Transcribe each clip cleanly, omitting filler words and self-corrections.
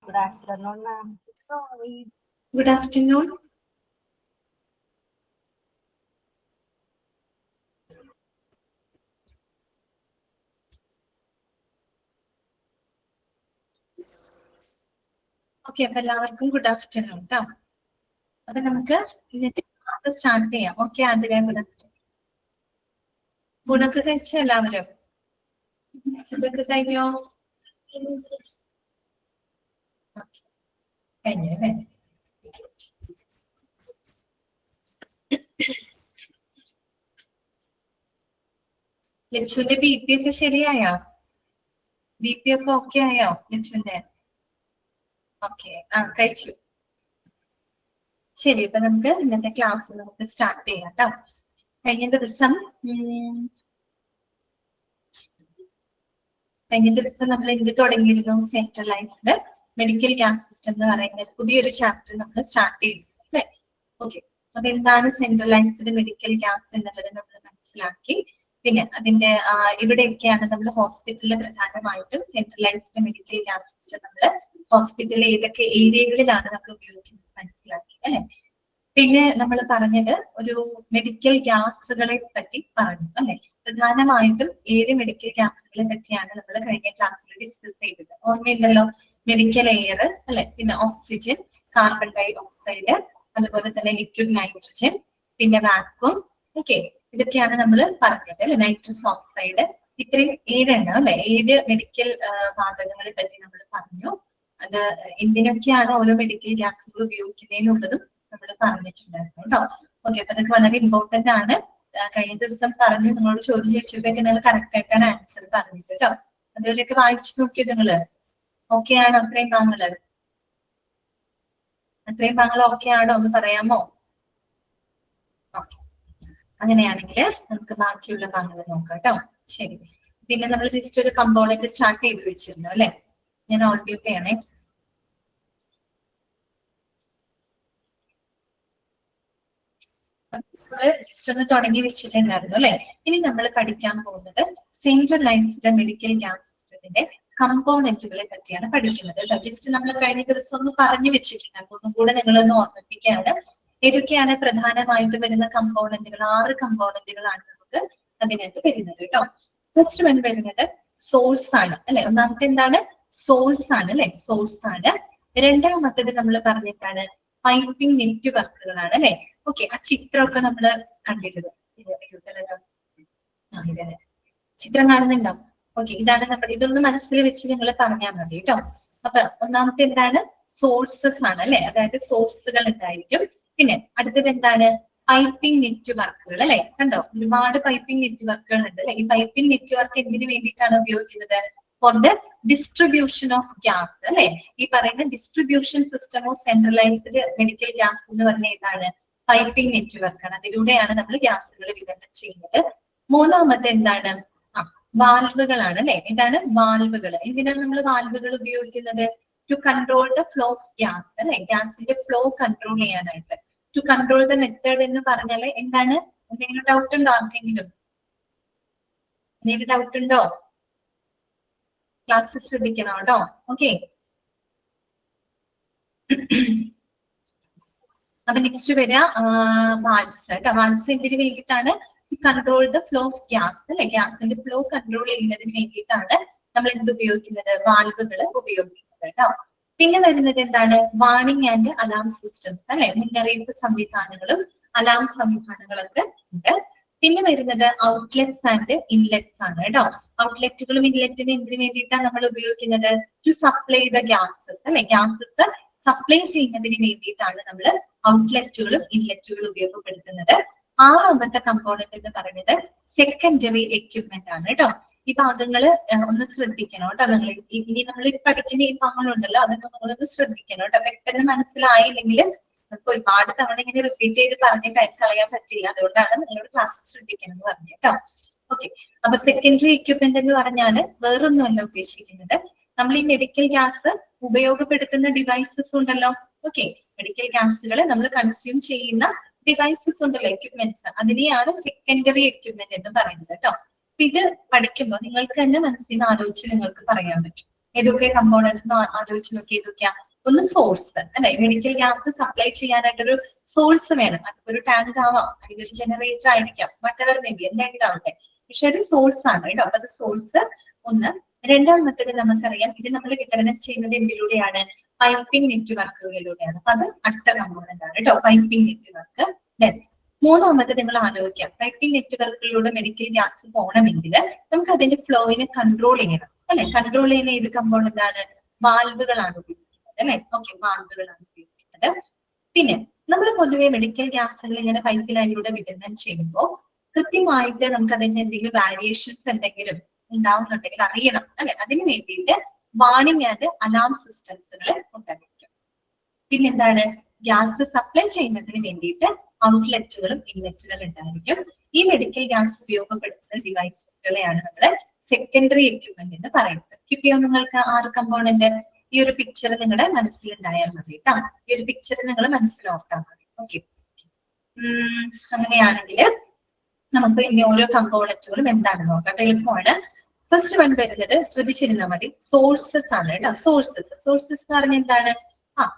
Good afternoon, ma'am. Good afternoon. Okay, അപ്പൊ എല്ലാവർക്കും good afternoon കേട്ടോ. അപ്പൊ നമുക്ക് ഇന്നത്തെ ക്ലാസ് സ്റ്റാർട്ട് ചെയ്യാം. ഓക്കെ, ആദ്യം ഗുഡ് ആഫ്റ്റർനൂൺ. ഊണൊക്കെ കഴിച്ച എല്ലാവരും? ഇതൊക്കെ കഴിഞ്ഞോ? കഴിഞ്ഞല്ലേ? ലച്ചുവിന്റെ ബി പി ഒക്കെ ശരിയായോ? ബി പി ഒക്കെ ഓക്കെ ആയോ ലച്ചുവിന്റെ? ഓക്കെ, കഴിച്ചു. ശരി, അപ്പൊ നമുക്ക് ഇന്നത്തെ ക്ലാസ് നമുക്ക് സ്റ്റാർട്ട് ചെയ്യാം കേട്ടോ. കഴിഞ്ഞ ദിവസം നമ്മൾ എന്ത് തുടങ്ങിയിരുന്നു? സെൻട്രലൈസ്ഡ് മെഡിക്കൽ ഗ്യാസ് സിസ്റ്റം എന്ന് പറയുന്ന പുതിയൊരു ചാപ്റ്റർ നമ്മൾ സ്റ്റാർട്ട് ചെയ്തു അല്ലെ? ഓക്കെ, അപ്പൊ എന്താണ് സെൻട്രലൈസ്ഡ് മെഡിക്കൽ ഗ്യാസ് എന്നുള്ളത് നമ്മൾ മനസ്സിലാക്കി. പിന്നെ അതിന്റെ ഇവിടെയൊക്കെയാണ് നമ്മൾ ഹോസ്പിറ്റലിൽ പ്രധാനമായിട്ടും സെൻട്രലൈസ്ഡ് മെഡിക്കൽ ഗ്യാസ് സിസ്റ്റം നമ്മൾ ഹോസ്പിറ്റലിൽ ഏതൊക്കെ ഏരിയകളിലാണ് നമ്മൾ ഉപയോഗിക്കുന്നത് മനസ്സിലാക്കി അല്ലെ? പിന്നെ നമ്മൾ പറഞ്ഞത് ഒരു മെഡിക്കൽ ഗ്യാസുകളെ പറ്റി പറഞ്ഞു അല്ലെ? പ്രധാനമായിട്ടും 7 മെഡിക്കൽ ഗ്യാസുകളെ പറ്റിയാണ് നമ്മൾ കഴിഞ്ഞ ക്ലാസ്സിൽ ഡിസ്കസ് ചെയ്തത്. ഓർമ്മയുണ്ടല്ലോ? മെഡിക്കൽ എയർ അല്ലെ, പിന്നെ ഓക്സിജൻ, കാർബൺ ഡൈ ഓക്സൈഡ്, അതുപോലെ തന്നെ ലിക്വിഡ് നൈട്രജൻ, പിന്നെ വാക്വം. ഓക്കെ, ഇതൊക്കെയാണ് നമ്മൾ പറഞ്ഞത് അല്ലെ? Nitrous oxide. ഇത്രയും 7 എണ്ണം അല്ലെ? 7 മെഡിക്കൽ വാതകങ്ങളെ പറ്റി നമ്മൾ പറഞ്ഞു. അത് എന്തിനൊക്കെയാണ് ഓരോ മെഡിക്കൽ ഗ്യാസുകൾ ഉപയോഗിക്കുന്നതിനുള്ളതും നമ്മൾ പറഞ്ഞിട്ടുണ്ടായിരുന്നു കേട്ടോ. ഓക്കെ, അപ്പൊ അതൊക്കെ വളരെ ഇമ്പോർട്ടന്റ് ആണ്. കഴിഞ്ഞ ദിവസം പറഞ്ഞു, നിങ്ങളോട് ചോദ്യം ചോദിച്ചപ്പോഴൊക്കെ നിങ്ങൾ കറക്റ്റ് ആയിട്ടാണ് ആൻസർ പറഞ്ഞത് കേട്ടോ. അതുവരെയൊക്കെ വായിച്ചു നോക്കിയോ നിങ്ങള്? ഓക്കെ ആണോ? അത്രയും ഭാഗങ്ങള് ഓക്കെ ആണോ ഒന്ന് പറയാമോ? ഓക്കെ, അങ്ങനെയാണെങ്കിൽ നമുക്ക് ബാക്കിയുള്ള ഭാഗങ്ങൾ നോക്കാം കേട്ടോ. ശരി, പിന്നെ നമ്മൾ ജസ്റ്റ് ഒരു കമ്പോണന്റ് സ്റ്റാർട്ട് ചെയ്ത് വെച്ചിരുന്നു അല്ലെ? ഞാൻ ഓൾ മ്യൂട്ട് ചെയ്യണേ. ജസ്റ്റ് ഒന്ന് തുടങ്ങി വെച്ചിട്ടുണ്ടായിരുന്നു അല്ലെ? ഇനി നമ്മൾ പഠിക്കാൻ പോകുന്നത് സെൻട്രലൈസ്ഡ് മെഡിക്കൽ ഗ്യാസ് സിസ്റ്റത്തിന്റെ കമ്പോണന്റുകളെ പറ്റിയാണ് പഠിക്കുന്നത് കേട്ടോ. ജസ്റ്റ് നമ്മൾ കഴിഞ്ഞ ദിവസം ഒന്ന് പറഞ്ഞു വെച്ചിട്ടുണ്ടായിരുന്നു. ഒന്നും കൂടെ നിങ്ങളൊന്ന് ഓർമ്മിപ്പിക്കുകയാണ്. ഏതൊക്കെയാണ് പ്രധാനമായിട്ട് വരുന്ന കമ്പോണന്റുകൾ? 6 കമ്പോണന്റുകളാണ് നമുക്ക് അതിനകത്ത് വരുന്നത് കേട്ടോ. ഫസ്റ്റ് വൺ വരുന്നത് സോഴ്സ് ആണ് അല്ലെ? ഒന്നാമത്തെ എന്താണ്? സോഴ്സ് ആണ് അല്ലെ? സോഴ്സ് ആണ്. രണ്ടാമത്തേത് നമ്മൾ പറഞ്ഞിട്ടാണ് പൈപ്പിംഗ് നെറ്റ്വർക്കുകളാണ് അല്ലെ? ഓക്കെ, ആ ചിത്രമൊക്കെ നമ്മൾ കണ്ടിരുന്നു. ചിത്രം കാണുന്നുണ്ടോ? ഓക്കെ, ഇതാണ് നമ്മുടെ, ഇതൊന്ന് മനസ്സിൽ വെച്ച് നിങ്ങൾ പറഞ്ഞാൽ മതി കേട്ടോ. അപ്പൊ ഒന്നാമത്തെ എന്താണ്? സോഴ്സസ് ആണ് അല്ലെ? അതായത് സോഴ്സുകൾ ഉണ്ടായിരിക്കും. പിന്നെ അടുത്തത് എന്താണ്? പൈപ്പിംഗ് നെറ്റ്വർക്കുകൾ അല്ലെ? കണ്ടോ, ഒരുപാട് പൈപ്പിംഗ് നെറ്റ്വർക്കുകൾ ഉണ്ട് അല്ലെ? ഈ പൈപ്പിംഗ് നെറ്റ്വർക്ക് എന്തിനു വേണ്ടിയിട്ടാണ് ഉപയോഗിക്കുന്നത്? For the distribution of gas അല്ലെ? ഈ പറയുന്ന distribution system of centralised medical gas എന്ന് പറഞ്ഞ ഏതാണ്? പൈപ്പിംഗ് നെറ്റ്വർക്ക് ആണ്. അതിലൂടെയാണ് നമ്മൾ ഗ്യാസുകൾ വിതരണം ചെയ്യുന്നത്. മൂന്നാമത്തെ എന്താണ്? വാൽവുകളാണ് അല്ലെ? ഇതാണ് വാൽവുകൾ. എന്തിനാണ് നമ്മൾ വാൽവുകൾ ഉപയോഗിക്കുന്നത്? To control the flow of gas അല്ലെ? ഗ്യാസിന്റെ ഫ്ലോ കൺട്രോൾ ചെയ്യാനായിട്ട്. ടു കൺട്രോൾ ദ മെത്തേഡ് എന്ന് പറഞ്ഞാൽ എന്താണ്? എന്തെങ്കിലും ഡൗട്ട് ഉണ്ടോ ആർക്കെങ്കിലും? എന്തെങ്കിലും ഡൗട്ട് ഉണ്ടോ? ക്ലാസ് ശ്രദ്ധിക്കണം കേട്ടോ. ഓക്കെ, അപ്പൊ നെക്സ്റ്റ് വരിക വാൽവ്സ് കേട്ടോ. വാൽവ്സ് എന്തിനു വേണ്ടിയിട്ടാണ്? Control the flow of gas അല്ലെ? ഗ്യാസിന്റെ ഫ്ലോ കൺട്രോൾ ചെയ്യുന്നതിന് വേണ്ടിയിട്ടാണ് നമ്മൾ എന്ത് ഉപയോഗിക്കുന്നത്? വാൽവുകൾ ഉപയോഗിക്കുന്നത് കേട്ടോ. പിന്നെ വരുന്നത് എന്താണ്? വാർണിംഗ് ആൻഡ് അലാം സിസ്റ്റംസ് അല്ലെ? മുന്നറിയിപ്പ് സംവിധാനങ്ങളും അലാം സംവിധാനങ്ങളൊക്കെ ഉണ്ട്. പിന്നെ വരുന്നത് ഔട്ട്ലെറ്റ്സ് ആൻഡ് ഇൻലെറ്റ്സ് ആണ് കേട്ടോ. ഔട്ട്ലെറ്റുകളും ഇൻലെറ്റിനും എന്തിനു വേണ്ടിയിട്ടാണ് നമ്മൾ ഉപയോഗിക്കുന്നത്? ടു സപ്ലൈ ദ ഗ്യാസസ് അല്ലെ? ഗ്യാസസ് സപ്ലൈ ചെയ്യുന്നതിന് വേണ്ടിയിട്ടാണ് നമ്മൾ ഔട്ട്ലെറ്റുകളും ഇൻലെറ്റുകളും ഉപയോഗപ്പെടുത്തുന്നത്. 6ാമത്തെ കമ്പോണന്റ് എന്ന് പറയുന്നത് സെക്കൻഡറി എക്യുപ്മെന്റ് ആണ് കേട്ടോ. ഈ ഭാഗങ്ങൾ ഒന്ന് ശ്രദ്ധിക്കണം കേട്ടോ. നിങ്ങൾ ഇനി നമ്മൾ പഠിക്കുന്ന ഈ ഭാഗങ്ങളുണ്ടല്ലോ, അതൊക്കെ നിങ്ങളൊന്ന് ശ്രദ്ധിക്കണം കേട്ടോ. പെട്ടെന്ന് മനസ്സിലായില്ലെങ്കിൽ നമുക്ക് ഒരുപാട് തവണ ഇങ്ങനെ റിപ്പീറ്റ് ചെയ്ത് പറഞ്ഞ് കളയാൻ പറ്റില്ല. അതുകൊണ്ടാണ് നിങ്ങളോട് ക്ലാസ് ശ്രദ്ധിക്കണം എന്ന് പറഞ്ഞു കേട്ടോ. ഓക്കെ, അപ്പൊ സെക്കൻഡറി എക്യുപ്മെന്റ് എന്ന് പറഞ്ഞാൽ വേറൊന്നുമല്ല ഉദ്ദേശിക്കുന്നത്. നമ്മൾ ഈ മെഡിക്കൽ ഗ്യാസ് ഉപയോഗപ്പെടുത്തുന്ന ഡിവൈസസ് ഉണ്ടല്ലോ. ഓക്കെ, മെഡിക്കൽ ഗ്യാസുകൾ നമ്മൾ കൺസ്യൂം ചെയ്യുന്ന ഡിവൈസസ് ഉണ്ടല്ലോ, എക്യുപ്മെന്റ്സ്, അതിനെയാണ് സെക്കൻഡറി എക്യുപ്മെന്റ് എന്ന് പറയുന്നത് കേട്ടോ. അപ്പൊ ഇത് പഠിക്കുമ്പോൾ നിങ്ങൾക്ക് തന്നെ മനസ്സിൽ നിന്ന് ആലോചിച്ച് നിങ്ങൾക്ക് പറയാൻ പറ്റും. ഏതൊക്കെ കമ്പോണന്റ് എന്ന് ആലോചിച്ച് നോക്കി. ഏതൊക്കെയാ? ഒന്ന് സോഴ്സ് അല്ലെ, മെഡിക്കൽ ഗ്യാസ് സപ്ലൈ ചെയ്യാനായിട്ടൊരു സോഴ്സ് വേണം. അതിപ്പോ ഒരു ടാങ്ക് ആവാം, അല്ലെങ്കിൽ ഒരു ജനറേറ്റർ ആയിരിക്കാം, മറ്റവർ മേ ബി എന്തെങ്കിലും ആവട്ടെ, പക്ഷെ ഒരു സോഴ്സ് ആണ് കേട്ടോ. അപ്പൊ അത് സോഴ്സ് ഒന്ന്. രണ്ടാമത്തേത് നമുക്കറിയാം, ഇത് നമ്മൾ വിതരണം ചെയ്യുന്നത് എന്തിലൂടെയാണ്? പൈപ്പിംഗ് നെറ്റ്വർക്കുകളിലൂടെയാണ്. അപ്പൊ അത് അടുത്ത കമ്പോണന്റ് ആണ് കേട്ടോ, പൈപ്പിംഗ് നെറ്റ്വർക്ക്. ദെൻ മൂന്നാമത് നിങ്ങൾ ആലോചിക്കാം, പൈപ്പിംഗ് നെറ്റ്വർക്കിലൂടെ മെഡിക്കൽ ഗ്യാസ് പോകണമെങ്കിൽ നമുക്ക് അതിന്റെ ഫ്ലോയിനെ കൺട്രോൾ ചെയ്യണം അല്ലെ. കൺട്രോൾ ചെയ്യുന്ന ഏത് കമ്പോണന്റ് ആണ്? വാൽവുകളാണ് ഉപയോഗിക്കുന്നത് അല്ലെ. ഓക്കെ, വാൽവുകളാണ് ഉപയോഗിക്കുന്നത്. പിന്നെ നമ്മൾ പൊതുവെ മെഡിക്കൽ ഗ്യാസുകൾ ഇങ്ങനെ പൈപ്പ് ലൈനിലൂടെ വിതരണം ചെയ്യുമ്പോൾ കൃത്യമായിട്ട് നമുക്ക് അതിന്റെ എന്തെങ്കിലും വാരിയേഷൻസ് എന്തെങ്കിലും ഉണ്ടാവുന്നുണ്ടെങ്കിൽ അറിയണം അല്ലെ. അതിന് വേണ്ടിയിട്ട് വാർണിംഗ് ആൻഡ് അലാം സിസ്റ്റംസുകൾ ഉണ്ടായിരിക്കും. പിന്നെന്താണ്? ഗ്യാസ് സപ്ലൈ ചെയ്യുന്നതിന് വേണ്ടിയിട്ട് ഔട്ട്ലെറ്റുകളും ഇൻലെറ്റുകളും ഉണ്ടായിരിക്കും. ഈ മെഡിക്കൽ ഗ്യാസ് ഉപയോഗപ്പെടുത്തുന്ന ഡിവൈസസുകളെയാണ് നമ്മൾ സെക്കൻഡറി എക്യുപ്മെന്റ് എന്ന് പറയുന്നത്. കിട്ടിയോ നിങ്ങൾക്ക് 6 കമ്പോണന്റ്? ഈ ഒരു പിക്ചർ നിങ്ങളുടെ മനസ്സിലുണ്ടായാൽ മതി കേട്ടോ. ഈ ഒരു പിക്ചർ നിങ്ങൾ മനസ്സിലോർത്താൽ മതി. ഓക്കെ, അങ്ങനെയാണെങ്കിൽ നമുക്ക് ഇനി ഓരോ കമ്പോണന്റുകളും എന്താണെന്ന് നോക്കാം. എളുപ്പമാണ്. ഫസ്റ്റ് വൺ വരുന്നത് ശ്രദ്ധിച്ചിരുന്നാൽ മതി, സോഴ്സസ് ആണ് കേട്ടോ. സോഴ്സസ് എന്ന് പറഞ്ഞാൽ എന്താണ്?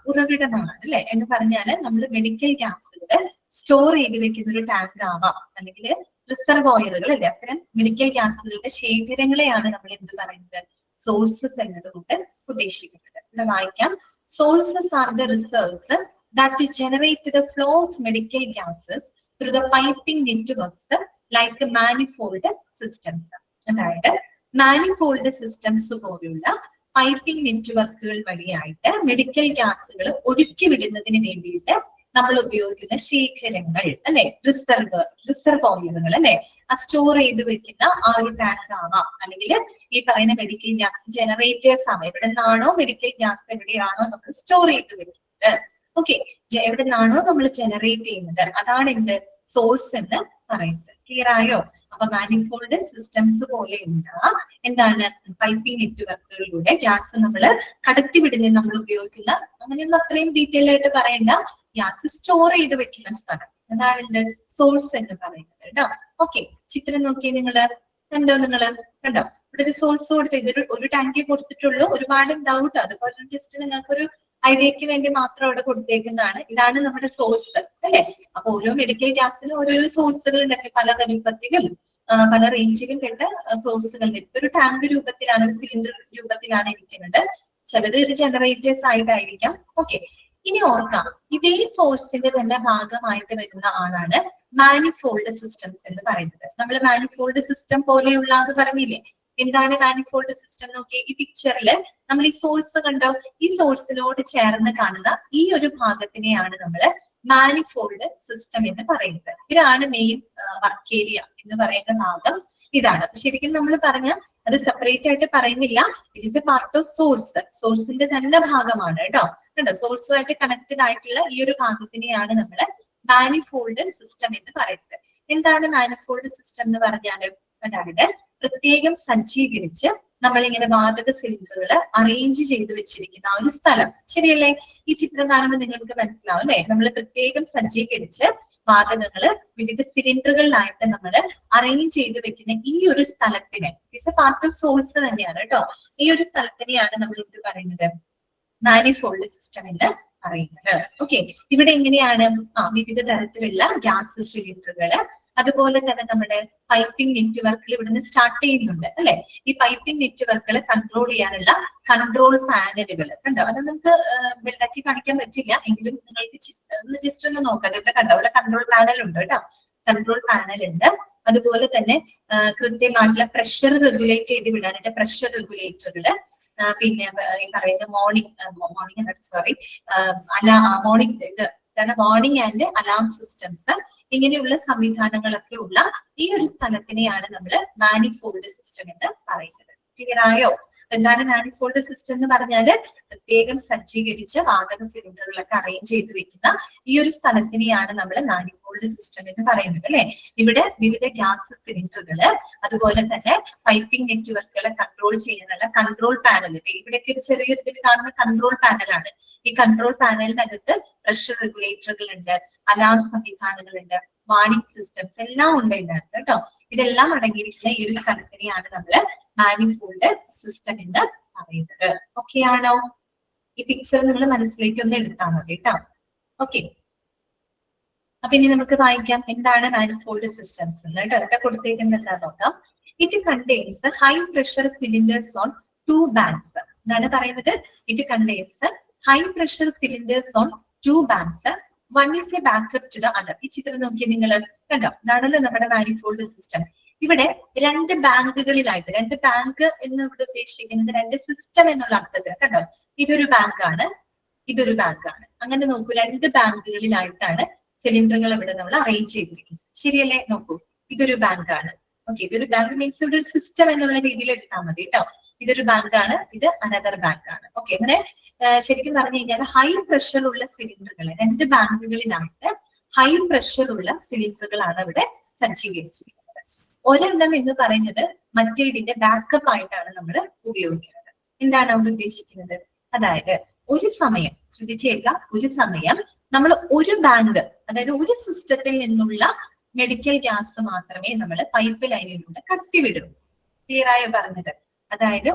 ഉറവിടമാണ് അല്ലെ. എന്ന് പറഞ്ഞാൽ നമ്മൾ മെഡിക്കൽ ഗ്യാസുകൾ സ്റ്റോർ ചെയ്ത് വെക്കുന്ന ഒരു ടാങ്ക് ആവാം, അല്ലെങ്കിൽ റിസർവോയറുകൾ അല്ലെ. അത്തരം മെഡിക്കൽ ഗ്യാസുകളുടെ ശേഖരങ്ങളെയാണ് നമ്മൾ എന്ത് പറയുന്നത്? സോഴ്സസ് എന്നതുകൊണ്ട് ഉദ്ദേശിക്കുന്നത്. ഇവിടെ വായിക്കാം, sources are the reserves that generate the flow of medical gases through the piping networks like manifold systems. അതായത് മാനിഫോൾഡ് സിസ്റ്റംസ് പോലുള്ള പൈപ്പിംഗ് നെറ്റ്വർക്കുകൾ വഴിയായിട്ട് മെഡിക്കൽ ഗ്യാസുകൾ ഒഴുക്കി വിടുന്നതിന് വേണ്ടിയിട്ട് നമ്മൾ ഉപയോഗിക്കുന്ന ശേഖരങ്ങൾ അല്ലെ, റിസർവോയറുകൾ അല്ലെ. സ്റ്റോർ ചെയ്ത് വെക്കുന്ന ആ ഒരു ടാങ്ക് ആവാം, അല്ലെങ്കിൽ ഈ പറയുന്ന മെഡിക്കൽ ഗ്യാസ് ജനറേറ്റേഴ്സ് ആവാം. എവിടെ നിന്നാണോ മെഡിക്കൽ ഗ്യാസ് എവിടെയാണോ നമ്മൾ സ്റ്റോർ ചെയ്ത് വെക്കുന്നത്, ഓക്കെ, എവിടെ നിന്നാണോ നമ്മൾ ജനറേറ്റ് ചെയ്യുന്നത്, അതാണ് എന്ത്? സോഴ്സ് എന്ന് പറയുന്നത്. ക്ലിയർ ആയോ? അപ്പൊ മാനിഫോൾഡ് സിസ്റ്റംസ് പോലെയുള്ള എന്താണ് പൈപ്പിംഗ് നെറ്റ്വർക്കുകളിലൂടെ ഗ്യാസ് നമ്മൾ കടത്തിവിടുന്നതിന് നമ്മൾ ഉപയോഗിക്കുന്ന, അങ്ങനെയൊന്നും അത്രയും ഡീറ്റെയിൽ ആയിട്ട് പറയണ്ട, ഗ്യാസ് സ്റ്റോർ ചെയ്ത് വെക്കുന്ന സ്ഥലം, അതാണ് എന്ത്? സോഴ്സ് എന്ന് പറയുന്നത് കേട്ടോ. ഓക്കെ, ചിത്രം നോക്കിയേ നിങ്ങള്, കണ്ടോ? കണ്ടോ? ഇവിടെ ഒരു സോഴ്സ് കൊടുത്ത് ഇതൊരു ഒരു ടാങ്കി കൊടുത്തിട്ടുള്ളൂ, ഒരുപാട് ഉണ്ടാവും കേട്ടോ. അതുപോലെ ജസ്റ്റ് നിങ്ങൾക്കൊരു ഐഡിയക്ക് വേണ്ടി മാത്രം അവിടെ കൊടുത്തേക്കുന്നതാണ്. ഇതാണ് നമ്മുടെ സോഴ്സ് അല്ലെ. അപ്പൊ ഓരോ മെഡിക്കൽ ഗ്യാസിനും ഓരോരോ സോഴ്സുകൾ ഉണ്ടെങ്കിൽ പല വലിപ്പത്തിലും പല റേഞ്ചിലും കേട്ട സോഴ്സുകൾ. ഇതൊരു ടാങ്ക് രൂപത്തിലാണ്, ഒരു സിലിണ്ടർ രൂപത്തിലാണ് ഇരിക്കുന്നത്. ചിലത് ഒരു ജനറേറ്റേഴ്സ് ആയിട്ടായിരിക്കാം. ഓക്കെ, ഇനി ഓർക്കാം, ഇതേ സോഴ്സിന്റെ തന്നെ ഭാഗമായിട്ട് വരുന്ന ആളാണ് മാനിഫോൾഡ് സിസ്റ്റംസ് എന്ന് പറയുന്നത്. നമ്മൾ മാനിഫോൾഡ് സിസ്റ്റം പോലെയുള്ള അത് പറഞ്ഞില്ലേ. എന്താണ് മാനിഫോൾഡ് സിസ്റ്റം? നോക്കി, ഈ പിക്ചറിൽ നമ്മൾ ഈ സോഴ്സ് കണ്ടോ? ഈ സോഴ്സിനോട് ചേർന്ന് കാണുന്ന ഈ ഒരു ഭാഗത്തിനെയാണ് നമ്മൾ മാനിഫോൾഡ് സിസ്റ്റം എന്ന് പറയുന്നത്. ഇതാണ് മെയിൻ വർക്ക് ഏരിയ എന്ന് പറയുന്ന ഭാഗം ഇതാണ്. അപ്പൊ ശരിക്കും നമ്മൾ പറഞ്ഞ അത് സെപ്പറേറ്റ് ആയിട്ട് പറയുന്നില്ല, it is A part of swords. സോഴ്സിന്റെ തന്നെ ഭാഗമാണ് കേട്ടോ. കണ്ടോ? സോഴ്സുമായിട്ട് കണക്റ്റഡ് ആയിട്ടുള്ള ഈ ഒരു ഭാഗത്തിനെയാണ് നമ്മൾ മാനിഫോൾഡ് സിസ്റ്റം എന്ന് പറയുന്നത്. എന്താണ് മാനിഫോൾഡ് സിസ്റ്റം എന്ന് പറഞ്ഞാല്? അതായത് പ്രത്യേകം സജ്ജീകരിച്ച് നമ്മളിങ്ങനെ വാതക സിലിണ്ടറുകൾ അറേഞ്ച് ചെയ്ത് വെച്ചിരിക്കുന്ന ആ ഒരു സ്ഥലം. ശരിയല്ലേ? ഈ ചിത്രം കാണുമ്പോൾ നിങ്ങൾക്ക് മനസ്സിലാവും അല്ലെ. നമ്മൾ പ്രത്യേകം സജ്ജീകരിച്ച് വാതകങ്ങള് വിവിധ സിലിണ്ടറുകളിലായിട്ട് നമ്മൾ അറേഞ്ച് ചെയ്ത് വെക്കുന്ന ഈ ഒരു സ്ഥലത്തിന്, it's A part of swords തന്നെയാണ് കേട്ടോ. ഈ ഒരു സ്ഥലത്തിനെയാണ് നമ്മൾ എന്ത് പറയുന്നത്? മാനിഫോൾഡ് സിസ്റ്റം എന്ന് പറയുന്നത്. ഓക്കെ, ഇവിടെ എങ്ങനെയാണ്? വിവിധ തരത്തിലുള്ള ഗ്യാസ് സിലിണ്ടറുകള്, അതുപോലെ തന്നെ നമ്മുടെ പൈപ്പിംഗ് നെറ്റ്വർക്കിൽ ഇവിടുന്ന് സ്റ്റാർട്ട് ചെയ്യുന്നുണ്ട് അല്ലെ. ഈ പൈപ്പിംഗ് നെറ്റ്വർക്കുകൾ കൺട്രോൾ ചെയ്യാനുള്ള കൺട്രോൾ പാനലുകൾ കണ്ടോ? അത് നമുക്ക് വലുതാക്കി കാണിക്കാൻ പറ്റില്ല, എങ്കിലും നിങ്ങൾക്ക് ജസ്റ്റ് ഒന്ന് നോക്കട്ടെ. ഇവിടെ കണ്ടോ? ഇവിടെ കൺട്രോൾ പാനൽ ഉണ്ട് കേട്ടോ. കൺട്രോൾ പാനൽ ഉണ്ട്. അതുപോലെ തന്നെ കൃത്യമായിട്ടുള്ള പ്രഷർ റെഗുലേറ്റ് ചെയ്ത് വിടാനായിട്ട് പ്രഷർ റെഗുലേറ്ററുകള്, പിന്നെ ഈ പറയുന്ന വാർണിംഗ് ആൻഡ് അലാം സിസ്റ്റംസ്, ഇങ്ങനെയുള്ള സംവിധാനങ്ങളൊക്കെ ഉള്ള ഈ ഒരു സ്ഥലത്തിനെയാണ് നമ്മൾ മാനിഫോൾഡ് സിസ്റ്റം എന്ന് പറയുന്നത്. ക്ലിയർ ആയോ? എന്താണ് മാനിഫോൾഡ് സിസ്റ്റം എന്ന് പറഞ്ഞാല്? പ്രത്യേകം സജ്ജീകരിച്ച് വാതക സിലിണ്ടറുകളൊക്കെ അറേഞ്ച് ചെയ്ത് വെക്കുന്ന ഈ ഒരു സ്ഥലത്തിനെയാണ് നമ്മൾ മാനിഫോൾഡ് സിസ്റ്റം എന്ന് പറയുന്നത് അല്ലെ. ഇവിടെ വിവിധ ഗ്യാസ് സിലിണ്ടറുകള്, അതുപോലെ തന്നെ പൈപ്പിംഗ് നെറ്റ്വർക്കുകളെ കൺട്രോൾ ചെയ്യാനുള്ള കൺട്രോൾ പാനൽ. ഇവിടെയൊക്കെ ഒരു ചെറിയൊരു ഇതിൽ കാണുന്ന കൺട്രോൾ പാനലാണ്. ഈ കൺട്രോൾ പാനലിനകത്ത് പ്രഷർ റെഗുലേറ്ററുകൾ ഉണ്ട്, അലാം സംവിധാനങ്ങളുണ്ട്, വാർണിംഗ് സിസ്റ്റംസ് എല്ലാം ഉണ്ട് ഇതിനകത്ത് കേട്ടോ. ഇതെല്ലാം അടങ്ങിയിരിക്കുന്ന ഈ ഒരു സ്ഥലത്തിനെയാണ് നമ്മൾ മാനിഫോൾഡ് സിസ്റ്റം എന്ന് പറയുന്നത്. ഓക്കെ ആണോ? ഈ പിക്ചർ നിങ്ങൾ മനസ്സിലേക്ക് ഒന്ന് എടുത്താൽ മതി കേട്ടോ. ഓക്കെ, അപ്പൊ ഇനി നമുക്ക് വായിക്കാം എന്താണ് മാനിഫോൾഡ് സിസ്റ്റംസ് എന്ന് കേട്ടോ. ഇവിടെ കൊടുത്തേക്കുന്നത് എന്താ നോക്കാം. It contains high pressure cylinders on 2 banks. എന്താണ് പറയുന്നത്? It contains high pressure cylinders on 2 banks. One is a backup to the other. ഈ ചിത്രം നോക്കി നിങ്ങൾ കണ്ടോ, ഇതാണല്ലോ നമ്മുടെ മാനിഫോൾഡ് സിസ്റ്റം. ഇവിടെ രണ്ട് ബാങ്കുകളിലായിട്ട്, രണ്ട് ബാങ്ക് എന്ന് ഇവിടെ ഉദ്ദേശിക്കുന്നത് രണ്ട് സിസ്റ്റം എന്നുള്ള അർത്ഥത്തിൽ കണ്ടോ. ഇതൊരു ബാങ്കാണ്, ഇതൊരു ബാങ്കാണ്. അങ്ങനെ നോക്കൂ, രണ്ട് ബാങ്കുകളിലായിട്ടാണ് സിലിണ്ടറുകൾ ഇവിടെ നമ്മൾ അറേഞ്ച് ചെയ്തിരിക്കുന്നത്. ശരിയല്ലേ? നോക്കൂ, ഇതൊരു ബാങ്കാണ്. ഓക്കെ, ഇതൊരു ബാങ്ക് മീൻസ് ഇവിടെ ഒരു സിസ്റ്റം എന്നുള്ള രീതിയിൽ എടുത്താൽ മതി കേട്ടോ. ഇതൊരു ബാങ്കാണ്, ഇത് അനദർ ബാങ്കാണ്. ഓക്കെ, ഇവിടെ ശരിക്കും പറഞ്ഞു കഴിഞ്ഞാൽ ഹൈ പ്രഷർ ഉള്ള സിലിണ്ടറുകൾ, രണ്ട് ബാങ്കുകളിലായിട്ട് ഹൈ പ്രഷർ ഉള്ള സിലിണ്ടറുകളാണ് ഇവിടെ സജ്ജീകരിച്ചിരിക്കുന്നത്. ഒരെണ്ണം എന്ന് പറയുന്നത് മറ്റേതിന്റെ ബാക്കപ്പ് ആയിട്ടാണ് നമ്മൾ ഉപയോഗിക്കുന്നത്. എന്താണ് അവിടെ ഉദ്ദേശിക്കുന്നത്? അതായത് ഒരു സമയം, ശ്രദ്ധിച്ചേക്കാം, ഒരു സമയം നമ്മൾ ഒരു ബാങ്ക്, അതായത് ഒരു സിസ്റ്റത്തിൽ നിന്നുള്ള മെഡിക്കൽ ഗ്യാസ് മാത്രമേ നമ്മൾ പൈപ്പ് ലൈനിലൂടെ കടത്തിവിടൂ. ക്ലിയർ ആയോ പറഞ്ഞത്? അതായത്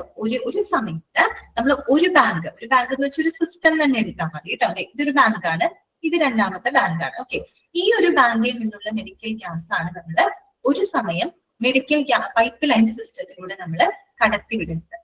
ഒരു സമയത്ത് നമ്മൾ ഒരു ബാങ്ക് എന്ന് വെച്ചാൽ ഒരു സിസ്റ്റം തന്നെ എടുത്താൽ മതി കേട്ടോ. അതെ, ഇതൊരു ബാങ്കാണ്, ഇത് രണ്ടാമത്തെ ബാങ്കാണ്. ഓക്കെ, ഈ ഒരു ബാങ്കിൽ നിന്നുള്ള മെഡിക്കൽ ഗ്യാസ് ആണ് നമ്മൾ ഒരു സമയം മെഡിക്കൽ പൈപ്പ് ലൈൻ സിസ്റ്റത്തിലൂടെ നമ്മൾ കടത്തിവിടുന്നത്.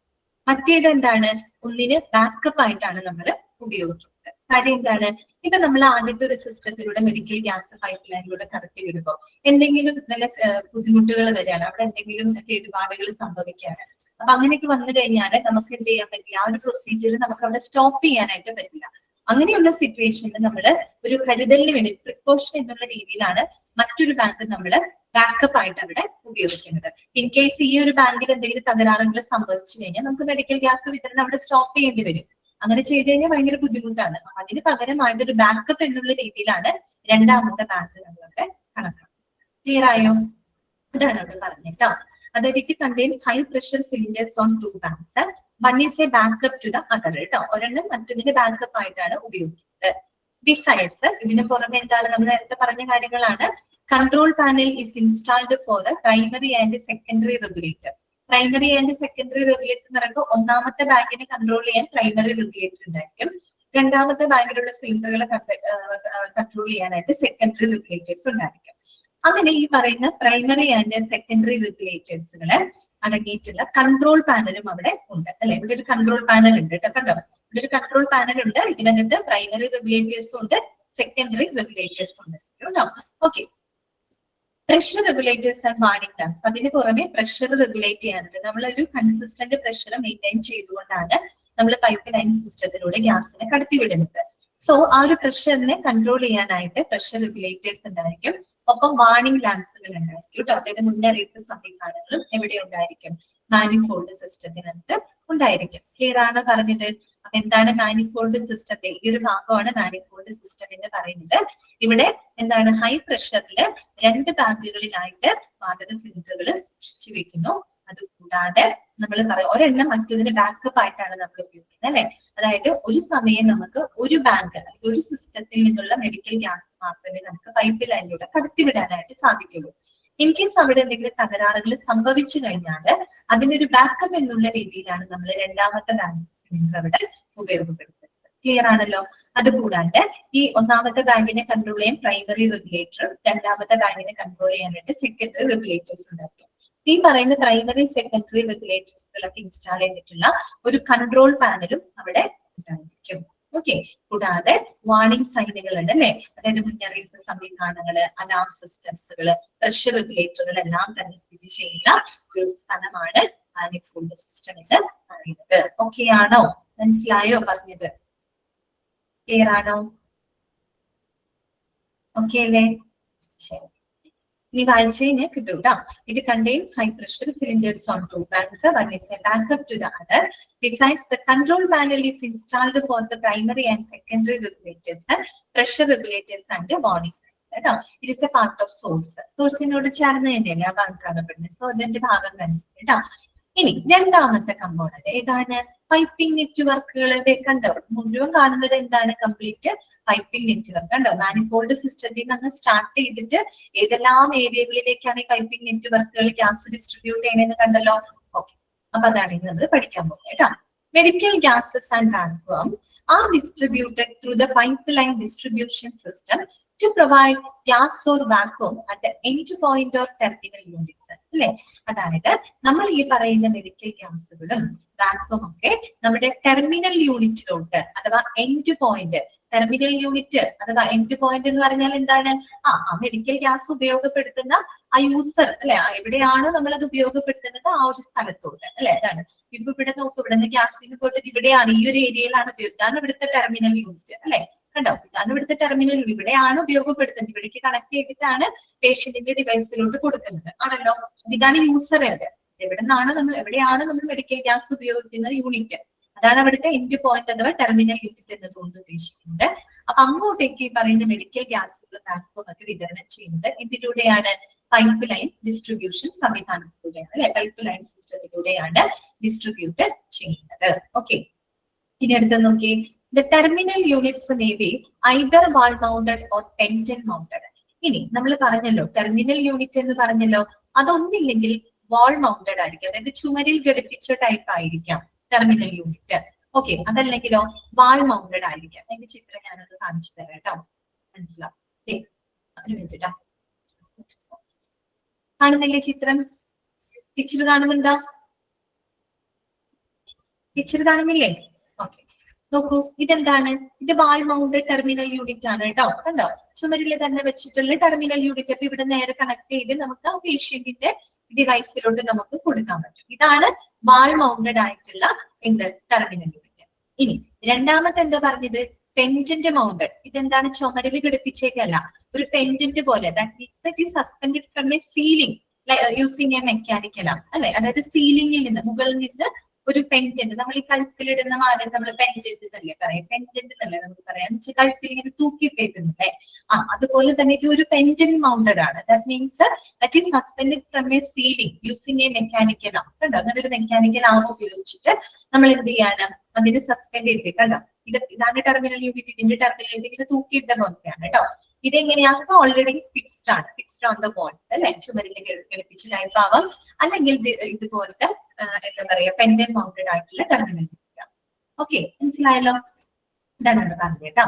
മറ്റേത് എന്താണ്? ഒന്നിന് ബാക്കപ്പ് ആയിട്ടാണ് നമ്മൾ ഉപയോഗിക്കുന്നത്. കാര്യം എന്താണ്? ഇപ്പൊ നമ്മൾ ആദ്യത്തെ ഒരു സിസ്റ്റത്തിലൂടെ മെഡിക്കൽ ഗ്യാസ് പൈപ്പ് ലൈനിലൂടെ കടത്തിവിടുമ്പോൾ എന്തെങ്കിലും നല്ല ബുദ്ധിമുട്ടുകൾ വരികയാണ്, അവിടെ എന്തെങ്കിലും കേടുപാടുകൾ സംഭവിക്കുകയാണ്. അപ്പൊ അങ്ങനെയൊക്കെ വന്നു കഴിഞ്ഞാൽ നമുക്ക് എന്ത് ചെയ്യാൻ പറ്റില്ല, ആ ഒരു പ്രൊസീജിയർ നമുക്ക് അവിടെ സ്റ്റോപ്പ് ചെയ്യാനായിട്ട് പറ്റില്ല. അങ്ങനെയുള്ള സിറ്റുവേഷനിൽ നമ്മൾ ഒരു കരുതലിന് വേണ്ടി പ്രിക്കോഷൻ എന്നുള്ള രീതിയിലാണ് മറ്റൊരു ബാങ്ക് നമ്മൾ ബാക്കപ്പ് ആയിട്ട് അവിടെ ഉപയോഗിക്കുന്നത്. ഇൻ കേസ് ഈ ഒരു ബാങ്കിൽ എന്തെങ്കിലും തകരാറുകൾ സംഭവിച്ചു കഴിഞ്ഞാൽ നമുക്ക് മെഡിക്കൽ ഗ്യാസ് വിതരണം അവിടെ സ്റ്റോപ്പ് ചെയ്യേണ്ടി വരും. അങ്ങനെ ചെയ്തു കഴിഞ്ഞാൽ ഭയങ്കര ബുദ്ധിമുട്ടാണ്. അതിന് പകരമായിട്ട് ഒരു ബാക്കപ്പ് എന്നുള്ള രീതിയിലാണ് രണ്ടാമത്തെ ബാങ്ക് നമ്മളൊക്കെ കണക്കാക്കുന്നത്. ക്ലിയർ ആയോ? ഇതാണ് അവിടെ പറഞ്ഞിട്ടോ. അതായത് it contains high pressure cylinders on 2 banks. One is a backup to the other കേട്ടോ. ഒരെണ്ണം മറ്റൊന്നിന്റെ ബാക്കപ്പ് ആയിട്ടാണ് ഉപയോഗിക്കുന്നത്. ബിസൈഡ്സ്, ഇതിന് പുറമെ എന്താണ് നമ്മൾ നേരത്തെ പറഞ്ഞ കാര്യങ്ങളാണ്. Control panel is installed for primary and secondary regulator. Primary and secondary regulator എന്ന് പറയുമ്പോൾ ഒന്നാമത്തെ ബാങ്കിനെ കൺട്രോൾ ചെയ്യാൻ പ്രൈമറി റെഗുലേറ്റർ ഉണ്ടായിരിക്കും. രണ്ടാമത്തെ ബാങ്കിലുള്ള സിലിണ്ടറുകളെ കൺട്രോൾ ചെയ്യാനായിട്ട് സെക്കൻഡറി റെഗുലേറ്റേഴ്സ് ഉണ്ടായിരിക്കും. അങ്ങനെ ഈ പറയുന്ന പ്രൈമറി ആൻഡ് സെക്കൻഡറി റെഗുലേറ്റേഴ്സുകളെ അടങ്ങിയിട്ടുള്ള കൺട്രോൾ പാനലും അവിടെ ഉണ്ട് അല്ലെ. ഇവിടെ ഒരു കൺട്രോൾ പാനൽ ഉണ്ട് കേട്ടോ. കണ്ടോ, ഇവിടെ ഒരു കൺട്രോൾ പാനൽ ഉണ്ട്. ഇതിനകത്ത് പ്രൈമറി റെഗുലേറ്റേഴ്സും ഉണ്ട്, സെക്കൻഡറി റെഗുലേറ്റേഴ്സും ഉണ്ട് കേട്ടോ. Okay, pressure regulators and warning lamps. അതിന് പുറമെ പ്രഷർ റെഗുലേറ്റ് ചെയ്യാനുണ്ട്. നമ്മളൊരു കൺസിസ്റ്റന്റ് പ്രഷർ മെയിൻറ്റെയിൻ ചെയ്തുകൊണ്ടാണ് നമ്മൾ പൈപ്പ് ലൈൻ സിസ്റ്റത്തിലൂടെ ഗ്യാസിനെ കടത്തിവിടുന്നത്. സോ ആ ഒരു പ്രഷറിനെ കൺട്രോൾ ചെയ്യാനായിട്ട് പ്രഷർ റെഗുലേറ്റേഴ്സ് ഉണ്ടായിരിക്കും. ഒപ്പം വാർണിംഗ് ലാംപ്സുകൾ ഉണ്ടായിരിക്കും കേട്ടോ. അതായത് മുന്നറിയിപ്പ് സംവിധാനങ്ങളും എവിടെ ഉണ്ടായിരിക്കും? മാനിഫോൾഡ് സിസ്റ്റത്തിനകത്ത് ഉണ്ടായിരിക്കും. ക്ലിയർ ആണോ പറഞ്ഞത്? അപ്പൊ എന്താണ് മാനിഫോൾഡ് സിസ്റ്റത്തെ? ഈ ഒരു ഭാഗമാണ് മാനിഫോൾഡ് സിസ്റ്റം എന്ന് പറയുന്നത്. ഇവിടെ എന്താണ്? ഹൈ പ്രഷറിൽ രണ്ട് ബാങ്കുകളിലായിട്ട് വാതക സിലിണ്ടറുകൾ സൂക്ഷിച്ചു വെക്കുന്നു. അതുകൂടാതെ നമ്മൾ പറയാം ഒരെണ്ണം മറ്റൊന്നിന് ബാക്കപ്പ് ആയിട്ടാണ് നമ്മൾ ഉപയോഗിക്കുന്നത് അല്ലെ. അതായത് ഒരു സമയം നമുക്ക് ഒരു ബാങ്ക്, ഒരു സിസ്റ്റത്തിൽ നിന്നുള്ള മെഡിക്കൽ ഗ്യാസ് മാത്രമേ നമുക്ക് പൈപ്പ് ലൈനിലൂടെ കടത്തിവിടാനായിട്ട് സാധിക്കുള്ളൂ. ഇൻ കേസ് അവിടെ എന്തെങ്കിലും തകരാറുകൾ സംഭവിച്ചു കഴിഞ്ഞാൽ അതിനൊരു ബാക്കപ്പ് എന്നുള്ള രീതിയിലാണ് നമ്മൾ രണ്ടാമത്തെ ബാങ്ക് സിലിണ്ടർ അവിടെ ഉപയോഗപ്പെടുത്തുന്നത്. ക്ലിയർ ആണല്ലോ? അതുകൂടാണ്ട് ഈ ഒന്നാമത്തെ ബാങ്കിനെ കൺട്രോൾ ചെയ്യാൻ പ്രൈമറി റെഗുലേറ്ററും രണ്ടാമത്തെ ബാങ്കിനെ കൺട്രോൾ ചെയ്യാനായിട്ട് സെക്കൻഡറി റെഗുലേറ്റേഴ്സ് ഉണ്ടായിരിക്കും. ഈ പറയുന്ന പ്രൈമറി സെക്കൻഡറി റെഗുലേറ്റേഴ്സുകളൊക്കെ ഇൻസ്റ്റാൾ ചെയ്തിട്ടുള്ള ഒരു കൺട്രോൾ പാനലും അവിടെ ഉണ്ടായിരിക്കും. ഓക്കെ, കൂടാതെ വാർണിംഗ് സൈനുകൾ ഉണ്ട് അല്ലെ. അതായത് മുന്നറിയിപ്പ് സംവിധാനങ്ങള്, അലാം സിസ്റ്റംസുകള്, പ്രഷർ റെഗുലേറ്ററുകൾ എല്ലാം തന്നെ സ്ഥിതി ചെയ്യുന്ന ഒരു സ്ഥലമാണ് മാനിഫോൾഡ് സിസ്റ്റം എന്ന് പറയുന്നത്. ഓക്കെ ആണോ? മനസ്സിലായോ പറഞ്ഞത്? ക്ലിയർ ആണോ? ഓക്കെ അല്ലേ? ശരി, ഇനി വായിച്ചു കഴിഞ്ഞാൽ കിട്ടും കേട്ടോ. It contains high pressure cylinders on 2 banks. One is a backup to the other. Besides, the control panel is installed for the primary and secondary regulators, pressure regulators and warning lights. കേട്ടോ, it is a part of source. സോഴ്സിനോട് ചേർന്ന് തന്നെയല്ലേ ആ ഭാഗം കാണപ്പെടുന്നത്. So അതിന്റെ ഭാഗം തന്നെ കേട്ടോ. ഇനി രണ്ടാമത്തെ കമ്പോണന്റ് ഏതാണ്? പൈപ്പിംഗ് നെറ്റ്വർക്കുകൾ. കണ്ടോ, മുഴുവൻ കാണുന്നത് എന്താണ്? Complete piping network. കണ്ടോ, മാനിഫോൾഡ് സിസ്റ്റത്തിൽ നിന്ന് സ്റ്റാർട്ട് ചെയ്തിട്ട് ഏതെല്ലാം ഏരിയകളിലേക്കാണ് ഈ പൈപ്പിംഗ് നെറ്റ്വർക്കുകൾ ഗ്യാസ് ഡിസ്ട്രിബ്യൂട്ട് ചെയ്യുന്നതെന്ന് കണ്ടല്ലോ. ഓക്കെ, അപ്പൊ അതാണ് ഇനി നമ്മൾ പഠിക്കാൻ പോകുന്നത് കേട്ടോ. Medical gases and vacuum are distributed through the pipeline distribution system to provide gas or vacuum at the end point or terminal units. അല്ലെ, അതായത് നമ്മൾ ഈ പറയുന്ന മെഡിക്കൽ ഗ്യാസുകളും വാക്വം ഒക്കെ നമ്മുടെ ടെർമിനൽ യൂണിറ്റിലോട്ട് അഥവാ എൻഡ് പോയിന്റ്, ടെർമിനൽ യൂണിറ്റ് അഥവാ എൻഡ് പോയിന്റ് എന്ന് പറഞ്ഞാൽ എന്താണ്? ആ മെഡിക്കൽ ഗ്യാസ് ഉപയോഗപ്പെടുത്തുന്ന ആ യൂസർ അല്ലെ, എവിടെയാണോ നമ്മൾ അത് ഉപയോഗപ്പെടുത്തുന്നത് ആ ഒരു സ്ഥലത്തോട്ട് അല്ലെ. അതാണ് ഇപ്പൊ ഇവിടെ നോക്കും, ഇവിടുന്ന് ഗ്യാസിന് പോയിട്ട് ഇവിടെയാണ്, ഈ ഒരു ഏരിയയിലാണ് ഇതാണ് ഇവിടുത്തെ ടെർമിനൽ യൂണിറ്റ് അല്ലെ. കണ്ടോ, ഇതാണ് ഇവിടുത്തെ ടെർമിനൽ, ഇവിടെയാണ് ഉപയോഗപ്പെടുത്തുന്നത്, ഇവിടേക്ക് കണക്ട് ചെയ്തിട്ടാണ് പേഷ്യന്റിന്റെ ഡിവൈസിലോട്ട് കൊടുക്കുന്നത് ആണല്ലോ. ഇതാണ് യൂസർ എൻഡ്, എവിടെയാണ് നമ്മൾ മെഡിക്കൽ ഗ്യാസ് ഉപയോഗിക്കുന്ന യൂണിറ്റ്, അതാണ് അവിടുത്തെ എൻഡ് പോയിന്റ് അഥവാ ടെർമിനൽ യൂണിറ്റ് എന്നതുകൊണ്ട് ഉദ്ദേശിക്കുന്നത്. അപ്പൊ അങ്ങോട്ടേക്ക് ഈ പറയുന്ന മെഡിക്കൽ ഗ്യാസുകൾ വാക്വം ഒക്കെ വിതരണം ചെയ്യുന്നത് ഇതിലൂടെയാണ്, പൈപ്പ് ലൈൻ ഡിസ്ട്രിബ്യൂഷൻ സംവിധാനത്തിലൂടെയാണ് അല്ലെ, പൈപ്പ് ലൈൻ സിസ്റ്റത്തിലൂടെയാണ് ഡിസ്ട്രിബ്യൂട്ട് ചെയ്യുന്നത്. ഓക്കെ, ഇനി അടുത്ത് നോക്കി, the terminal units may be either wall mounted or pendant mounted. ഇനി നമ്മൾ പറഞ്ഞല്ലോ ടെർമിനൽ യൂണിറ്റ് എന്ന് പറഞ്ഞല്ലോ, അതൊന്നില്ലെങ്കിൽ വാൾ മൗണ്ടഡ് ആയിരിക്കും, അതായത് ചുമരിൽ ഘടിപ്പിച്ച ടൈപ്പ് ആയിരിക്കാം ടെർമിനൽ യൂണിറ്റ്. ഓക്കെ, അതല്ലെങ്കിലോ വാൾ മൗണ്ടഡ് ആയിരിക്കാം. അതിന്റെ ചിത്രം ഞാനത് കാണിച്ചു തരാം കേട്ടോ, മനസ്സിലാവും. ഒരു മിനിറ്റ് ട്ടോ, കാണുന്നില്ലേ ചിത്രം? പിക്ചർ കാണുന്നുണ്ടോ? പിക്ചർ കാണുന്നില്ലേ? ഓക്കെ, നോക്കൂ, ഇതെന്താണ്? ഇത് വാൾ മൗണ്ടഡ് ടെർമിനൽ യൂണിറ്റ് ആണ് കേട്ടോ. കണ്ടോ, ചുമരിൽ തന്നെ വെച്ചിട്ടുള്ള ടെർമിനൽ യൂണിറ്റ്. അപ്പൊ ഇവിടെ നേരെ കണക്ട് ചെയ്ത് നമുക്ക് പേഷ്യന്റിന്റെ ഡിവൈസിലോട്ട് നമുക്ക് കൊടുക്കാൻ പറ്റും. ഇതാണ് വാൾ മൗണ്ടഡ് ആയിട്ടുള്ള എന്ത് ടെർമിനൽ യൂണിറ്റ്. ഇനി രണ്ടാമത്തെ എന്താ പറഞ്ഞത്? Pendant mounted. ഇതെന്താണ്? ചുമരിൽ ഘടിപ്പിച്ചേക്കല്ല, ഒരു പെൻഡന്റ് പോലെ, that means it is suspended from a ceiling using a mechanical arm അല്ലെ. അതായത് സീലിംഗിൽ നിന്ന്, മുകളിൽ നിന്ന് ഒരു പെൻഡന്റ്, നമ്മൾ ഈ കഴുത്തിലിടുന്ന മാല നമ്മൾ പെൻഡന്റ് എന്നല്ലേ പറയാം, പെൻഡന്റ് എന്നല്ലേ നമുക്ക് പറയാം, കഴുത്തിൽ ഇങ്ങനെ തൂക്കിയിട്ടേക്കുന്നില്ലേ. അതുപോലെ തന്നെ ഇത് ഒരു പെൻഡന്റ് മൗണ്ടഡ് ആണ്. That means that is suspended from a ceiling using a mechanical arm. കണ്ടോ, അങ്ങനെ ഒരു മെക്കാനിക്കൽ ആം ഉപയോഗിച്ചിട്ട് നമ്മൾ എന്ത് ചെയ്യാണ്, അതിന് സസ്പെൻഡ് ചെയ്ത്. കണ്ടോ, ഇതാണ് ടെർമിനൽ യൂണിറ്റ്, ഇതിന്റെ ടെർമിനൽ യൂണിറ്റ് ഇങ്ങനെ തൂക്കിയിട്ട പോലെയാണ് കേട്ടോ. ഇതെങ്ങനെയാണ്? ഓൾറെഡി ഫിക്സ്ഡ് ആണ്, ഫിക്സ്ഡ് ഓൺ ദ ബോൺസ് അല്ലെ, ചുമരിലേക്ക് ഘടിപ്പിച്ച ടൈപ്പ് ആവാം, അല്ലെങ്കിൽ ഇതുപോലത്തെ എന്താ പറയാ പെൻഡന്റ് മൗണ്ടഡ് ആയിട്ടുള്ള ടെർമിനൽ യൂണിറ്റ്. ഓക്കെ, മനസ്സിലായല്ലോ? ഇതാണ് പറഞ്ഞത് കേട്ടോ.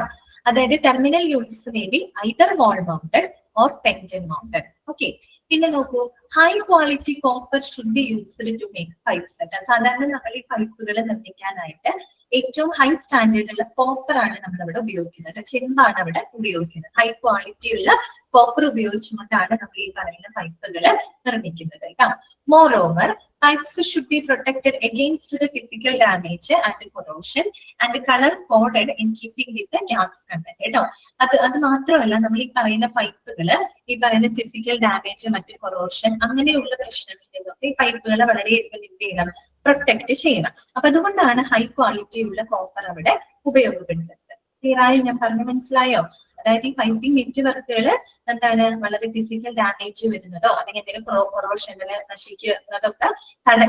അതായത് terminal units may be either wall mounted or pendant mounted. Okay, പിന്നെ നോക്കൂ, high quality copper should be used to make pipes. സാധാരണ നമ്മൾ ഈ പൈപ്പുകൾ നിർമ്മിക്കാനായിട്ട് ഏറ്റവും ഹൈ സ്റ്റാൻഡേർഡ് ഉള്ള കോപ്പർ ആണ് നമ്മൾ അവിടെ ഉപയോഗിക്കുന്നത്, ചെമ്പാണ് അവിടെ ഉപയോഗിക്കുന്നത്. ഹൈ ക്വാളിറ്റി ഉള്ള കോപ്പർ ഉപയോഗിച്ചുകൊണ്ടാണ് നമ്മൾ ഈ പറയുന്ന പൈപ്പുകൾ നിർമ്മിക്കുന്നത് കേട്ടോ. More over, pipes should be protected against the physical damage and corrosion and color coded in keeping with the gas content. കേട്ടോ, അത് മാത്രമല്ല, നമ്മൾ ഈ പറയുന്ന പൈപ്പുകൾ ഈ പറയുന്ന ഫിസിക്കൽ ഡാമേജ്, മറ്റ് കൊറോഷൻ അങ്ങനെയുള്ള പ്രശ്നങ്ങളിൽ നിന്നൊക്കെ ഈ പൈപ്പുകളെ വളരെയധികം എന്ത് ചെയ്യണം, പ്രൊട്ടക്ട് ചെയ്യണം. അപ്പൊ അതുകൊണ്ടാണ് ഹൈ ക്വാളിറ്റി ഉള്ള കോപ്പർ അവിടെ ഉപയോഗപ്പെടുത്തുന്നത്. ക്ലിയർ ആയി? ഞാൻ പറഞ്ഞു മനസ്സിലായോ? അതായത് ഈ പൈപ്പിംഗ് നെറ്റ് വർക്കുകൾ എന്താണ്, വളരെ ഫിസിക്കൽ ഡാമേജ് വരുന്നതോ അല്ലെങ്കിൽ എന്തെങ്കിലും കൊറോഷനിൽ നശിക്കുന്നതൊക്കെ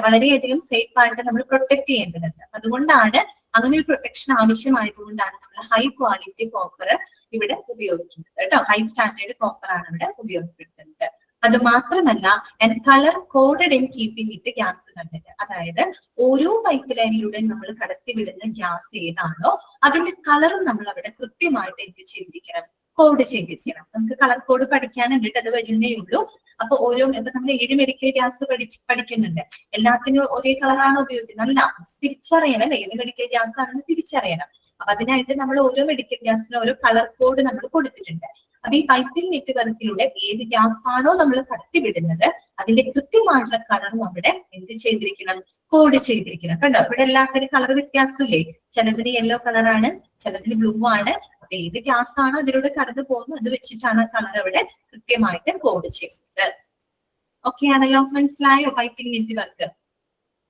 വളരെയധികം സേഫ് ആയിട്ട് നമ്മൾ പ്രൊട്ടക്ട് ചെയ്യേണ്ടതുണ്ട്. അതുകൊണ്ടാണ് അങ്ങനെ ഒരു പ്രൊട്ടക്ഷൻ ആവശ്യമായതുകൊണ്ടാണ് നമ്മൾ ഹൈ ക്വാളിറ്റി കോപ്പർ ഇവിടെ ഉപയോഗിക്കുന്നത് കേട്ടോ. ഹൈ സ്റ്റാൻഡേർഡ് കോപ്പർ ആണ് ഇവിടെ ഉപയോഗപ്പെടുത്തുന്നത്. അത് മാത്രമല്ല, and colour coded in keeping with gas content. അതായത് ഓരോ പൈപ്പ് ലൈനിലൂടെ നമ്മൾ കടത്തിവിടുന്ന ഗ്യാസ് ഏതാണോ അതിന്റെ കളറും നമ്മൾ അവിടെ കൃത്യമായിട്ട് എന്ത് ചെയ്തിരിക്കണം, കോഡ് ചെയ്തിരിക്കണം. നമുക്ക് കളർ കോഡ് പഠിക്കാനുണ്ട്, അത് വരുന്നേ ഉള്ളൂ. അപ്പൊ ഇപ്പൊ നമ്മൾ 7 മെഡിക്കൽ ഗ്യാസ് പഠിക്കുന്നുണ്ട്, എല്ലാത്തിനും ഒരേ കളറാണ് ഉപയോഗിക്കുന്നത് അല്ല, തിരിച്ചറിയണം അല്ലെ, ഏത് മെഡിക്കൽ ഗ്യാസ് ആണെന്ന് തിരിച്ചറിയണം. അപ്പൊ അതിനായിട്ട് നമ്മൾ ഓരോ മെഡിക്കൽ ഗ്യാസിനും ഓരോ കളർ കോഡ് നമ്മൾ കൊടുത്തിട്ടുണ്ട്. അപ്പൊ ഈ പൈപ്പിംഗ് നെറ്റ്വർക്കിലൂടെ ഏത് ഗ്യാസ് ആണോ നമ്മൾ കടത്തിവിടുന്നത് അതിന്റെ കൃത്യമായിട്ടുള്ള കളറും അവിടെ എന്ത് ചെയ്തിരിക്കണം, കോഡ് ചെയ്തിരിക്കണം. കണ്ടോ, ഇവിടെ എല്ലാത്തിനും കളർ വ്യത്യാസമില്ലേ, ചിലതിന് യെല്ലോ കളറാണ്, ചിലതിന് ബ്ലൂ ആണ്. അപ്പൊ ഏത് ഗ്യാസ് ആണോ അതിലൂടെ കടന്നു പോകുന്നത് അത് വെച്ചിട്ടാണ് കളർ അവിടെ കൃത്യമായിട്ട് കോഡ് ചെയ്യുന്നത്. ഓക്കെ ആണല്ലോ? മനസ്സിലായോ പൈപ്പിംഗ് നെറ്റ്വർക്ക്?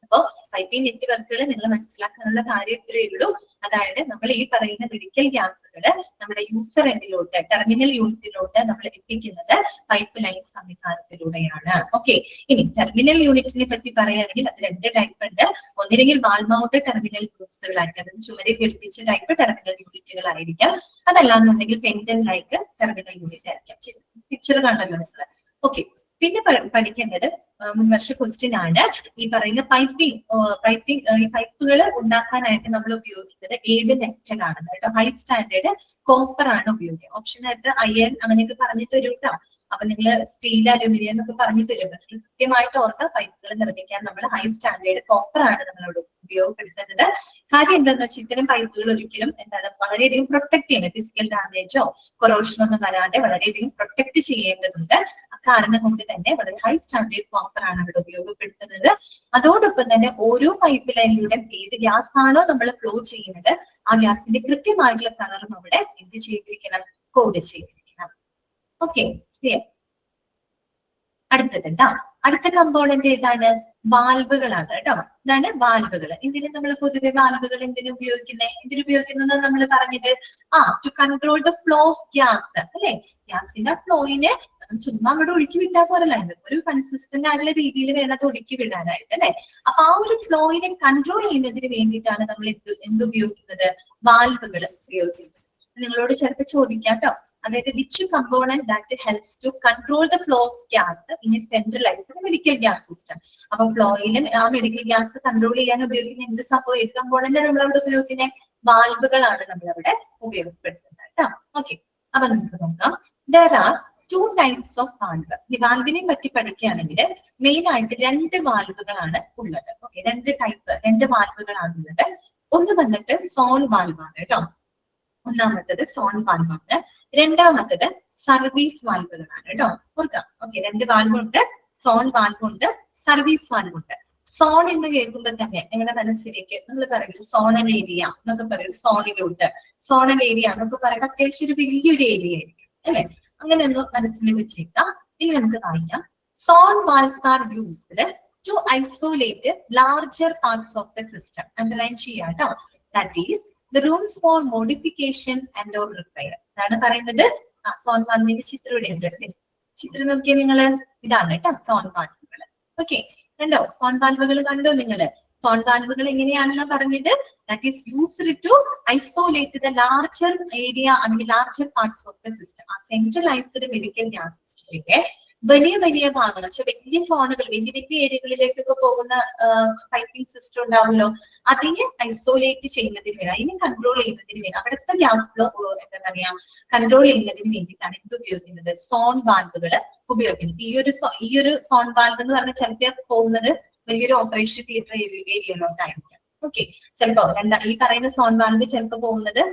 അപ്പൊ പൈപ്പിംഗ് നെറ്റ്വർക്കുകൾ നിങ്ങൾ മനസ്സിലാക്കാനുള്ള കാര്യം ഇത്രയേ ഉള്ളൂ. അതായത് നമ്മൾ ഈ പറയുന്ന മെഡിക്കൽ ഗ്യാസുകൾ നമ്മുടെ യൂസർ എൻഡിലോട്ട്, ടെർമിനൽ യൂണിറ്റിലോട്ട് നമ്മൾ എത്തിക്കുന്നത് പൈപ്പ് ലൈൻ സംവിധാനത്തിലൂടെയാണ്. ഓക്കെ, ഇനി ടെർമിനൽ യൂണിറ്റിനെ പറ്റി പറയുകയാണെങ്കിൽ അത് 2 ടൈപ്പ് ഉണ്ട്. ഒന്നില്ലെങ്കിൽ വാൾ മൗണ്ടഡ് ടെർമിനൽ യൂണിറ്റ്സുകളായിരിക്കും, അതായത് ചുമരിൽ ഘടിപ്പിച്ച ടൈപ്പ് ടെർമിനൽ യൂണിറ്റുകളായിരിക്കാം. അതല്ലാന്നുണ്ടെങ്കിൽ പെൻഡന്റ് ലൈക്ക് ടെർമിനൽ യൂണിറ്റ് ആയിരിക്കാം. പിക്ചർ കണ്ടല്ലോ നിങ്ങൾ. ഓക്കെ, പിന്നെ പഠിക്കേണ്ടത് മുൻവർഷ ക്വസ്റ്റ്യൻ ആണ്. ഈ പറയുന്ന ഈ പൈപ്പുകൾ ഉണ്ടാക്കാനായിട്ട് നമ്മൾ ഉപയോഗിക്കുന്നത് ഏത് മെറ്റൽ ആണ് കേട്ടോ? ഹൈ സ്റ്റാൻഡേർഡ് കോപ്പർ ആണ് ഉപയോഗിക്കുക. ഓപ്ഷനകത്ത് അയൺ അങ്ങനെയൊക്കെ പറഞ്ഞിട്ട് വരും കേട്ടോ. അപ്പൊ നിങ്ങൾ സ്റ്റീൽ, അലുമിനിയം എന്നൊക്കെ പറഞ്ഞിട്ട് വരും. കൃത്യമായിട്ട് ഓർക്കുക, പൈപ്പുകൾ നിർമ്മിക്കാൻ നമ്മൾ ഹൈ സ്റ്റാൻഡേർഡ് കോപ്പർ ആണ് നമ്മളോട് ഉപയോഗപ്പെടുത്തുന്നത്. കാര്യം എന്താണെന്ന് വെച്ചാൽ ഇത്തരം പൈപ്പുകൾ ഒരിക്കലും വളരെയധികം പ്രൊട്ടക്ട് ചെയ്യണം. ഫിസിക്കൽ ഡാമേജോ കൊറോഷനോ ഒന്നും വരാതെ വളരെയധികം പ്രൊട്ടക്ട് ചെയ്യേണ്ടതുണ്ട്. കാരണം കൊണ്ട് തന്നെ വളരെ ഹൈ സ്റ്റാൻഡേർഡ് കോപ്പർ ആണ് അവിടെ ഉപയോഗപ്പെടുത്തുന്നത്. അതോടൊപ്പം തന്നെ ഓരോ പൈപ്പ് ലൈനിലൂടെ ഏത് ഗ്യാസ് ആണോ നമ്മൾ ഫ്ലോ ചെയ്യുന്നത് ആ ഗ്യാസിന്റെ കൃത്യമായിട്ടുള്ള കളറും അവിടെ എന്ത് ചെയ്തിരിക്കണം? കോഡ് ചെയ്തിരിക്കണം. Okay, clear. അടുത്തത് കേട്ടോ, അടുത്ത കമ്പോണന്റ് ഏതാണ്? വാൽവുകളാണ് കേട്ടോ. ഇതാണ് വാൽവുകൾ. ഇതിന് നമ്മൾ പൊതുവെ വാൽവുകൾ എന്തിനുപയോഗിക്കുന്നത് നമ്മൾ പറഞ്ഞത് to control the flow of gas അല്ലെ? ഗ്യാസിന്റെ ഫ്ലോയിനെ ചുമ്മാ അങ്ങോട്ട് ഒഴുക്കി വിട്ടാൽ പോരല്ല, ഒരു കൺസിസ്റ്റന്റ് ആയിട്ടുള്ള രീതിയിൽ വേണം അത് ഒഴുക്കി വിടാനായിട്ട് അല്ലെ? അപ്പൊ ആ ഒരു ഫ്ലോയിനെ കൺട്രോൾ ചെയ്യുന്നതിന് വേണ്ടിയിട്ടാണ് നമ്മൾ എന്തുപയോഗിക്കുന്നത്? വാൽവുകൾ ഉപയോഗിക്കുന്നത്. നിങ്ങളോട് ചിലപ്പോൾ ചോദിക്കാം കേട്ടോ, അതായത് which component that helps to control the flow of gas in a centralised medical gas system. അപ്പൊ ഫ്ലോയിലും ആ മെഡിക്കൽ ഗ്യാസ് കൺട്രോൾ ചെയ്യാൻ ഉപയോഗിക്കുന്ന എന്ത് സംഭവം, ഏത് കമ്പോണന്റ് നമ്മളവിടെ ഉപയോഗിക്കുന്നത്? വാൽവുകളാണ് നമ്മളവിടെ ഉപയോഗപ്പെടുത്തുന്നത് കേട്ടോ. ഓക്കെ, അപ്പൊ നമുക്ക് നോക്കാം. There are two types of valve. ഈ വാൽവിനെ പറ്റി പഠിക്കുകയാണെങ്കിൽ മെയിൻ ആയിട്ട് രണ്ട് വാൽവുകളാണ് ഉള്ളത്. ഓക്കെ, രണ്ട് വാൽവുകളാണ് ഉള്ളത്. ഒന്ന് വന്നിട്ട് സോൺ വാൽവാണ് കേട്ടോ. ഒന്നാമത്തത് സോൺ വാൽവാണ്. രണ്ടാമത്തത് സർവീസ് വാൽവുകളാണ് കേട്ടോ. ഓർക്കാം. ഓക്കെ, രണ്ട് വാൽവുണ്ട്, സോൺ വാൽവുണ്ട്, സർവീസ് വാൽവുണ്ട്. സോൺ എന്ന് കേൾക്കുമ്പോൾ തന്നെ നിങ്ങളുടെ മനസ്സിലേക്ക് നമ്മൾ പറയും സോണൽ ഏരിയ എന്നൊക്കെ പറയും. സോണൽ ഏരിയ എന്നൊക്കെ പറയുന്നത് അത്യാവശ്യം ഒരു വലിയൊരു ഏരിയ ആയിരിക്കും അല്ലെ? അങ്ങനെ ഒന്ന് മനസ്സിൽ വെച്ചേക്കാം. ഇനി നമുക്ക് വായിക്കാം. Zone valves are used to isolate larger parts of the system. Underline ചെയ്യാം കേട്ടോ. That is the rooms for modification and or repair. ഇതാണ് പറയുന്നത്. സോൺ വാൽവിന്റെ ചിത്രം ഇവിടെ ഉണ്ട്. ചിത്രം നോക്കിയാൽ നിങ്ങൾ ഇതാണ് കേട്ടോ സോൺ വാൽവുകൾ. ഓക്കെ, കണ്ടോ? സോൺ വാൽവുകൾ കണ്ടോ നിങ്ങള്? സോൺ വാൽവുകൾ എങ്ങനെയാണെന്ന് പറഞ്ഞത്? That is used to isolate the larger area അല്ലെങ്കിൽ larger parts of the system. ആ സെൻട്രലൈസ്ഡ് മെഡിക്കൽ ഗ്യാസ് സിസ്റ്റത്തിലെ വലിയ ഭാഗങ്ങൾ, വലിയ സോണുകൾ, വലിയ ഏരിയകളിലേക്കൊക്കെ പോകുന്ന പൈപ്പിംഗ് സിസ്റ്റം ഉണ്ടാവുമല്ലോ, അതിനെ ഐസോലേറ്റ് ചെയ്യുന്നതിന് വേണ്ടി, അതിനെ കൺട്രോൾ ചെയ്യുന്നതിന് വേണ്ടി, അവിടുത്തെ ഗ്യാസ് ഫ്ലോ എന്താ പറയാ കൺട്രോൾ ചെയ്യുന്നതിന് വേണ്ടിയിട്ടാണ് എന്ത് ഉപയോഗിക്കുന്നത്? സോൺ വാൽവുകൾ ഉപയോഗിക്കുന്നത്. ഈ ഒരു സോൺ വാൽവ് എന്ന് പറഞ്ഞാൽ ചിലപ്പോൾ പോകുന്നത് വലിയൊരു ഓപ്പറേഷൻ തിയേറ്റർ ഏരിയയിലോട്ടായിരിക്കും. ഓക്കെ, ചിലപ്പോ ഈ പറയുന്ന സോൺ വാൽവ് ചിലപ്പോൾ പോകുന്നത്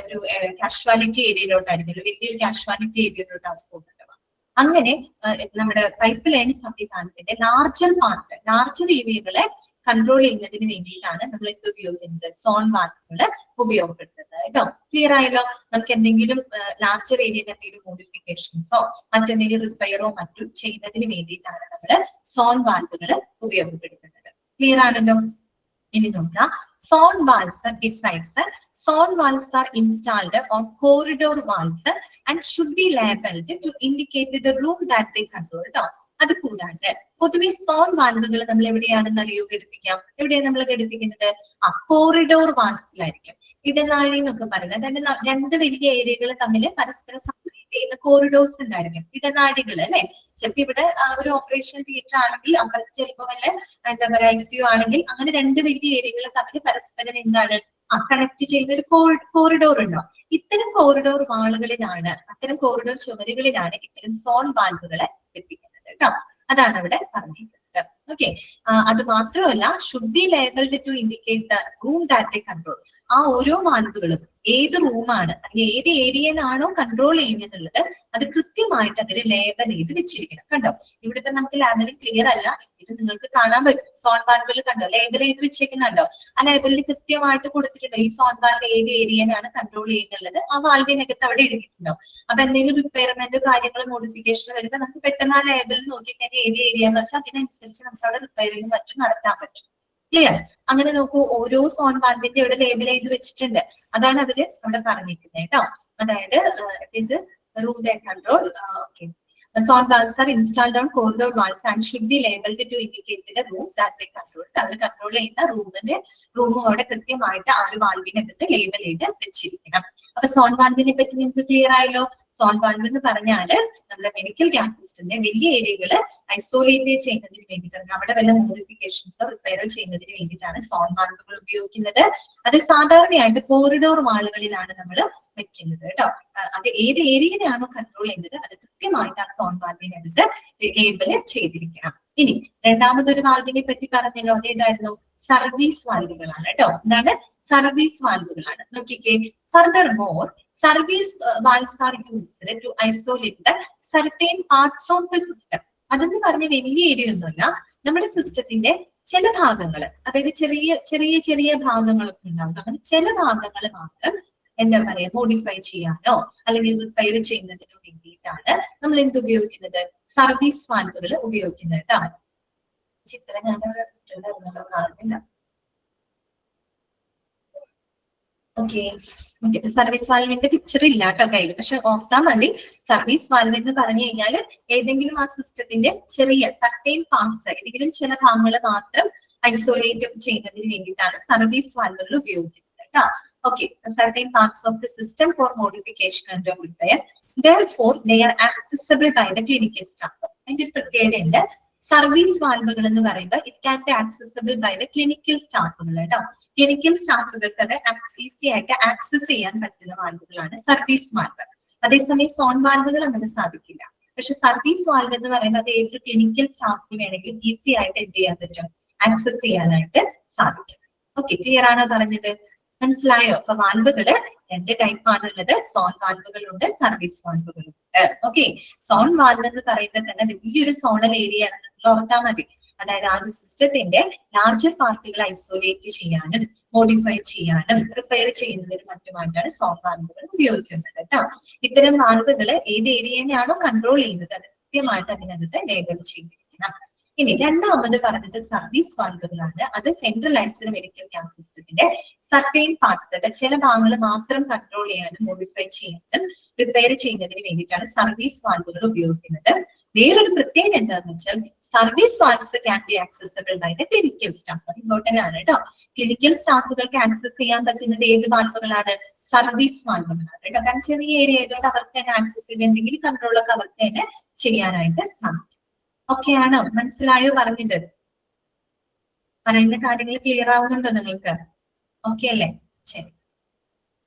ഒരു കാഷ്വാലിറ്റി ഏരിയയിലോട്ടായിരിക്കും, ഒരു വലിയൊരു കാഷ്വാലിറ്റി ഏരിയയിലോട്ടാണ് പോകുന്നത്. അങ്ങനെ നമ്മുടെ പൈപ്പ് ലൈൻ സംവിധാനത്തിന്റെ ലാർജർ ഏരിയകളെ കൺട്രോൾ ചെയ്യുന്നതിന് വേണ്ടിയിട്ടാണ് നമ്മൾ ഇത് ഉപയോഗിക്കുന്നത്? സോൺ വാൽവുകൾ ഉപയോഗപ്പെടുത്തുന്നത് കേട്ടോ. ക്ലിയർ ആയല്ലോ? നമുക്ക് എന്തെങ്കിലും ലാർജർ ഏരിയയിൽ എന്തെങ്കിലും മോഡിഫിക്കേഷൻസോ മറ്റെന്തെങ്കിലും റിപ്പയറോ മറ്റും ചെയ്യുന്നതിന് വേണ്ടിയിട്ടാണ് നമ്മൾ സോൺ വാൽവുകൾ ഉപയോഗപ്പെടുത്തുന്നത്. ക്ലിയർ ആണല്ലോ? ഇനി നോക്കാം. Zone valves besides zone valves are installed on corridor valves and should be labeled to indicate the room that they control. അത് കൂടാണ്ട് പൊതുവെ സോൺ വാൽവുകൾ നമ്മൾ എവിടെയാണെന്ന് അറിയോ എവിടെയാണ് നമ്മൾ ഘടിപ്പിക്കുന്നത്? കോറിഡോർ വാൽവ്സിലായിരിക്കും. ഇടനാഴി എന്നൊക്കെ പറയുന്നത് അതായത് രണ്ട് വലിയ ഏരിയകൾ തമ്മിൽ പരസ്പരം സെപ്പറേറ്റ് ചെയ്യുന്ന കോറിഡോർസ് ഉണ്ടായിരിക്കും, ഇടനാഴികൾ അല്ലെ? ചിലപ്പോൾ ഇവിടെ ഒരു ഓപ്പറേഷൻ തിയേറ്റർ ആണെങ്കിൽ അപ്പുറത്ത് ചിലപ്പോൾ വല്ല എന്താ പറയുക ICU ആണെങ്കിൽ അങ്ങനെ രണ്ട് വലിയ ഏരിയകൾ തമ്മിൽ പരസ്പരം എന്താണ് കണക്ട് ചെയ്യുന്ന ഒരു കോറിഡോർ ഉണ്ടോ? ഇത്തരം കോറിഡോർ വാളുകളിലാണ്, അത്തരം കോറിഡോർ ചുമരുകളിലാണ് ഇത്തരം സോൺ വാൽവുകളെ ഘടിപ്പിക്കുന്നത് കേട്ടോ. അതാണ് അവിടെ പറഞ്ഞിരിക്കുന്നത്. ഓക്കെ, അത് മാത്രമല്ല should be labelled to indicate the room that they control. ആ ഓരോ വാൽവുകളും ഏത് റൂമാണ് അല്ലെങ്കിൽ ഏത് ഏരിയയിലാണോ കൺട്രോൾ ചെയ്യുന്നത് അത് കൃത്യമായിട്ട് അതിന് ലേബൽ ചെയ്ത് വെച്ചിരിക്കണം. കണ്ടോ? ഇവിടുത്തെ നമുക്ക് ലേബലിൽ ക്ലിയർ അല്ല, ഇത് നിങ്ങൾക്ക് കാണാൻ പറ്റും. സോൺ വാൽവുകൾ കണ്ടോ ലേബൽ ചെയ്ത് വെച്ചേക്കുന്നുണ്ടോ? ആ ലേബലിൽ കൃത്യമായിട്ട് കൊടുത്തിട്ടുണ്ടോ ഈ സോൺ വാൽവ് ഏത് ഏരിയയിലാണ് കൺട്രോൾ ചെയ്യുന്നുള്ളത്? ആ വാൽവിനകത്ത് അവിടെ എഴുതിയിട്ടുണ്ടോ? അപ്പൊ എന്തെങ്കിലും റിപ്പയർമെന്റ് കാര്യങ്ങൾ മോഡിഫിക്കേഷൻ വരുമ്പോൾ നമുക്ക് പെട്ടെന്ന് ആ ലേബലിൽ നോക്കിക്കഴിഞ്ഞാൽ ഏത് ഏരിയ എന്ന് വെച്ചാൽ അതിനനുസരിച്ച് നമുക്ക് അവിടെ റിപ്പയറിംഗ് മറ്റും നടത്താൻ പറ്റും. ക്ലിയർ? അങ്ങനെ നോക്കൂ, ഓരോ സോൺ വാൽവിന്റെ ഇവിടെ ലേബൽ ചെയ്ത് വെച്ചിട്ടുണ്ട്. അതാണ് അവര് അവിടെ പറഞ്ഞിരിക്കുന്നത് കേട്ടോ. അതായത് ഇത് room that control. Okay, Sound valves are installed on corridor walls and should be labeled to indicate the room that they control. അവർ കൺട്രോൾ ചെയ്യുന്ന റൂമോടെ കൃത്യമായിട്ട് ആ ഒരു വാൽവിനകത്ത് ലേബൽ ചെയ്ത് വെച്ചിരിക്കണം. അപ്പൊ സോൺ വാൽവിനെ പറ്റി നിങ്ങൾക്ക് ക്ലിയർ ആയല്ലോ. സോൺ വാൽവ് എന്ന് പറഞ്ഞാല് നമ്മുടെ മെഡിക്കൽ ഗ്യാസ് സിസ്റ്റത്തിന്റെ വലിയ ഏരിയകൾ ഐസോലേറ്റ് ചെയ്യുന്നതിന് വേണ്ടിയിട്ടാണ്, അവിടെ വല്ല മോഡിഫിക്കേഷൻസോ റിപ്പയർ ചെയ്യുന്നതിന് വേണ്ടിയിട്ടാണ് സോൺ വാൽവുകൾ ഉപയോഗിക്കുന്നത്. അത് സാധാരണയായിട്ട് കോറിഡോർ വാളുകളിലാണ് നമ്മൾ വെക്കുന്നത് കേട്ടോ. അത് ഏത് ഏരിയയിലാണോ കൺട്രോൾ ചെയ്യുന്നത് അത് കൃത്യമായിട്ട് ആ സോൺ വാൽവിനടുത്ത് ലേബൽ ചെയ്തിരിക്കണം. ഇനി രണ്ടാമതൊരു വാൽവിനെ പറ്റി പറഞ്ഞല്ലോ, അതേതായിരുന്നു? സർവീസ് വാൽവുകളാണ് കേട്ടോ. എന്താണ്? സർവീസ് വാൽവുകളാണ്. നോക്കിക്കേ, further more service valves are used to isolate the certain parts of the system. അതെന്ന് പറഞ്ഞ വലിയ ഏരിയ ഒന്നുമല്ല, നമ്മുടെ സിസ്റ്റത്തിന്റെ ചില ഭാഗങ്ങൾ, അതായത് ചെറിയ ചെറിയ ചെറിയ ഭാഗങ്ങളൊക്കെ ഉണ്ടാവും. അങ്ങനെ ചില ഭാഗങ്ങൾ മാത്രം എന്താ പറയാ മോഡിഫൈ ചെയ്യാനോ അല്ലെങ്കിൽ റിപ്പയർ ചെയ്യുന്നതിനോ വേണ്ടിയിട്ടാണ് നമ്മൾ എന്ത് ഉപയോഗിക്കുന്നത്? സർവീസ് വാൽവുകൾ ഉപയോഗിക്കുന്നത് കേട്ടോ. ചിത്രം ഞാനവിടെ കാണുന്നില്ല. ഓക്കെ, സർവീസ് വാൽവിന്റെ പിക്ചർ ഇല്ല കേട്ടോ കയ്യിൽ, പക്ഷെ ഓർത്താൽ മതി. സർവീസ് വാൽവ് എന്ന് പറഞ്ഞു കഴിഞ്ഞാൽ ഏതെങ്കിലും ആ സിസ്റ്റത്തിന്റെ ചെറിയ സർട്ടൈൻ പാർട്സ്, ഏതെങ്കിലും ചില ഭാഗങ്ങൾ മാത്രം ഐസോലേറ്റ് ചെയ്യുന്നതിന് വേണ്ടിയിട്ടാണ് സർവീസ് വാൽവുകൾ ഉപയോഗിക്കുന്നത് കേട്ടോ. Okay, certain parts of the system for modification and repair. Therefore, they are accessible by the clinical staff. അതിന്റെ പ്രത്യേകതയുണ്ട്. സർവീസ് വാൽവുകൾ എന്ന് പറയുമ്പോൾ it can be accessible by the clinical സ്റ്റാഫുകൾ കേട്ടോ. ക്ലിനിക്കൽ സ്റ്റാഫുകൾക്ക് അത് ഈസി ആയിട്ട് ആക്സസ് ചെയ്യാൻ പറ്റുന്ന വാൽവുകളാണ് സർവീസ് വാൽവ്. അതേസമയം സോൺ വാൽവുകൾ അങ്ങനെ സാധിക്കില്ല. പക്ഷെ സർവീസ് വാൽവ് എന്ന് പറയുമ്പോൾ അത് ഏതൊരു ക്ലിനിക്കൽ സ്റ്റാഫിന് വേണമെങ്കിലും ഈസി ആയിട്ട് എന്ത് ചെയ്യാൻ പറ്റും? ആക്സസ് ചെയ്യാനായിട്ട് സാധിക്കും. ഓക്കെ, ക്ലിയർ ആണോ പറഞ്ഞത്? മനസ്സിലായോ? അപ്പൊ വാൽവുകള് രണ്ട് ടൈപ്പ് ആണുള്ളത്. സോൺ വാൽവുകളുണ്ട്, സർവീസ് വാൽവുകളുണ്ട്. ഓക്കെ, സോൺ വാൽവ് എന്ന് പറയുന്നത് തന്നെ വലിയൊരു സോണൽ ഏരിയ ആണ്, നിങ്ങൾ ഓർത്താൽ മതി. അതായത് ആ ഒരു സിസ്റ്റത്തിന്റെ ലാർജർ പാർട്ടുകൾ ഐസോലേറ്റ് ചെയ്യാനും മോഡിഫൈ ചെയ്യാനും റിപ്പയർ ചെയ്യുന്നതിനും മറ്റുമായിട്ടാണ് സോൺ വാൽവുകൾ ഉപയോഗിക്കുന്നത് കേട്ടോ. ഇത്തരം വാൽവുകൾ ഏത് ഏരിയനെയാണോ കൺട്രോൾ ചെയ്യുന്നത് അത് കൃത്യമായിട്ട് അതിനകത്ത് ലേബൽ ചെയ്തിരിക്കണം. ഇനി രണ്ടാമത് പറഞ്ഞത് സർവീസ് വാൽവുകളാണ്. അത് സെൻട്രലൈസ്ഡ് മെഡിക്കൽ ഗ്യാസ് സിസ്റ്റത്തിന്റെ സർട്ടൈൻ പാർട്സ്, ചില ഭാഗങ്ങൾ മാത്രം കൺട്രോൾ ചെയ്യാനും മോഡിഫൈ ചെയ്യാനും റിപ്പയർ ചെയ്യുന്നതിന് വേണ്ടിയിട്ടാണ് സർവീസ് വാൽവുകൾ ഉപയോഗിക്കുന്നത്. വേറൊരു പ്രത്യേകത എന്താണെന്ന് വെച്ചാൽ service valves can be accessible by the clinical staff. അത് ഇമ്പോർട്ടന്റ് ആണ് കേട്ടോ. ക്ലിനിക്കൽ സ്റ്റാഫുകൾക്ക് ആക്സസ് ചെയ്യാൻ പറ്റുന്നത് ഏത് വാൽവുകളാണ്? സർവീസ് വാൽവുകളാണ് കേട്ടോ. കാരണം ചെറിയ ഏരിയ ആയതുകൊണ്ട് അവർക്ക് തന്നെ ആക്സസ് ചെയ്ത് എന്തെങ്കിലും കൺട്രോളൊക്കെ അവർക്ക് തന്നെ ചെയ്യാനായിട്ട് സാധിക്കും. ഓക്കെ ആണോ? മനസ്സിലായോ പറഞ്ഞത്? പറയുന്ന കാര്യങ്ങൾ ക്ലിയർ ആവുന്നുണ്ടോ നിങ്ങൾക്ക്? ഓക്കെ അല്ലേ? ശരി.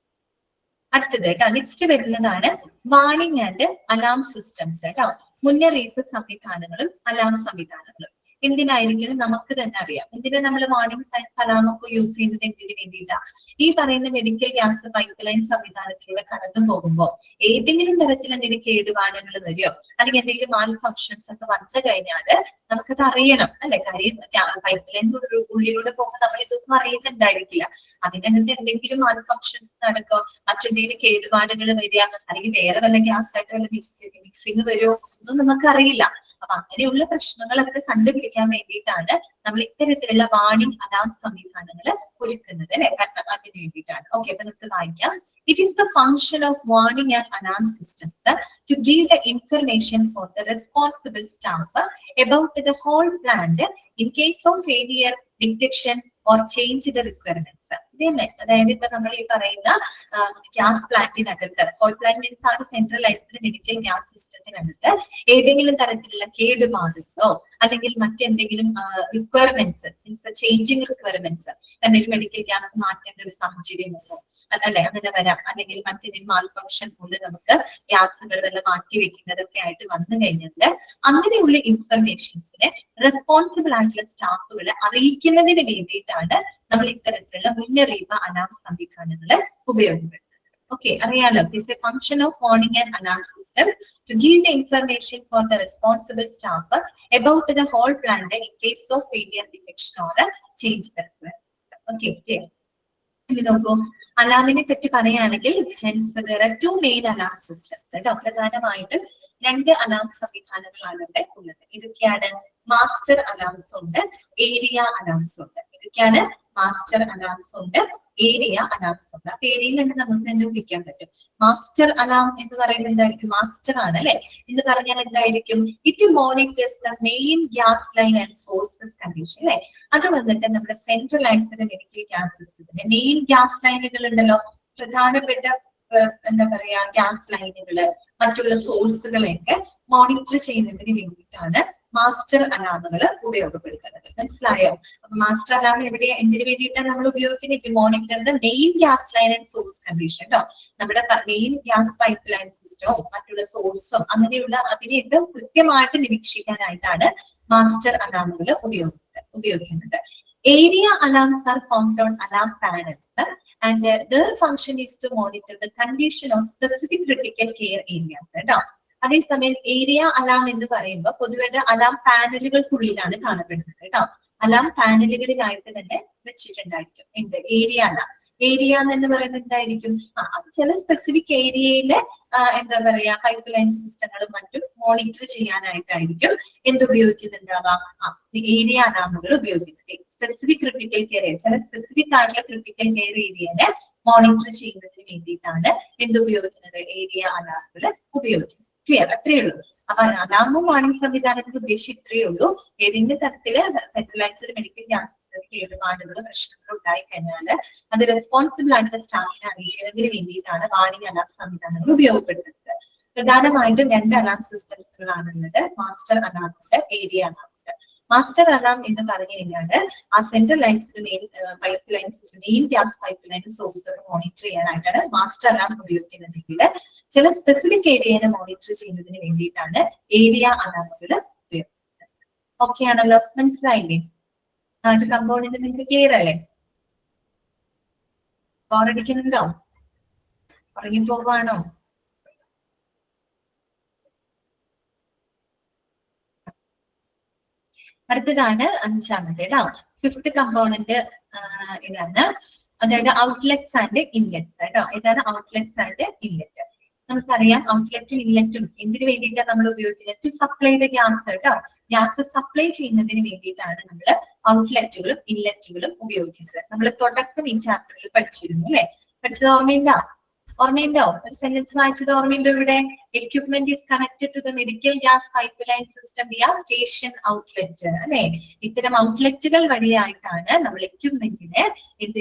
അടുത്തത് കേട്ടോ, നെക്സ്റ്റ് വരുന്നതാണ് വാർണിംഗ് ആൻഡ് അലാം സിസ്റ്റംസ് കേട്ടോ. മുന്നറിയിപ്പ് സംവിധാനങ്ങളും അലാം സംവിധാനങ്ങളും. എന്തിനായിരിക്കും നമുക്ക് തന്നെ അറിയാം. എന്തിനാ നമ്മൾ വാർണിംഗ് സൈൻസ് അലാമൊക്കെ യൂസ് ചെയ്യുന്നത്? എന്തിനു വേണ്ടിയിട്ടാണ്? ഈ പറയുന്ന മെഡിക്കൽ ഗ്യാസ് പൈപ്പ് ലൈൻ സംവിധാനത്തിലൂടെ കടന്നു പോകുമ്പോൾ ഏതെങ്കിലും തരത്തിൽ എന്തെങ്കിലും കേടുപാടുകൾ വരികയോ അല്ലെങ്കിൽ എന്തെങ്കിലും മാൽ ഫങ്ഷൻസ് ഒക്കെ വന്നു കഴിഞ്ഞാൽ നമുക്കത് അറിയണം അല്ലെ. കാര്യം പൈപ്പ് ലൈൻ ഉള്ളിലൂടെ പോകുമ്പോൾ നമ്മൾ ഇതൊന്നും അറിയുന്നുണ്ടായിരിക്കില്ല. അതിനകത്ത് എന്തെങ്കിലും മാൽ ഫങ്ഷൻസ് നടക്കോ, മറ്റെന്തെങ്കിലും കേടുപാടുകൾ വരിക, അല്ലെങ്കിൽ വേറെ വല്ല ഗ്യാസ് ആയിട്ട് വല്ല മിക്സിങ് വരുമോ ഒന്നും നമുക്കറിയില്ല. അപ്പൊ അങ്ങനെയുള്ള പ്രശ്നങ്ങളൊക്കെ കണ്ടുപിടിക്കാൻ വേണ്ടിയിട്ടാണ് നമ്മൾ ഇത്തരത്തിലുള്ള വാർണിംഗ് അലാം സംവിധാനങ്ങൾ ഒരുക്കുന്നത് അല്ലെ. അതിന് വേണ്ടിയിട്ടാണ്. ഓക്കെ, അപ്പൊ നമുക്ക് വായിക്കാം. It is the function of warning and alarm systems to give the information for the responsible staff about the whole plant in case of failure, detection or change the requirements. ഇതന്നെ, അതായത് ഇപ്പൊ നമ്മൾ ഈ പറയുന്ന gas പ്ലാന്റിനകത്ത്, whole plant means ആ ഒരു centralised medical gas സിസ്റ്റത്തിനകത്ത് ഏതെങ്കിലും തരത്തിലുള്ള കേടുപാടുകളോ അല്ലെങ്കിൽ മറ്റെന്തെങ്കിലും റിക്വയർമെന്റ്സ് മീൻസ് ചേഞ്ചിങ് റിക്വയർമെന്റ്സ്, എന്തെങ്കിലും മെഡിക്കൽ ഗ്യാസ് മാറ്റേണ്ട ഒരു സാഹചര്യമോ അല്ലെ അങ്ങനെ വരാം, അല്ലെങ്കിൽ മറ്റെന്തെങ്കിലും മാൽ ഫങ്ഷൻ കൊണ്ട് നമുക്ക് ഗ്യാസുകൾ വല്ല മാറ്റി വെക്കുന്നതൊക്കെ ആയിട്ട് വന്നു കഴിഞ്ഞാൽ അങ്ങനെയുള്ള ഇൻഫർമേഷൻസിനെ റെസ്പോൺസിബിൾ ആയിട്ടുള്ള സ്റ്റാഫുകളെ അറിയിക്കുന്നതിന് വേണ്ടിയിട്ടാണ് നമ്മൾ ഇത്തരത്തിലുള്ള മുന്നറിയിപ്പ് അലാം സംവിധാനങ്ങൾ ഉപയോഗപ്പെടുത്തുന്നത്. Okay, അറിയാലോ. This is a function of warning and alarm system to give the information for the responsible staff about the whole plant in case of failure, detection or change the system. Okay, clear. ഇനി നോക്കൂ, അലാമിനെ പറ്റി പറയുകയാണെങ്കിൽ there are two main alarm systems. പ്രധാനമായിട്ടും രണ്ട് alarm സംവിധാനങ്ങളാണ് ഇവിടെ ഉള്ളത്. ഇതൊക്കെയാണ് മാസ്റ്റർ അലാംസ് ഉണ്ട്, ഏരിയ അലാംസ് ഉണ്ട്. ഇതൊക്കെയാണ് മാസ്റ്റർ അലാംസ് ഉണ്ട്, ഏരിയ അലാംസ് ഉണ്ട്. അപ്പൊ ഏരിയയിൽ തന്നെ നമുക്ക് തന്നെ ഊഹിക്കാൻ പറ്റും. മാസ്റ്റർ അലാം എന്ന് പറയുന്നത് എന്തായിരിക്കും? മാസ്റ്റർ ആണ് അല്ലെ. എന്ന് പറഞ്ഞാൽ എന്തായിരിക്കും? It monitors the main gas line and sources condition അല്ലെ. അത് വന്നിട്ട് നമ്മുടെ സെൻട്രലൈസ്ഡ് മെഡിക്കൽ ഗ്യാസ് സിസ്റ്റത്തിന്റെ മെയിൻ ഗ്യാസ് ലൈനുകൾ ഉണ്ടല്ലോ, പ്രധാനപ്പെട്ട എന്താ പറയാ ഗ്യാസ് ലൈനുകള്, മറ്റുള്ള സോഴ്സുകളെയൊക്കെ മോണിറ്റർ ചെയ്യുന്നതിന് വേണ്ടിയിട്ടാണ് മാസ്റ്റർ അലാമുകൾ ഉപയോഗപ്പെടുത്തുന്നത്. മനസ്സിലായോ? അപ്പൊ മാസ്റ്റർ അലാം എവിടെ എന്തിനു വേണ്ടിയിട്ടാണ് നമ്മൾ ഉപയോഗിക്കുന്നത്? Monitor the main gas line and source condition കേട്ടോ. നമ്മുടെ മെയിൻ ഗ്യാസ് പൈപ്പ് ലൈൻ സിസ്റ്റവും മറ്റുള്ള സോഴ്സും അങ്ങനെയുള്ള അതിനെയൊക്കെ കൃത്യമായിട്ട് നിരീക്ഷിക്കാനായിട്ടാണ് മാസ്റ്റർ അലാമുകൾ ഉപയോഗിക്കുന്നത്. Area alarms are found on alarm panels and their function is to monitor the condition of specific critical care areas കേട്ടോ. അതേസമയം ഏരിയ അലാം എന്ന് പറയുമ്പോൾ പൊതുവെ അലാം പാനലുകൾക്കുള്ളിലാണ് കാണപ്പെടുന്നത് കേട്ടോ. അലാം പാനലുകളിലായിട്ട് തന്നെ വെച്ചിട്ടുണ്ടായിരിക്കും എന്ത് ഏരിയ അലാം. ഏരിയ എന്ന് പറയുന്നത് എന്തായിരിക്കും? അത് ചില സ്പെസിഫിക് ഏരിയയിലെ എന്താ പറയാ പൈപ്പ് ലൈൻ സിസ്റ്റങ്ങളും മറ്റും മോണിറ്റർ ചെയ്യാനായിട്ടായിരിക്കും എന്തുപയോഗിക്കുന്നുണ്ടാവാം? ഏരിയ അലാമുകൾ ഉപയോഗിക്കുന്നത്. സ്പെസിഫിക് ക്രിട്ടിക്കൽ കെയർ ഏരിയ, ചില സ്പെസിഫിക് ആയിട്ടുള്ള ക്രിട്ടിക്കൽ കെയർ ഏരിയനെ മോണിറ്റർ ചെയ്യുന്നതിന് വേണ്ടിയിട്ടാണ് എന്തുപയോഗിക്കുന്നത്? ഏരിയ അലാമുകൾ ഉപയോഗിക്കുന്നത്. ക്ലിയർ? അത്രയേ ഉള്ളൂ. അപ്പൊ അലാമും വാണിംഗ് സംവിധാനത്തിന് ഉദ്ദേശം ഇത്രയേ ഉള്ളൂ. ഏതെങ്കിലും തരത്തില് സെൻട്രലൈസ്ഡ് മെഡിക്കൽ ഗ്യാസ് സിസ്റ്റത്തിൽ കേടുപാടുകളോ പ്രശ്നങ്ങളോ ഉണ്ടായി കഴിഞ്ഞാൽ അത് റെസ്പോൺസിബിൾ ആയിട്ടുള്ള സ്റ്റാഫിനെ അറിയിക്കുന്നതിന് വേണ്ടിയിട്ടാണ് വാണിംഗ് അലാം സംവിധാനങ്ങൾ ഉപയോഗപ്പെടുത്തുന്നത്. പ്രധാനമായിട്ടും 2 അലാം സിസ്റ്റംസുകളാണുള്ളത്, മാസ്റ്റർ അലാം ഉണ്ട്, ഏരിയ അലാം ഉണ്ട്. മാസ്റ്റർ അലാം എന്ന് പറഞ്ഞു കഴിഞ്ഞാല് ആ centralised pipe line system, main gas pipe line source monitor ചെയ്യാനായിട്ടാണ് മാസ്റ്റർ അലാം ഉപയോഗിക്കുന്നതെങ്കിൽ ചില സ്പെസിഫിക് ഏരിയനെ മോണിറ്റർ ചെയ്യുന്നതിന് വേണ്ടിയിട്ടാണ് ഏരിയ അലാമുകൾ ഉപയോഗിക്കുന്നത്. ഓക്കെ ആണല്ലോ? മനസ്സിലായില്ലേ? ഒരു കമ്പോണന്റ് നിങ്ങൾക്ക് ക്ലിയർ അല്ലേ? ബോറടിക്കുന്നുണ്ടോ? ഉറങ്ങിപ്പോവാണോ? അടുത്തതാണ് 5ാമത്തെ കേട്ടോ. 5th കമ്പോണന്റ് ഇതാണ്, അതായത് ഔട്ട്ലെറ്റ്സ് ആൻഡ് ഇൻലെറ്റ്സ് കേട്ടോ. ഇതാണ് ഔട്ട്ലെറ്റ്സ് ആൻഡ് ഇൻലെറ്റ്. നമുക്കറിയാം ഔട്ട്ലെറ്റും ഇൻലെറ്റും എന്തിനു വേണ്ടിയിട്ടാണ് നമ്മൾ ഉപയോഗിക്കുന്നത്? ടു സപ്ലൈ ദ ഗ്യാസ് കേട്ടോ. ഗ്യാസ് സപ്ലൈ ചെയ്യുന്നതിന് വേണ്ടിയിട്ടാണ് നമ്മൾ ഔട്ട്ലെറ്റുകളും ഇൻലെറ്റുകളും ഉപയോഗിക്കുന്നത്. നമ്മൾ തുടക്കം ഈ ചാപ്റ്ററിൽ പഠിച്ചിരുന്നു അല്ലെ? പഠിച്ചത് ഓർമ്മയുണ്ടോ? ഒരു സെന്റൻസ് വായിച്ചത് ഓർമ്മയുണ്ടോ? ഇവിടെ equipment is connected to the medical gas pipeline system via station outlet അല്ലെ. ഇത്തരം ഔട്ട്ലെറ്റുകൾ വഴിയായിട്ടാണ് നമ്മൾ എക്യുപ്മെന്റിന്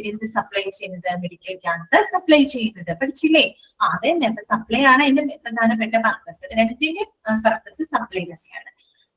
എന്ത് സപ്ലൈ ചെയ്യുന്നത്? മെഡിക്കൽ ഗ്യാസ് സപ്ലൈ ചെയ്യുന്നത്. പഠിച്ചില്ലേ? അതന്നെ. സപ്ലൈ ആണ് അതിന്റെ പ്രധാനപ്പെട്ട പർപ്പസ്. രണ്ടിന്റെ പർപ്പസ് സപ്ലൈ തന്നെയാണ്.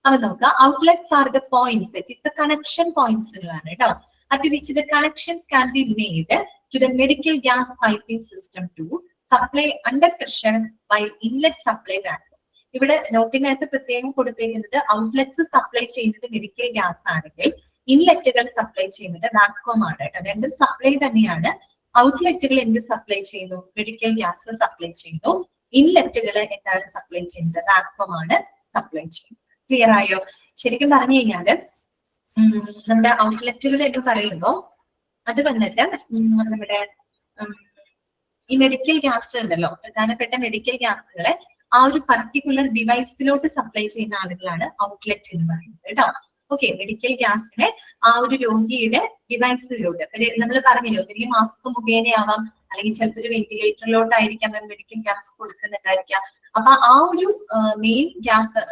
അപ്പൊ നോക്കുക, outlets are the points, it is the connection പോയിന്റ്സുകളാണ് കേട്ടോ. at which the connections can be made to the medical gas piping system to supply under pressure by inlet supply vacuum. ഇവിടെ നോട്ടിനകത്ത് പ്രത്യേകം കൊടുത്തിരിക്കുന്നത് outlets supply ചെയ്യുന്നത് medical gas ആണെങ്കിൽ ഇൻലെറ്റുകൾ supply ചെയ്യുന്നത് vacuum ആണ് കേട്ടോ. രണ്ടും സപ്ലൈ തന്നെയാണ്. ഔട്ട്ലെറ്റുകൾ എന്ത് സപ്ലൈ ചെയ്യുന്നു? മെഡിക്കൽ ഗ്യാസ് സപ്ലൈ ചെയ്യുന്നു. ഇൻലെറ്റുകൾ എന്താണ് സപ്ലൈ ചെയ്യുന്നത്? വാക്വം ആണ് സപ്ലൈ ചെയ്യുന്നത്. ക്ലിയർ ആയോ? ശരിക്കും പറഞ്ഞു കഴിഞ്ഞാല് നമ്മുടെ ഔട്ട്ലെറ്റുകൾ എന്ന് പറയുമ്പോൾ അത് വന്നിട്ട് നമ്മുടെ ഈ മെഡിക്കൽ ഗ്യാസ് ഉണ്ടല്ലോ, പ്രധാനപ്പെട്ട മെഡിക്കൽ ഗ്യാസുകളെ ആ ഒരു പർട്ടിക്കുലർ ഡിവൈസിലോട്ട് സപ്ലൈ ചെയ്യുന്ന ആളുകളാണ് ഔട്ട്ലെറ്റ് എന്ന് പറയുന്നത് കേട്ടോ. ഓക്കെ, മെഡിക്കൽ ഗ്യാസിനെ ആ ഒരു രോഗിയുടെ ഡിവൈസിലോട്ട്, നമ്മൾ പറഞ്ഞല്ലോ, ഒത്തിരി മാസ്ക് മുഖേനയാവാം, അല്ലെങ്കിൽ ചിലപ്പോൾ ഒരു വെന്റിലേറ്ററിലോട്ടായിരിക്കാം മെഡിക്കൽ ഗ്യാസ് കൊടുക്കുന്നുണ്ടായിരിക്കാം. അപ്പൊ ആ ഒരു മെയിൻ ഗ്യാസ്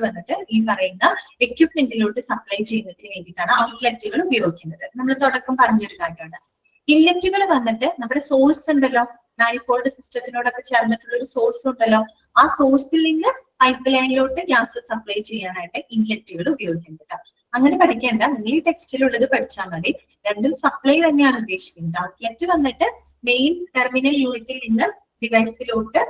വന്നിട്ട് ഈ പറയുന്ന എക്യുപ്മെന്റിലോട്ട് സപ്ലൈ ചെയ്യുന്നതിന് വേണ്ടിയിട്ടാണ് ഔട്ട്ലെറ്റുകൾ ഉപയോഗിക്കുന്നത്. നമ്മൾ തുടക്കം പറഞ്ഞൊരു കാര്യമാണ്. ഇൻലെറ്റുകൾ വന്നിട്ട് നമ്മുടെ സോഴ്സ് ഉണ്ടല്ലോ, മാനിഫോൾഡ് സിസ്റ്റത്തിനോടൊക്കെ ചേർന്നിട്ടുള്ള ഒരു സോഴ്സ് ഉണ്ടല്ലോ, ആ സോഴ്സിൽ നിന്ന് പൈപ്പ് ലൈനിലോട്ട് ഗ്യാസ് സപ്ലൈ ചെയ്യാനായിട്ട് ഇൻലെറ്റുകൾ ഉപയോഗിക്കുന്നുണ്ട്. അങ്ങനെ പഠിക്കേണ്ട, നിങ്ങൾ ഈ ടെക്സ്റ്റിലുള്ളത് പഠിച്ചാൽ മതി. രണ്ടും സപ്ലൈ തന്നെയാണ് ഉദ്ദേശിക്കുന്നത്. ഔട്ട്ലെറ്റ് വന്നിട്ട് മെയിൻ ടെർമിനൽ യൂണിറ്റിൽ നിന്ന് ഡിവൈസിലോട്ട്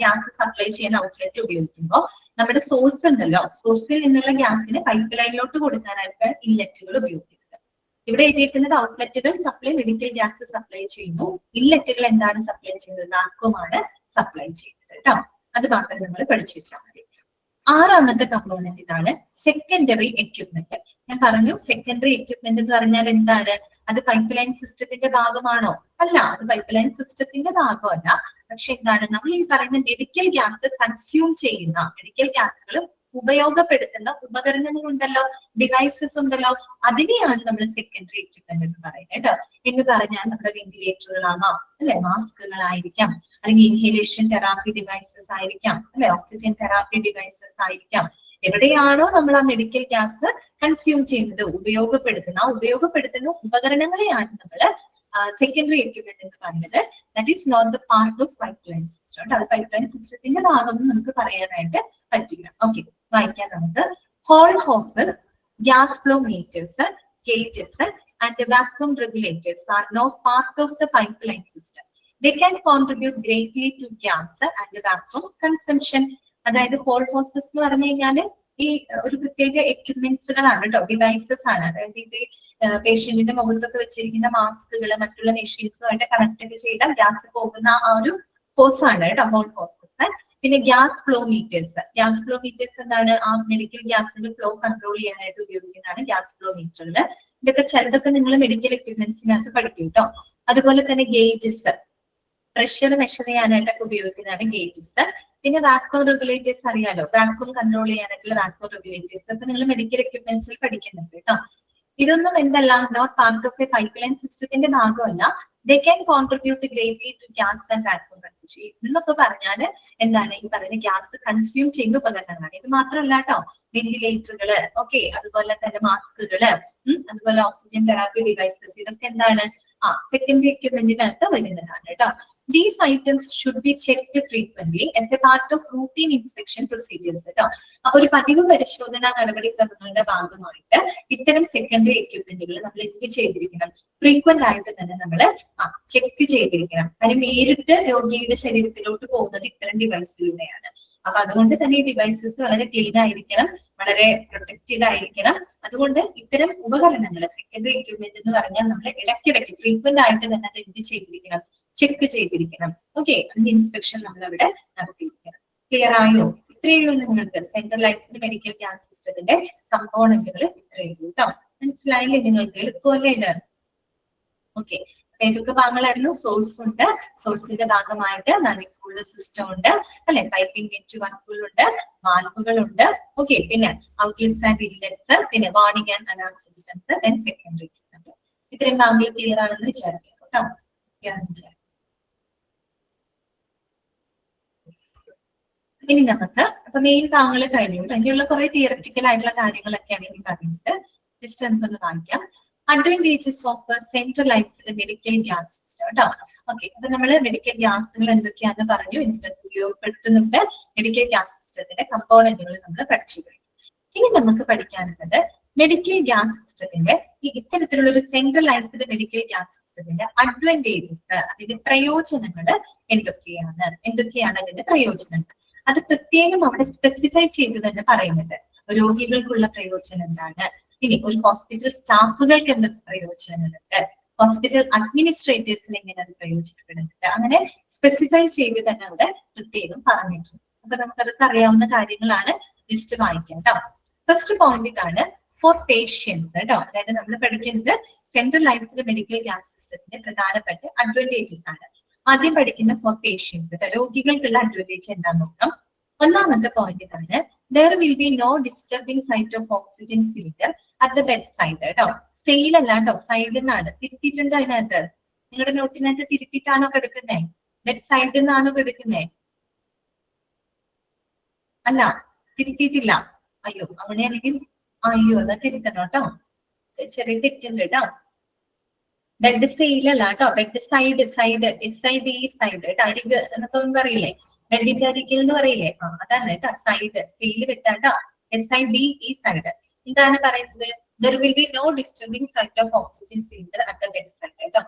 ഗ്യാസ് സപ്ലൈ ചെയ്യാൻ ഔട്ട്ലെറ്റ് ഉപയോഗിക്കുമ്പോൾ നമ്മുടെ സോഴ്സ് ഉണ്ടല്ലോ, സോഴ്സിൽ നിന്നുള്ള ഗ്യാസിനെ പൈപ്പ് ലൈനിലോട്ട് കൊടുക്കാനായിട്ട് ഇൻലെറ്റുകൾ ഉപയോഗിക്കുന്നത്. ഇവിടെ എഴുതിയിരിക്കുന്നത് ഔട്ട്ലെറ്റുകൾ സപ്ലൈ മെഡിക്കൽ ഗ്യാസ് സപ്ലൈ ചെയ്യുന്നു, ഇൻലെറ്റുകൾ എന്താണ് സപ്ലൈ ചെയ്യുന്നത്? വാക്വമാണ് സപ്ലൈ ചെയ്യുന്നത് കേട്ടോ. അത് മാത്രം നമ്മൾ പഠിച്ചു വെച്ചാൽ മതി. ആറാമത്തെ കമ്പോണന്റ് ഇതാണ്, സെക്കൻഡറി എക്യുപ്മെന്റ്. ഞാൻ പറഞ്ഞു, സെക്കൻഡറി എക്യുപ്മെന്റ് എന്ന് പറഞ്ഞാൽ എന്താണ്? അത് പൈപ്പ് ലൈൻ സിസ്റ്റത്തിന്റെ ഭാഗമാണോ? അല്ല, അത് പൈപ്പ് ലൈൻ സിസ്റ്റത്തിന്റെ ഭാഗമല്ല. പക്ഷെ എന്താണ്, നമ്മൾ ഈ പറയുന്ന മെഡിക്കൽ ഗ്യാസ് കൺസ്യൂം ചെയ്യുന്ന, മെഡിക്കൽ ഗ്യാസുകൾ ഉപയോഗപ്പെടുത്തുന്ന ഉപകരണങ്ങൾ ഉണ്ടല്ലോ, ഡിവൈസസ് ഉണ്ടല്ലോ, അതിനെയാണ് നമ്മൾ സെക്കൻഡറി എക്യുപ്മെന്റ് എന്ന് പറയുന്നത് കേട്ടോ. എന്ന് പറഞ്ഞാൽ നമ്മുടെ വെന്റിലേറ്ററുകളാവാം, അല്ലെ, മാസ്കുകളായിരിക്കാം, അല്ലെങ്കിൽ ഇൻഹേലേഷൻ തെറാപ്പി ഡിവൈസസ് ആയിരിക്കാം, അല്ലെ, ഓക്സിജൻ തെറാപ്പി ഡിവൈസസ് ആയിരിക്കാം. എവിടെയാണോ നമ്മൾ ആ മെഡിക്കൽ ഗ്യാസ് കൺസ്യൂം ചെയ്യുന്നത്, ഉപയോഗപ്പെടുത്തുന്ന ഉപകരണങ്ങളെയാണ് നമ്മൾ സെക്കൻഡറി എക്യുപ്മെന്റ് എന്ന് പറയുന്നത്. That is not the part of pipeline system. അത് പൈപ്പ്ലൈൻ സിസ്റ്റത്തിന്റെ ഭാഗം നമുക്ക് പറയാനായിട്ട് പറ്റില്ല. ഓക്കെ, വായിക്കാം നമുക്ക്. Whole hoses, gas flow meters, gauges and vacuum regulators are not part of the pipeline system. They can contribute greatly to gas and vacuum consumption. അതായത് whole horse's എന്ന് പറഞ്ഞു കഴിഞ്ഞാൽ ഈ ഒരു പ്രത്യേക എക്യുപ്മെന്റ്സുകളാണ് കേട്ടോ, ഡിവൈസസ് ആണ്. അതായത് ഇത് പേഷ്യന്റിന്റെ മുഖത്തൊക്കെ വെച്ചിരിക്കുന്ന മാസ്കുകൾ മറ്റുള്ള മെഷീൻസുമായിട്ട് കണക്ട് ഒക്കെ ചെയ്താൽ ഗ്യാസ് പോകുന്ന ആ ഒരു ഹോസ് ആണ് കേട്ടോ ഹോൾ ഹോസസ്. പിന്നെ gas flow meters. Gas flow meters എന്താണ്? ആ മെഡിക്കൽ ഗ്യാസിന്റെ ഫ്ലോ കൺട്രോൾ ചെയ്യാനായിട്ട് ഉപയോഗിക്കുന്നതാണ് ഗ്യാസ് ഫ്ലോ മീറ്ററുകൾ. ഇതൊക്കെ ചിലതൊക്കെ നിങ്ങൾ മെഡിക്കൽ എക്യുപ്മെന്റ്സിനകത്ത് പഠിക്കും കേട്ടോ. അതുപോലെ തന്നെ ഗേജസ്, പ്രഷർ മെഷർ ചെയ്യാനായിട്ടൊക്കെ ഉപയോഗിക്കുന്നതാണ് ഗേജസ്. പിന്നെ വാക്വം റെഗുലേറ്റേഴ്സ് അറിയാലോ, വാക്വം കൺട്രോൾ ചെയ്യാനായിട്ടുള്ള വാക്വം റെഗുലേറ്റേഴ്സ് ഒക്കെ നിങ്ങൾ മെഡിക്കൽ എക്യുപ്മെന്റ്സിൽ പഠിക്കുന്നുണ്ട് കേട്ടോ. ഇതൊന്നും എന്തല്ല, not part of a pipeline സിസ്റ്റത്തിന്റെ ഭാഗമല്ല. They can contribute greatly to gas and vacuum consumption. എന്നൊക്കെ പറഞ്ഞാൽ എന്താണ്, ഈ പറയുന്ന ഗ്യാസ് കൺസ്യൂം ചെയ്യുന്ന ഉപകരണങ്ങളാണ്. ഇത് മാത്രമല്ല കേട്ടോ, വെന്റിലേറ്ററുകള്, ഓക്കെ, അതുപോലെ തന്നെ മാസ്കുകള്, അതുപോലെ ഓക്സിജൻ തെറാപ്പി ഡിവൈസസ്, ഇതൊക്കെ എന്താണ് സെക്കൻഡറി എക്യുപ്മെന്റിനകത്ത് വരുന്നതാണ് കേട്ടോ. These items should be checked frequently as a part of routine inspection procedures. കേട്ടോ, അപ്പൊ ഒരു പതിവ് പരിശോധനാ നടപടിക്രമങ്ങളുടെ ഭാഗമായിട്ട് ഇത്തരം സെക്കൻഡറി എക്യുപ്മെന്റുകൾ നമ്മൾ എന്ത് ചെയ്തിരിക്കണം, ഫ്രീക്വന്റ് ആയിട്ട് തന്നെ നമ്മൾ ചെക്ക് ചെയ്തിരിക്കണം. അതിന് നേരിട്ട് രോഗിയുടെ ശരീരത്തിലോട്ട് പോകുന്നത് ഇത്തരം ഡിവൈസിലൂടെയാണ്. അപ്പൊ അതുകൊണ്ട് തന്നെ ഈ ഡിവൈസസ് വളരെ ക്ലീൻ ആയിരിക്കണം, വളരെ പ്രൊട്ടക്റ്റഡ് ആയിരിക്കണം. അതുകൊണ്ട് ഇത്തരം ഉപകരണങ്ങൾ സെക്കൻഡറി എക്യുപ്മെന്റ് എന്ന് പറഞ്ഞാൽ നമ്മൾ ഇടയ്ക്കിടയ്ക്ക് ഫ്രീക്വന്റ് ആയിട്ട് തന്നെ അത് എന്ത് ചെയ്തിരിക്കണം, ചെക്ക് ചെയ്തിരിക്കണം. ഓക്കെ, അതിന്റെ ഇൻസ്പെക്ഷൻ നമ്മൾ അവിടെ നടത്തിയിരിക്കണം. ക്ലിയർ ആയോ? ഇത്രയേ ഉള്ളൂ നിങ്ങൾക്ക് സെൻട്രലൈസ്ഡ് മെഡിക്കൽ ഗ്യാസ് സിസ്റ്റത്തിന്റെ കമ്പോണന്റുകൾ ഇത്രയേ ഉള്ളൂ കേട്ടോ. മനസ്സിലായില്ലേ നിങ്ങൾക്ക്? എളുപ്പമല്ലേ ഇത്? ഓക്കെ, ഏതൊക്കെ ഭാഗങ്ങളായിരുന്നു? സോഴ്സ് ഉണ്ട്, സോഴ്സിന്റെ ഭാഗമായിട്ട് മാനിഫോൾഡ് സിസ്റ്റം ഉണ്ട്, അല്ലെ, പൈപ്പിംഗ് നെറ്റ് വർക്കുകൾ ഉണ്ട്, വാൽവുകൾ ഉണ്ട്, ഓക്കെ, പിന്നെ ഔട്ട്ലെറ്റ്സ് ആൻഡ് ഇൻലെറ്റ്സ്, പിന്നെ warning and alarm systems, then secondary. ഇത്രയും ഭാഗങ്ങൾ ക്ലിയർ ആണെന്ന് വിചാരിക്കാം കേട്ടോ. ഇനി നമുക്ക് അപ്പൊ മെയിൻ ഭാഗങ്ങൾ കഴിഞ്ഞു. അതിനുള്ള കുറെ തിയററ്റിക്കൽ ആയിട്ടുള്ള കാര്യങ്ങളൊക്കെയാണ് ഇനി പറയുന്നത്. ജസ്റ്റ് നമുക്കൊന്ന് വായിക്കാം. Advantages of centralised medical gas system കേട്ടോ. ഓക്കെ, അപ്പൊ നമ്മൾ മെഡിക്കൽ ഗ്യാസുകൾ എന്തൊക്കെയാണെന്ന് പറഞ്ഞു, എന്തൊക്കെ ഉപയോഗപ്പെടുത്തുന്നുണ്ട്, മെഡിക്കൽ ഗ്യാസ് സിസ്റ്റത്തിന്റെ കമ്പോണന്റുകൾ നമ്മൾ പഠിച്ചു കഴിഞ്ഞു. ഇനി നമുക്ക് പഠിക്കാനുള്ളത് മെഡിക്കൽ ഗ്യാസ് സിസ്റ്റത്തിന്റെ ഈ ഇത്തരത്തിലുള്ള ഒരു സെൻട്രലൈസ്ഡ് മെഡിക്കൽ ഗ്യാസ് സിസ്റ്റത്തിന്റെ അഡ്വാൻറ്റേജസ്, അതിന്റെ പ്രയോജനങ്ങൾ എന്തൊക്കെയാണ് അതിന്റെ പ്രയോജനങ്ങൾ. അത് പ്രത്യേകം അവിടെ സ്പെസിഫൈ ചെയ്ത് തന്നെ പറയുന്നുണ്ട്. രോഗികൾക്കുള്ള പ്രയോജനം എന്താണ്, ഇനി ഒരു ഹോസ്പിറ്റൽ സ്റ്റാഫുകൾക്ക് എന്തൊക്കെ പ്രയോജനങ്ങളുണ്ട്, ഹോസ്പിറ്റൽ അഡ്മിനിസ്ട്രേറ്റേഴ്സിന് എങ്ങനെ അത് പ്രയോജനപ്പെടുന്നുണ്ട്, അങ്ങനെ സ്പെസിഫൈ ചെയ്ത് തന്നെ അവിടെ പ്രത്യേകം പറഞ്ഞിട്ടുണ്ട്. അപ്പൊ നമുക്കതൊക്കെ അറിയാവുന്ന കാര്യങ്ങളാണ്. ലിസ്റ്റ് വായിക്കാം കേട്ടോ. ഫസ്റ്റ് പോയിന്റ് ഇതാണ്, ഫോർ പേഷ്യൻസ് കേട്ടോ. അതായത് നമ്മൾ പഠിക്കുന്നത് സെൻട്രലൈസ്ഡ് മെഡിക്കൽ ഗ്യാസ് സിസ്റ്റത്തിന്റെ പ്രധാനപ്പെട്ട അഡ്വാൻറ്റേജസ് ആണ്. ആദ്യം പഠിക്കുന്ന ഫോർ പേഷ്യൻസ്, രോഗികൾക്കുള്ള അഡ്വാൻറ്റേജ് എന്താണെന്ന് നോക്കാം. ഒന്നാമത്തെ പോയിന്റ് ഇതാണ്, there will be no disturbing sight of oxygen cylinder at the bedside കേട്ടോ. സെയിൽ അല്ല കേട്ടോ, സൈഡിൽ നിന്നാണ്. തിരുത്തിയിട്ടുണ്ടോ അതിനകത്ത്? നിങ്ങളുടെ നോട്ടിനകത്ത് തിരുത്തിയിട്ടാണോ കിടക്കുന്നേ? ബെഡ് സൈഡിൽ നിന്നാണോ കിടക്കുന്നേ? അല്ല, തിരുത്തിയിട്ടില്ല. അയ്യോ, അങ്ങനെയാണെങ്കിൽ എന്നാ തിരുത്തണം കേട്ടോ. ചെറിയ തെറ്റുണ്ട് കേട്ടോ. ബെഡ് സെയിലല്ല കേട്ടോ, bed side, side SID side കേട്ടോ. അരിക് എന്നൊക്കെ പറയില്ലേ, ബെഡിന്റെ അരികിൽ എന്ന് പറയില്ലേ, അതാണ് കേട്ടോ സൈഡ്. സെയിൽ വിട്ടാട്ടോ, SID സൈഡ്. എന്താണ് പറയുന്നത്? there will be no disturbing sight of oxygen cylinder at the bedside കേട്ടോ.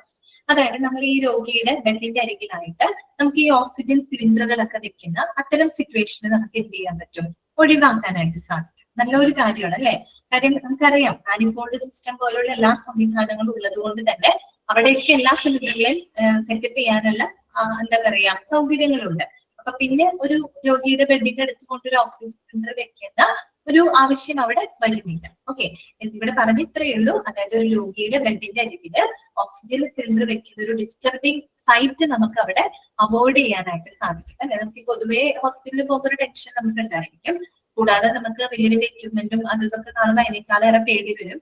അതായത് നമ്മൾ ഈ രോഗിയുടെ ബെഡിന്റെ അരികിലായിട്ട് നമുക്ക് ഈ ഓക്സിജൻ സിലിണ്ടറുകളൊക്കെ വെക്കുന്ന അത്തരം സിറ്റുവേഷന് നമുക്ക് എന്ത് ചെയ്യാൻ പറ്റും, ഒഴിവാക്കാനായിട്ട് സാധിക്കും. നല്ലൊരു കാര്യമാണ് അല്ലെ. കാര്യം നമുക്കറിയാം മാനിഫോൾഡ് സിസ്റ്റം പോലുള്ള എല്ലാ സംവിധാനങ്ങളും ഉള്ളത് കൊണ്ട് തന്നെ അവിടെയൊക്കെ എല്ലാ സിലിണ്ടറുകളെയും സെറ്റപ്പ് ചെയ്യാനുള്ള എന്താ പറയാ സൗകര്യങ്ങളുണ്ട്. അപ്പൊ പിന്നെ ഒരു രോഗിയുടെ ബെഡിന്റെ അടുത്ത് കൊണ്ടൊരു ഓക്സിജൻ സിലിണ്ടർ വെക്കുന്ന ഒരു ആവശ്യം അവിടെ വരുന്നില്ല. ഓക്കെ, ഇവിടെ പറഞ്ഞ ഇത്രയേ ഉള്ളൂ. അതായത് ഒരു രോഗിയുടെ ബെഡിന്റെ അരികില് ഓക്സിജൻ സിലിണ്ടർ വെക്കുന്ന ഒരു ഡിസ്റ്റർബിങ് സൈറ്റ് നമുക്ക് അവിടെ അവോയ്ഡ് ചെയ്യാനായിട്ട് സാധിക്കും അല്ലെ. നമുക്ക് പൊതുവേ ഹോസ്പിറ്റലിൽ പോകുന്ന ഒരു ടെൻഷൻ നമുക്ക് ഉണ്ടായിരിക്കും. കൂടാതെ നമുക്ക് വലിയ വലിയ എക്യുപ്മെന്റും അതൊക്കെ കാണുമ്പോൾ അതിനേക്കാളേറെ പേടി വരും.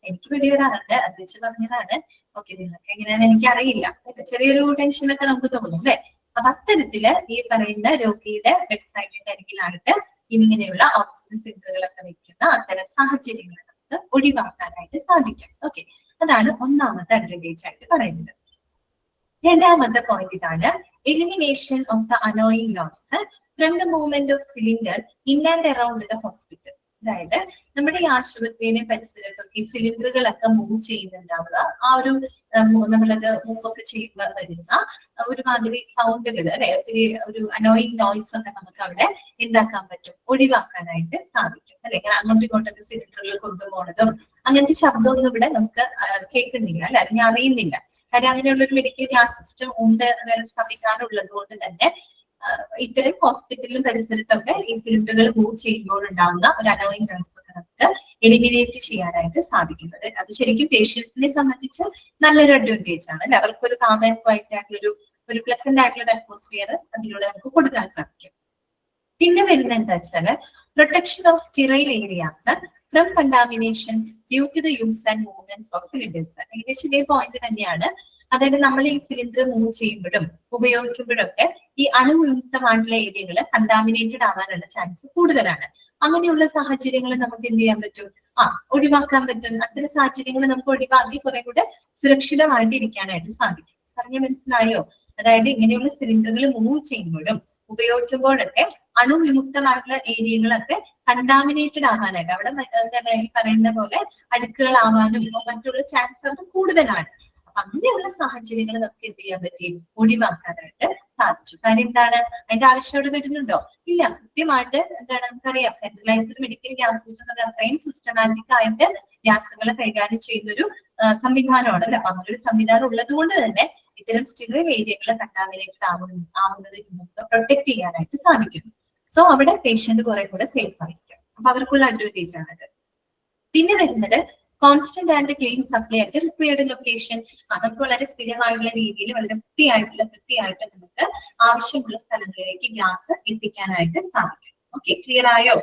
എനിക്ക് പേടി വരാറുണ്ട്, അത് വെച്ച് പറഞ്ഞതാണ്. ഓക്കെ, നിങ്ങൾക്ക് എങ്ങനെയാണെന്ന് എനിക്കറിയില്ല. ചെറിയൊരു ടെൻഷനൊക്കെ നമുക്ക് തോന്നും അല്ലെ? അപ്പൊ അത്തരത്തില് ഈ പറയുന്ന രോഗിയുടെ ബെഡ് സൈഡിന്റെ അരികിലായിട്ട് ഇങ്ങനെയുള്ള ഓക്സിജൻ സിലിണ്ടറുകളൊക്കെ വെക്കുന്ന അത്തരം സാഹചര്യങ്ങൾ നമുക്ക് ഒഴിവാക്കാനായിട്ട് സാധിക്കും. ഓക്കെ, അതാണ് ഒന്നാമത്തെ അഡ്വാൻറ്റേജ് ആയിട്ട് പറയുന്നത്. രണ്ടാമത്തെ പോയിന്റ് ഇതാണ്, elimination of the annoying noise from the movement of cylinder in and around the hospital. അതായത് നമ്മുടെ ഈ ആശുപത്രിയുടെ പരിസരത്തൊക്കെ ഈ സിലിണ്ടറുകളൊക്കെ മൂവ് ചെയ്യുന്നുണ്ടാവുക, ആ ഒരു നമ്മളത് മൂവൊക്കെ ചെയ്യുമ്പോൾ വരുന്ന ഒരുമാതിരി സൗണ്ടുകൾ അല്ലെ, ഒത്തിരി ഒരു അനോയിങ് നോയ്സ് ഒക്കെ നമുക്ക് അവിടെ എന്താക്കാൻ പറ്റും, ഒഴിവാക്കാനായിട്ട് സാധിക്കും അല്ലെ. അങ്ങോട്ടും ഇങ്ങോട്ടൊക്കെ സിലിണ്ടറുകൾ കൊണ്ടുപോകുന്നതും അങ്ങനത്തെ ശബ്ദമൊന്നും ഇവിടെ നമുക്ക് കേൾക്കുന്നില്ല അല്ലെ, അല്ലെങ്കിൽ അറിയുന്നില്ല. കാര്യം അങ്ങനെയുള്ള ഒരു മെഡിക്കൽ ഗ്യാസ് സിസ്റ്റം ഉണ്ട്, വേറെ സംവിധാനം ഉള്ളത് കൊണ്ട് തന്നെ ഇത്തരം ഹോസ്പിറ്റലിലും പരിസരത്തൊക്കെ ഈ സിലിണ്ടറുകൾ മൂവ് ചെയ്യുമ്പോൾ ഉണ്ടാകുന്ന ഒരു അനോയിങ് നോയ്സ് ഒക്കെ നമുക്ക് എലിമിനേറ്റ് ചെയ്യാനായിട്ട് സാധിക്കുന്നത്. അത് ശരിക്കും പേഷ്യൻസിനെ സംബന്ധിച്ച് നല്ലൊരു അഡ്വാൻറ്റേജ് ആണ് അല്ലെ. അവർക്ക് ഒരു കാം ആൻഡ് ക്വയറ്റ് ആയിട്ടുള്ള ഒരു പ്ലസന്റ് ആയിട്ടുള്ള അറ്റ്മോസ്ഫിയർ അതിലൂടെ നമുക്ക് കൊടുക്കാൻ സാധിക്കും. പിന്നെ വരുന്ന എന്താ വെച്ചാല് protection of sterile areas from contamination due to the use and movements of cylinders. ഏകദേശം ഇതേ പോയിന്റ് തന്നെയാണ്. അതായത് നമ്മൾ ഈ സിലിണ്ടർ മൂവ് ചെയ്യുമ്പോഴും ഉപയോഗിക്കുമ്പോഴൊക്കെ ഈ അണുവിമുക്തമായിട്ടുള്ള ഏരിയകൾ കണ്ടാമിനേറ്റഡ് ആവാനുള്ള ചാൻസ് കൂടുതലാണ്. അങ്ങനെയുള്ള സാഹചര്യങ്ങൾ നമുക്ക് എന്ത് ചെയ്യാൻ പറ്റും, ഒഴിവാക്കാൻ പറ്റും. അത്തരം സാഹചര്യങ്ങൾ നമുക്ക് ഒഴിവാക്കി കുറെ കൂടെ സുരക്ഷിതമായിട്ട് ഇരിക്കാനായിട്ട് സാധിക്കും. പറഞ്ഞ മനസ്സിലായോ? അതായത് ഇങ്ങനെയുള്ള സിലിണ്ടറുകൾ മൂവ് ചെയ്യുമ്പോഴും ഉപയോഗിക്കുമ്പോഴൊക്കെ അണുവിമുക്തമായിട്ടുള്ള ഏരിയകളൊക്കെ കണ്ടാമിനേറ്റഡ് ആകാനായിട്ട്, അവിടെ എന്താണ് ഈ പറയുന്ന പോലെ അഴുക്കുകളാവാനും മറ്റുള്ള ചാൻസ് അത് കൂടുതലാണ്. അങ്ങനെയുള്ള സാഹചര്യങ്ങൾ നമുക്ക് എന്ത് ചെയ്യാൻ പറ്റി, ഒഴിവാക്കാനായിട്ട് സാധിച്ചു. കാര്യം എന്താണ്, അതിന്റെ ആവശ്യത്തോട് വരുന്നുണ്ടോ? ഇല്ല. കൃത്യമായിട്ട് എന്താണ് നമുക്കറിയാം, സെൻട്രലൈസ്ഡ് മെഡിക്കൽ ഗ്യാസ് സിസ്റ്റം അത്രയും സിസ്റ്റമാറ്റിക് ആയിട്ട് ഗ്യാസുകൾ കൈകാര്യം ചെയ്യുന്ന ഒരു സംവിധാനമാണ് അല്ലെ. അപ്പൊ അങ്ങനെ ഒരു സംവിധാനം ഉള്ളത് കൊണ്ട് തന്നെ ഇത്തരം സ്റ്റെറൈൽ ഏരിയകൾ കണ്ടാമിനേറ്റഡ് ആവുന്നതിൽ നമുക്ക് പ്രൊട്ടക്ട് ചെയ്യാനായിട്ട് സാധിക്കും. സോ അവിടെ പേഷ്യന്റ് കുറെ കൂടെ സേഫ് ആയിരിക്കും. അപ്പൊ അവർക്കുള്ള അഡ്വാൻറ്റേജ് ആണത്. പിന്നെ വരുന്നത് constant and clean supply at required location. നമുക്ക് വളരെ സ്ഥിരമായിട്ടുള്ള രീതിയിൽ വളരെ വൃത്തിയായിട്ട് നമുക്ക് ആവശ്യമുള്ള സ്ഥലങ്ങളിലേക്ക് ഗ്യാസ് എത്തിക്കാനായിട്ട് സാധിക്കും. ഓക്കെ, ക്ലിയർ ആയോ?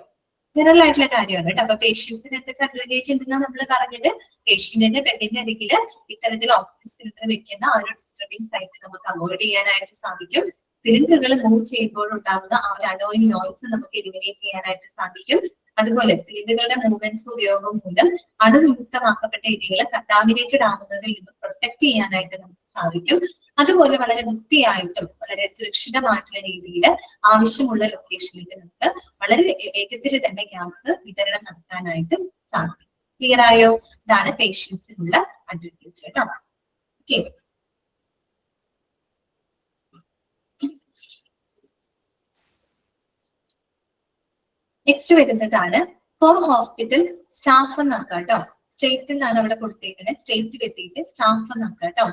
ജനറൽ ആയിട്ടുള്ള കാര്യമാണ് കേട്ടോ. അപ്പൊ പേഷ്യൻസിന് എന്തൊക്കെ അഡ്വാൻറ്റേജ് ഉണ്ടെന്നാണ് നമ്മൾ പറഞ്ഞത്. പേഷ്യന്റിന്റെ ബെഡിന്റെ അരികിൽ ഇത്തരത്തിൽ ഓക്സിജൻ സിലിണ്ടർ വെക്കുന്ന ആ ഒരു ഡിസ്റ്റർബിംഗ് ആയിട്ട് നമുക്ക് അവോയ്ഡ് ചെയ്യാനായിട്ട് സാധിക്കും. സിലിണ്ടറുകൾ മൂവ് ചെയ്യുമ്പോൾ ഉണ്ടാകുന്ന ആ ഒരു അനോയിങ് നോയ്സ് നമുക്ക് എലിമിനേറ്റ് ചെയ്യാനായിട്ട് സാധിക്കും. അതുപോലെ സിലിണ്ടറുകളുടെ മൂവ്മെന്റ്സ് ഉപയോഗം മൂലം അണുവിമുക്തമാക്കപ്പെട്ട ഏരിയകൾ കണ്ടാമിനേറ്റഡ് ആകുന്നതിൽ നിന്ന് പ്രൊട്ടക്ട് ചെയ്യാനായിട്ട് നമുക്ക് സാധിക്കും. അതുപോലെ വളരെ വൃത്തിയായിട്ടും വളരെ സുരക്ഷിതമായിട്ടുള്ള രീതിയിൽ ആവശ്യമുള്ള ലൊക്കേഷനിലേക്ക് നമുക്ക് വളരെ വേഗത്തിൽ തന്നെ ഗ്യാസ് വിതരണം നടത്താനായിട്ട് സാധിക്കും. ക്ലിയർ ആയോ? ഇതാണ് പേഷ്യൻസിനുള്ള അഡ്വാൻറ്റേജ് കേട്ടോ. ഓക്കെ, നെക്സ്റ്റ് വരുന്നതാണ് ഫോർ ഹോസ്പിറ്റൽ സ്റ്റാഫ് എന്നാക്കാം കേട്ടോ. സ്റ്റേറ്റ് എന്നാണ് അവിടെ കൊടുത്തേക്കുന്നത്, സ്റ്റേറ്റ് കെട്ടിയിട്ട് സ്റ്റാഫ് എന്നാക്കാം കേട്ടോ.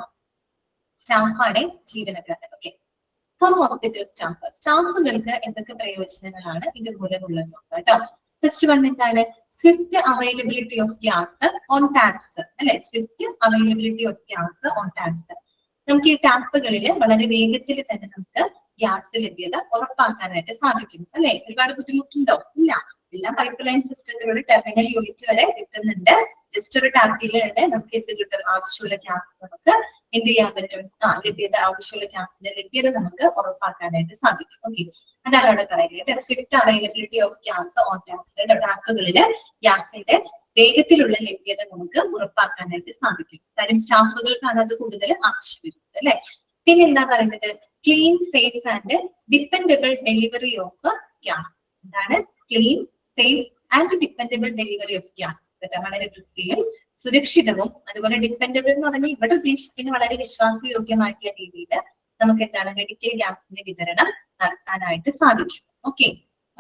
സ്റ്റാഫാണ് ജീവനക്കാരൻ. ഓക്കെ, ഫോർ ഹോസ്പിറ്റൽ സ്റ്റാഫുകൾക്ക് എന്തൊക്കെ പ്രയോജനങ്ങളാണ് ഇതുമൂലമുള്ളത് നോക്കാം കേട്ടോ. ഫസ്റ്റ് വൺ എന്താണ്, swift availability of gas on taps അല്ലെ. Swift availability of gas on taps. നമുക്ക് ഈ ടാപ്പുകളിൽ വളരെ വേഗത്തിൽ തന്നെ നമുക്ക് ഗ്യാസ് ലഭ്യത ഉറപ്പാക്കാനായിട്ട് സാധിക്കും അല്ലെ. ഒരുപാട് ബുദ്ധിമുട്ടുണ്ടോ? ഇല്ല. എല്ലാം പൈപ്പ് ലൈൻ സിസ്റ്റത്തിലൂടെ ടെർമിനൽ യൂണിറ്റ് വരെ എത്തുന്നുണ്ട്. ജസ്റ്റ് ഒരു ടാപ്പിൽ തന്നെ നമുക്ക് എന്ത് കിട്ടും, ആവശ്യമുള്ള ഗ്യാസ് നമുക്ക് എന്ത് ചെയ്യാൻ പറ്റും, ലഭ്യത, ആവശ്യമുള്ള ഗ്യാസിന്റെ ലഭ്യത നമുക്ക് ഉറപ്പാക്കാനായിട്ട് സാധിക്കും. ഓക്കെ, അതാണ് അവിടെ പറയുന്നത്. Swift availability of gas on taps. ടാപ്പുകളിൽ ഗ്യാസിന്റെ വേഗത്തിലുള്ള ലഭ്യത നമുക്ക് ഉറപ്പാക്കാനായിട്ട് സാധിക്കും. കാര്യം സ്റ്റാഫുകൾക്കാണ് അത് കൂടുതൽ ആവശ്യം വരുന്നത് അല്ലെ. പിന്നെ എന്താ പറയുന്നത്, clean, safe and dependable delivery of gas. എന്താണ് clean, safe and dependable delivery of gas. വളരെ വൃത്തിയും സുരക്ഷിതവും അതുപോലെ ഡിപ്പെൻഡബിൾ എന്ന് പറഞ്ഞാൽ ഇവിടെ ഉദ്ദേശിക്കുന്ന വളരെ വിശ്വാസയോഗ്യമായിട്ടുള്ള രീതിയിൽ നമുക്ക് എന്താണ് മെഡിക്കൽ ഗ്യാസിന്റെ വിതരണം നടത്താനായിട്ട് സാധിക്കും. ഓക്കെ,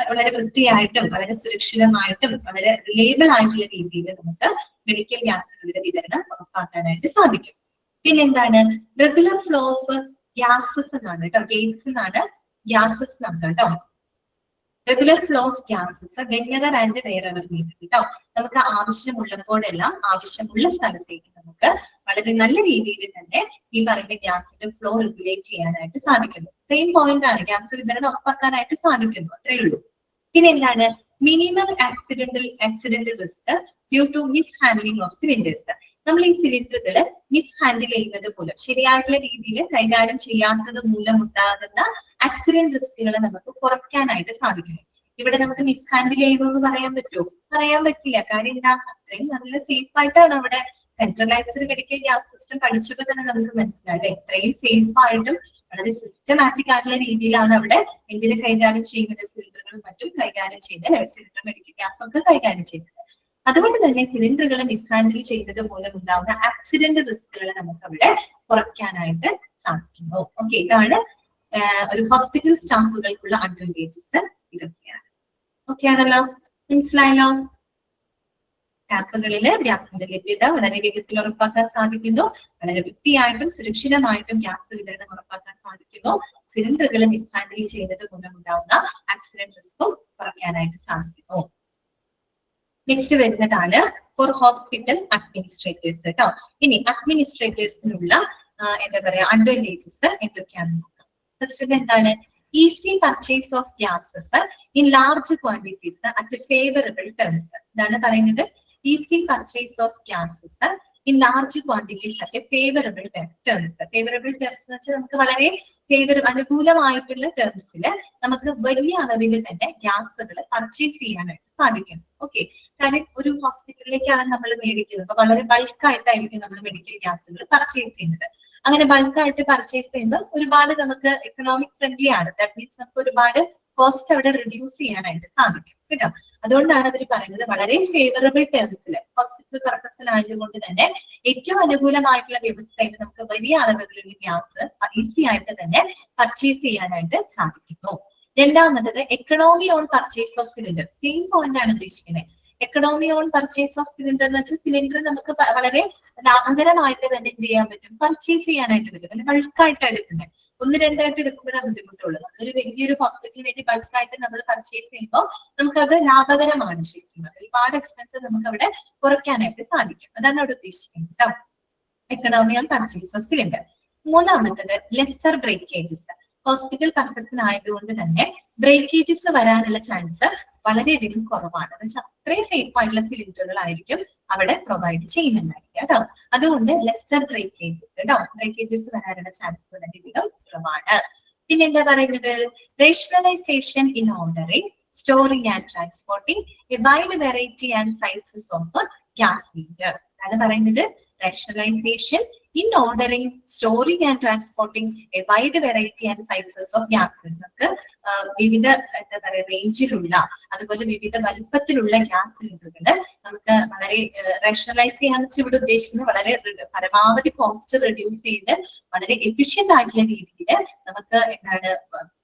വളരെ വൃത്തിയായിട്ടും വളരെ സുരക്ഷിതമായിട്ടും വളരെ റിലയബിൾ ആയിട്ടുള്ള രീതിയിൽ നമുക്ക് മെഡിക്കൽ ഗ്യാസുകളുടെ വിതരണം ഉറപ്പാക്കാനായിട്ട് സാധിക്കും. പിന്നെന്താണ്, റെഗുലർ ഫ്ലോ ഓഫ് ഗ്യാസസ് എന്നാണ് കേട്ടോ. ഗേറ്റ്സ് എന്നാണ് ഗ്യാസസ് നമുക്ക് കേട്ടോ. Regular flow of gases whenever and wherever needed കേട്ടോ. നമുക്ക് ആവശ്യമുള്ളപ്പോഴെല്ലാം ആവശ്യമുള്ള സ്ഥലത്തേക്ക് നമുക്ക് വളരെ നല്ല രീതിയിൽ തന്നെ ഈ പറയുന്ന ഗ്യാസിന്റെ ഫ്ലോ റെഗുലേറ്റ് ചെയ്യാനായിട്ട് സാധിക്കുന്നു. സെയിം പോയിന്റ് ആണ്, ഗ്യാസ് വിതരണം ഉറപ്പാക്കാനായിട്ട് സാധിക്കുന്നു, അത്രയേ ഉള്ളൂ. പിന്നെ എന്താണ് minimum accidental risk due to mishandling of cylinders. നമ്മൾ ഈ സിലിണ്ടറുകൾ മിസ് ഹാൻഡിൽ ചെയ്യുന്നത് മൂലം, ശരിയായിട്ടുള്ള രീതിയിൽ കൈകാര്യം ചെയ്യാത്തത് മൂലം ഉണ്ടാകുന്ന ആക്സിഡന്റ് റിസ്കുകൾ നമുക്ക് കുറയ്ക്കാനായിട്ട് സാധിക്കുന്നു. ഇവിടെ നമുക്ക് മിസ് ഹാൻഡിൽ ചെയ്യണമെന്ന് പറയാൻ പറ്റുമോ? പറയാൻ പറ്റില്ല. കാര്യം എന്താ, അത്രയും നല്ല സേഫ് ആയിട്ടാണ് അവിടെ സെൻട്രലൈസ്ഡ് മെഡിക്കൽ ഗ്യാസ് സിസ്റ്റം പഠിച്ചപ്പോൾ തന്നെ നമുക്ക് മനസ്സിലായി എത്രയും സേഫ് ആയിട്ടും വളരെ സിസ്റ്റമാറ്റിക് ആയിട്ടുള്ള രീതിയിലാണ് അവിടെ എന്തിനെ കൈകാര്യം ചെയ്യുന്നത്, സിലിണ്ടറുകളും മറ്റും കൈകാര്യം ചെയ്യുന്നത്, സിലിണ്ടർ മെഡിക്കൽ ഗ്യാസ് ഒക്കെ കൈകാര്യം ചെയ്യുന്നത്. അതുകൊണ്ട് തന്നെ സിലിണ്ടറുകൾ മിസ്ഹാൻഡിൽ ചെയ്യുന്നത് മൂലം ഉണ്ടാവുന്ന ആക്സിഡന്റ് റിസ്കുകൾ നമുക്ക് അവിടെ കുറയ്ക്കാനായിട്ട് സാധിക്കുന്നു. ഓക്കെ, ഇതാണ് ഒരു ഹോസ്പിറ്റൽ സ്റ്റാഫുകൾക്കുള്ള അഡ്വാൻറ്റേജസ്. ഇതൊക്കെയാണ്. ഓക്കെ ആണല്ലോ, മനസ്സിലായല്ലോ? ടാപ്പുകളില് ഗ്യാസിന്റെ ലഭ്യത വളരെ വേഗത്തിൽ ഉറപ്പാക്കാൻ സാധിക്കുന്നു. വളരെ വൃത്തിയായിട്ടും സുരക്ഷിതമായിട്ടും ഗ്യാസ് വിതരണം ഉറപ്പാക്കാൻ സാധിക്കുന്നു. സിലിണ്ടറുകൾ മിസ്ഹാൻഡിൽ ചെയ്യുന്നത് മൂലം ഉണ്ടാവുന്ന ആക്സിഡന്റ് റിസ്കും കുറയ്ക്കാനായിട്ട് സാധിക്കുന്നു. നെക്സ്റ്റ് വരുന്നതാണ് ഫോർ ഹോസ്പിറ്റൽ അഡ്മിനിസ്ട്രേറ്റേഴ്സ് കേട്ടോ. ഇനി അഡ്മിനിസ്ട്രേറ്റേഴ്സിനുള്ള എന്താ പറയാ അഡ്വാൻറ്റേജസ് എന്തൊക്കെയാണെന്ന് നോക്കാം. ഫസ്റ്റ് എന്താണ്, easy purchase of gases in large quantities at favourable terms. ഇതാണ് പറയുന്നത് easy purchase of gases in large quantities at favourable terms. Favourable terms എന്ന് വെച്ചാൽ നമുക്ക് വളരെ അനുകൂലമായിട്ടുള്ള ടേംസിൽ നമുക്ക് വലിയ അളവിൽ തന്നെ ഗ്യാസുകൾ പർച്ചേസ് ചെയ്യാനായിട്ട് സാധിക്കും. ഓക്കെ, കാര്യം ഒരു ഹോസ്പിറ്റലിലേക്കാണ് നമ്മൾ മേടിക്കുന്നത്, അപ്പൊ വളരെ ബൾക്കായിട്ടായിരിക്കും നമ്മൾ മെഡിക്കൽ ഗ്യാസുകൾ പർച്ചേസ് ചെയ്യുന്നത്. അങ്ങനെ ബൾക്കായിട്ട് പർച്ചേസ് ചെയ്യുമ്പോൾ ഒരുപാട് നമുക്ക് എക്കണോമിക് ഫ്രണ്ട്ലി ആണ്. ദാറ്റ് മീൻസ് നമുക്ക് ഒരുപാട് കോസ്റ്റ് അവിടെ റിഡ്യൂസ് ചെയ്യാനായിട്ട് സാധിക്കും കേട്ടോ. അതുകൊണ്ടാണ് അവർ പറയുന്നത് വളരെ ഫേവറബിൾ ടേംസിൽ ഹോസ്പിറ്റൽ പർപ്പസിലായതുകൊണ്ട് തന്നെ ഏറ്റവും അനുകൂലമായിട്ടുള്ള വ്യവസ്ഥയിൽ നമുക്ക് വലിയ അളവുകളിൽ ഗ്യാസ് ഈസി ആയിട്ട് തന്നെ പർച്ചേസ് ചെയ്യാനായിട്ട് സാധിക്കുന്നു. രണ്ടാമത്തത് economy on purchase of cylinder. Same point ആണ് ഉദ്ദേശിക്കുന്നത്. Economy on purchase of cylinder എന്ന് വെച്ചാൽ സിലിണ്ടർ നമുക്ക് വളരെ ലാഭകരമായിട്ട് തന്നെ എന്ത് ചെയ്യാൻ പറ്റും, പർച്ചേസ് ചെയ്യാനായിട്ട് പറ്റും. അല്ലെങ്കിൽ ബൾക്കായിട്ട് എടുക്കുന്നത്, ഒന്ന് രണ്ടായിട്ട് എടുക്കുമ്പോഴാണ് ബുദ്ധിമുട്ടുള്ളത്. ഒരു വലിയൊരു ഹോസ്പിറ്റലിന് വേണ്ടി ബൾക്കായിട്ട് നമ്മൾ പർച്ചേസ് ചെയ്യുമ്പോൾ നമുക്കത് ലാഭകരമാണ്. ശരിക്കും ഒരുപാട് എക്സ്പെൻസ് നമുക്ക് അവിടെ കുറയ്ക്കാനായിട്ട് സാധിക്കും. അതാണ് അവിടെ ഉദ്ദേശിക്കുന്നത് കേട്ടോ, economy on purchase of cylinder. മൂന്നാമത്തത് ലെസ്സർ ബ്രേക്കേജസ്. ഹോസ്പിറ്റൽ പർപ്പസിനായതുകൊണ്ട് തന്നെ ബ്രേക്കേജസ് വരാനുള്ള ചാൻസ് വളരെയധികം കുറവാണ്. എന്ന് വെച്ചാൽ അത്രയും സേഫ് ആയിട്ടുള്ള സിലിണ്ടറുകളായിരിക്കും അവിടെ പ്രൊവൈഡ് ചെയ്യുന്നുണ്ടായിരിക്കും കേട്ടോ. അതുകൊണ്ട് ലെസ്സർ ബ്രേക്കേജസ് കേട്ടോ, ബ്രേക്കേജസ് വരാനുള്ള ചാൻസ് വളരെയധികം കുറവാണ്. പിന്നെ എന്താ പറയുന്നത്, rationalisation in ordering, storing and transporting A wide variety and sizes of gas cylinder. അതാണ് പറയുന്നത് rationalisation in ordering, storing and transporting a wide variety and sizes of gas cylinder. വിവിധ എന്താ പറയുക റേഞ്ചിലുള്ള അതുപോലെ വിവിധ വലുപ്പത്തിലുള്ള ഗ്യാസ് സിലിണ്ടറുകൾ നമുക്ക് വളരെ റേഷണലൈസ് ചെയ്യാന്ന് വെച്ചാൽ ഇവിടെ ഉദ്ദേശിക്കുന്നത് വളരെ പരമാവധി കോസ്റ്റ് റിഡ്യൂസ് ചെയ്ത് വളരെ എഫിഷ്യന്റ് ആയിട്ടുള്ള രീതിയിൽ നമുക്ക് എന്താണ്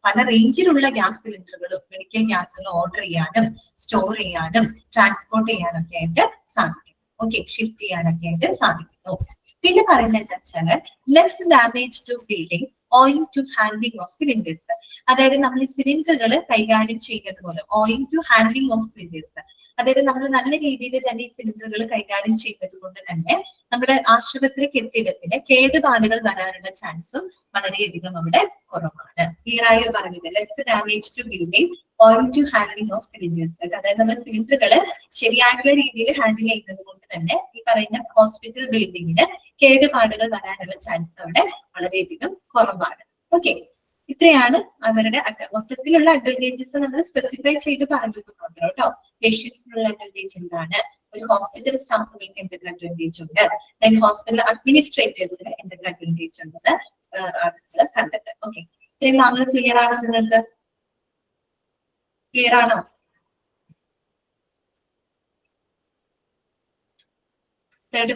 പല റേഞ്ചിലുള്ള ഗ്യാസ് സിലിണ്ടറുകളും മെഡിക്കൽ ഗ്യാസുകളും ഓർഡർ ചെയ്യാനും സ്റ്റോർ ചെയ്യാനും ട്രാൻസ്പോർട്ട് ചെയ്യാനും ഒക്കെ ആയിട്ട് സാധിക്കും. ഓക്കെ, ഷിഫ്റ്റ് ചെയ്യാനൊക്കെ ആയിട്ട് സാധിക്കുന്നു. പിന്നെ പറയുന്നത് എന്താ വെച്ചാല് less damage to building owing to handling of cylinders. അതായത് നമ്മൾ ഈ സിലിണ്ടറുകൾ കൈകാര്യം ചെയ്യുന്നത് പോലെ owing to handling of cylinders, അതായത് നമ്മൾ നല്ല രീതിയിൽ തന്നെ ഈ സിലിണ്ടറുകൾ കൈകാര്യം ചെയ്യുന്നത് കൊണ്ട് തന്നെ നമ്മുടെ ആശുപത്രി കെട്ടിടത്തിന് കേടുപാടുകൾ വരാനുള്ള ചാൻസും വളരെയധികം അവിടെ കുറവാണ്. ക്ലിയർ ആയി പറഞ്ഞത് less damage to building owing to handling of cylinders. അതായത് നമ്മൾ സിലിണ്ടറുകൾ ശരിയായിട്ടുള്ള രീതിയിൽ ഹാൻഡിൽ ചെയ്യുന്നത് കൊണ്ട് തന്നെ ഈ പറയുന്ന ഹോസ്പിറ്റൽ ബിൽഡിങ്ങിന് കേടുപാടുകൾ വരാനുള്ള ചാൻസ് അവിടെ വളരെയധികം കുറവാണ്. ഓക്കെ, ഇത്രയാണ് അവരുടെ മൊത്തത്തിലുള്ള അഡ്വാൻറ്റേജസ് നമ്മൾ സ്പെസിഫൈ ചെയ്ത് പറഞ്ഞത് മാത്രം കേട്ടോ. പേഷ്യൻസിനുള്ള അഡ്വാൻറ്റേജ് എന്താണ്, ഒരു ഹോസ്പിറ്റൽ സ്റ്റാഫുകൾക്ക് എന്തൊക്കെ അഡ്വാൻറ്റേജ് ഉണ്ട്, ദെൻ ഹോസ്പിറ്റൽ അഡ്മിനിസ്ട്രേറ്റേഴ്സിന് എന്തൊക്കെ അഡ്വാൻറ്റേജ് ഉണ്ടെന്ന് കണ്ടത്. ഓക്കെ, ഇത്രയും ഭാഗങ്ങൾ ക്ലിയർ ആണോ നിങ്ങൾക്ക്? ക്ലിയർ ആണോ? Third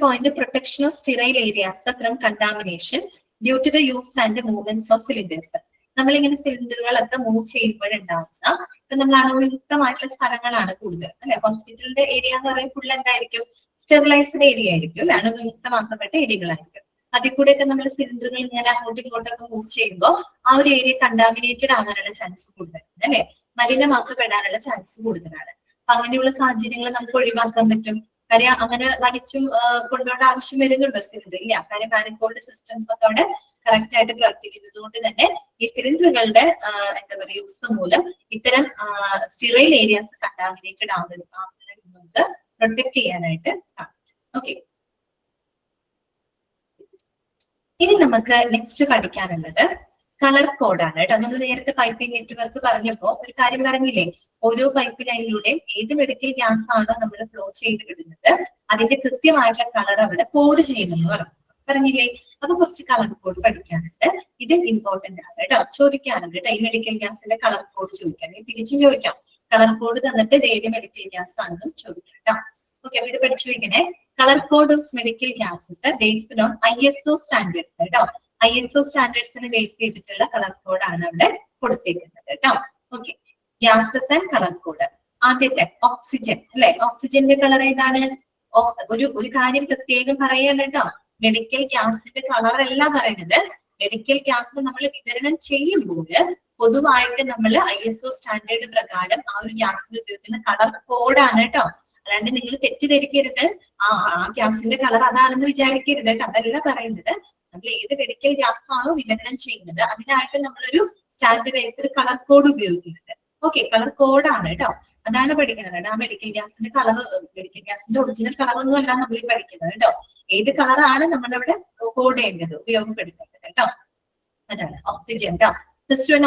point protection of sterile areas from contamination due to the use and movements of cylinders. നമ്മളിങ്ങനെ സിലിണ്ടറുകളൊക്കെ മൂവ് ചെയ്യുമ്പോഴുണ്ടാവുന്ന ഇപ്പൊ നമ്മൾ അണുവിമുക്തമായിട്ടുള്ള സ്ഥലങ്ങളാണ് കൂടുതൽ അല്ലെ. ഹോസ്പിറ്റലിന്റെ ഏരിയ എന്ന് പറയുമ്പോൾ ഫുൾ എന്തായിരിക്കും, സ്റ്റെറിലൈസ്ഡ് ഏരിയ ആയിരിക്കും അല്ലെ, അണുവിമുക്തമാക്കപ്പെട്ട ഏരിയകളായിരിക്കും. അതിൽ കൂടെയൊക്കെ നമ്മൾ സിലിണ്ടറുകൾ ഇങ്ങനെ അങ്ങോട്ടും ഇങ്ങോട്ടൊക്കെ മൂവ് ചെയ്യുമ്പോൾ ആ ഒരു ഏരിയ കണ്ടാമിനേറ്റഡ് ആകാനുള്ള ചാൻസ് കൂടുതലാണ് അല്ലെ, മലിനമാക്കപ്പെടാനുള്ള ചാൻസ് കൂടുതലാണ്. അപ്പൊ അങ്ങനെയുള്ള സാഹചര്യങ്ങൾ നമുക്ക് ഒഴിവാക്കാൻ പറ്റും. കാര്യം അങ്ങനെ വലിച്ചും കൊണ്ടുപോകേണ്ട ആവശ്യം വരുന്നുണ്ടോ സിലിണ്ടർ? ഇല്ല. കാര്യം മാനിഫോൾഡ് സിസ്റ്റംസ് ഒക്കെ അവിടെ കറക്റ്റ് ആയിട്ട് പ്രവർത്തിക്കുന്നത് കൊണ്ട് തന്നെ ഈ സിലിണ്ടറുകളുടെ എന്താ പറയുക യൂസ് മൂലം ഇത്തരം സ്റ്റീറൈൽ ഏരിയാസ് കണ്ടാമിനേറ്റഡ് ആവുന്നതിൽ നമുക്ക് പ്രൊട്ടക്ട് ചെയ്യാനായിട്ട് സാധിക്കും. ഓക്കെ, ഇനി നമുക്ക് നെക്സ്റ്റ് പഠിക്കാനുള്ളത് കളർ കോഡാണ് കേട്ടോ. നമ്മൾ നേരത്തെ പൈപ്പിംഗ് നെറ്റ്വർക്ക് പറഞ്ഞപ്പോ ഒരു കാര്യം പറഞ്ഞില്ലേ, ഓരോ പൈപ്പ് ലൈനിലൂടെയും ഏത് മെഡിക്കൽ ഗ്യാസ് ആണോ നമ്മൾ ഫ്ലോ ചെയ്ത് വിടുന്നത് അതിന്റെ കൃത്യമായിട്ടുള്ള കളർ അവിടെ കോഡ് ചെയ്യുമെന്ന് പറഞ്ഞില്ലേ. അപ്പൊ കുറച്ച് കളർ കോഡ് പഠിക്കാനുണ്ട്. ഇത് ഇമ്പോർട്ടന്റ് ആണ് കേട്ടോ, ചോദിക്കാറുണ്ട് കേട്ടോ. ഈ മെഡിക്കൽ ഗ്യാസിന്റെ കളർ കോഡ് ചോദിക്കാം, തിരിച്ചും ചോദിക്കാം. കളർ കോഡ് തന്നിട്ട് ഏത് മെഡിക്കൽ ഗ്യാസ് ആണെന്നും ചോദിക്കാം കേട്ടോ. ഓക്കെ, അപ്പൊ ഇത് പഠിച്ചു വെക്കണേ. Colour code of medical gases based on ISO standards കേട്ടോ. ISO സ്റ്റാൻഡേർഡ്സിനെ ബേസ് ചെയ്തിട്ടുള്ള കളർ കോഡാണ് അവിടെ കൊടുത്തേക്കുന്നത് കേട്ടോ. Okay, gases and colour code. ആദ്യത്തെ ഓക്സിജൻ അല്ലെ. ഓക്സിജന്റെ കളർ ഏതാണ്? ഒരു കാര്യം പ്രത്യേകം പറയാണ് കേട്ടോ, മെഡിക്കൽ ഗ്യാസിന്റെ കളർ അല്ല പറയുന്നത്. മെഡിക്കൽ ഗ്യാസ് നമ്മൾ വിതരണം ചെയ്യുമ്പോൾ പൊതുവായിട്ട് നമ്മൾ ISO സ്റ്റാൻഡേർഡ് പ്രകാരം ആ ഒരു ഗ്യാസിൽ ഉപയോഗിക്കുന്ന കളർ കോഡാണ് കേട്ടോ. അല്ലാണ്ട് നിങ്ങൾ തെറ്റിദ്ധരിക്കരുത്, ആ ഗ്യാസിന്റെ കളർ അതാണെന്ന് വിചാരിക്കരുത് കേട്ടോ. അതല്ല പറയുന്നത്. നമ്മൾ ഏത് മെഡിക്കൽ ഗ്യാസ് ആണോ വിതരണം ചെയ്യുന്നത് അതിനായിട്ട് നമ്മളൊരു സ്റ്റാൻഡർഡൈസ്ഡ് കളർ കോഡ് ഉപയോഗിക്കുന്നത്. ഓക്കെ, കളർ കോഡാണ് കേട്ടോ. അതാണ് പഠിക്കുന്നത്. ആ മെഡിക്കൽ ഗ്യാസിന്റെ കളർ, മെഡിക്കൽ ഗ്യാസിന്റെ ഒറിജിനൽ കളർ ഒന്നും അല്ല നമ്മൾ പഠിക്കുന്നത് കേട്ടോ. ഏത് കളറാണ് നമ്മളവിടെ കോഡ് ചെയ്യേണ്ടത്, ഉപയോഗപ്പെടുത്തേണ്ടത് കേട്ടോ. അതാണ് ഓക്സിജൻ കേട്ടോ.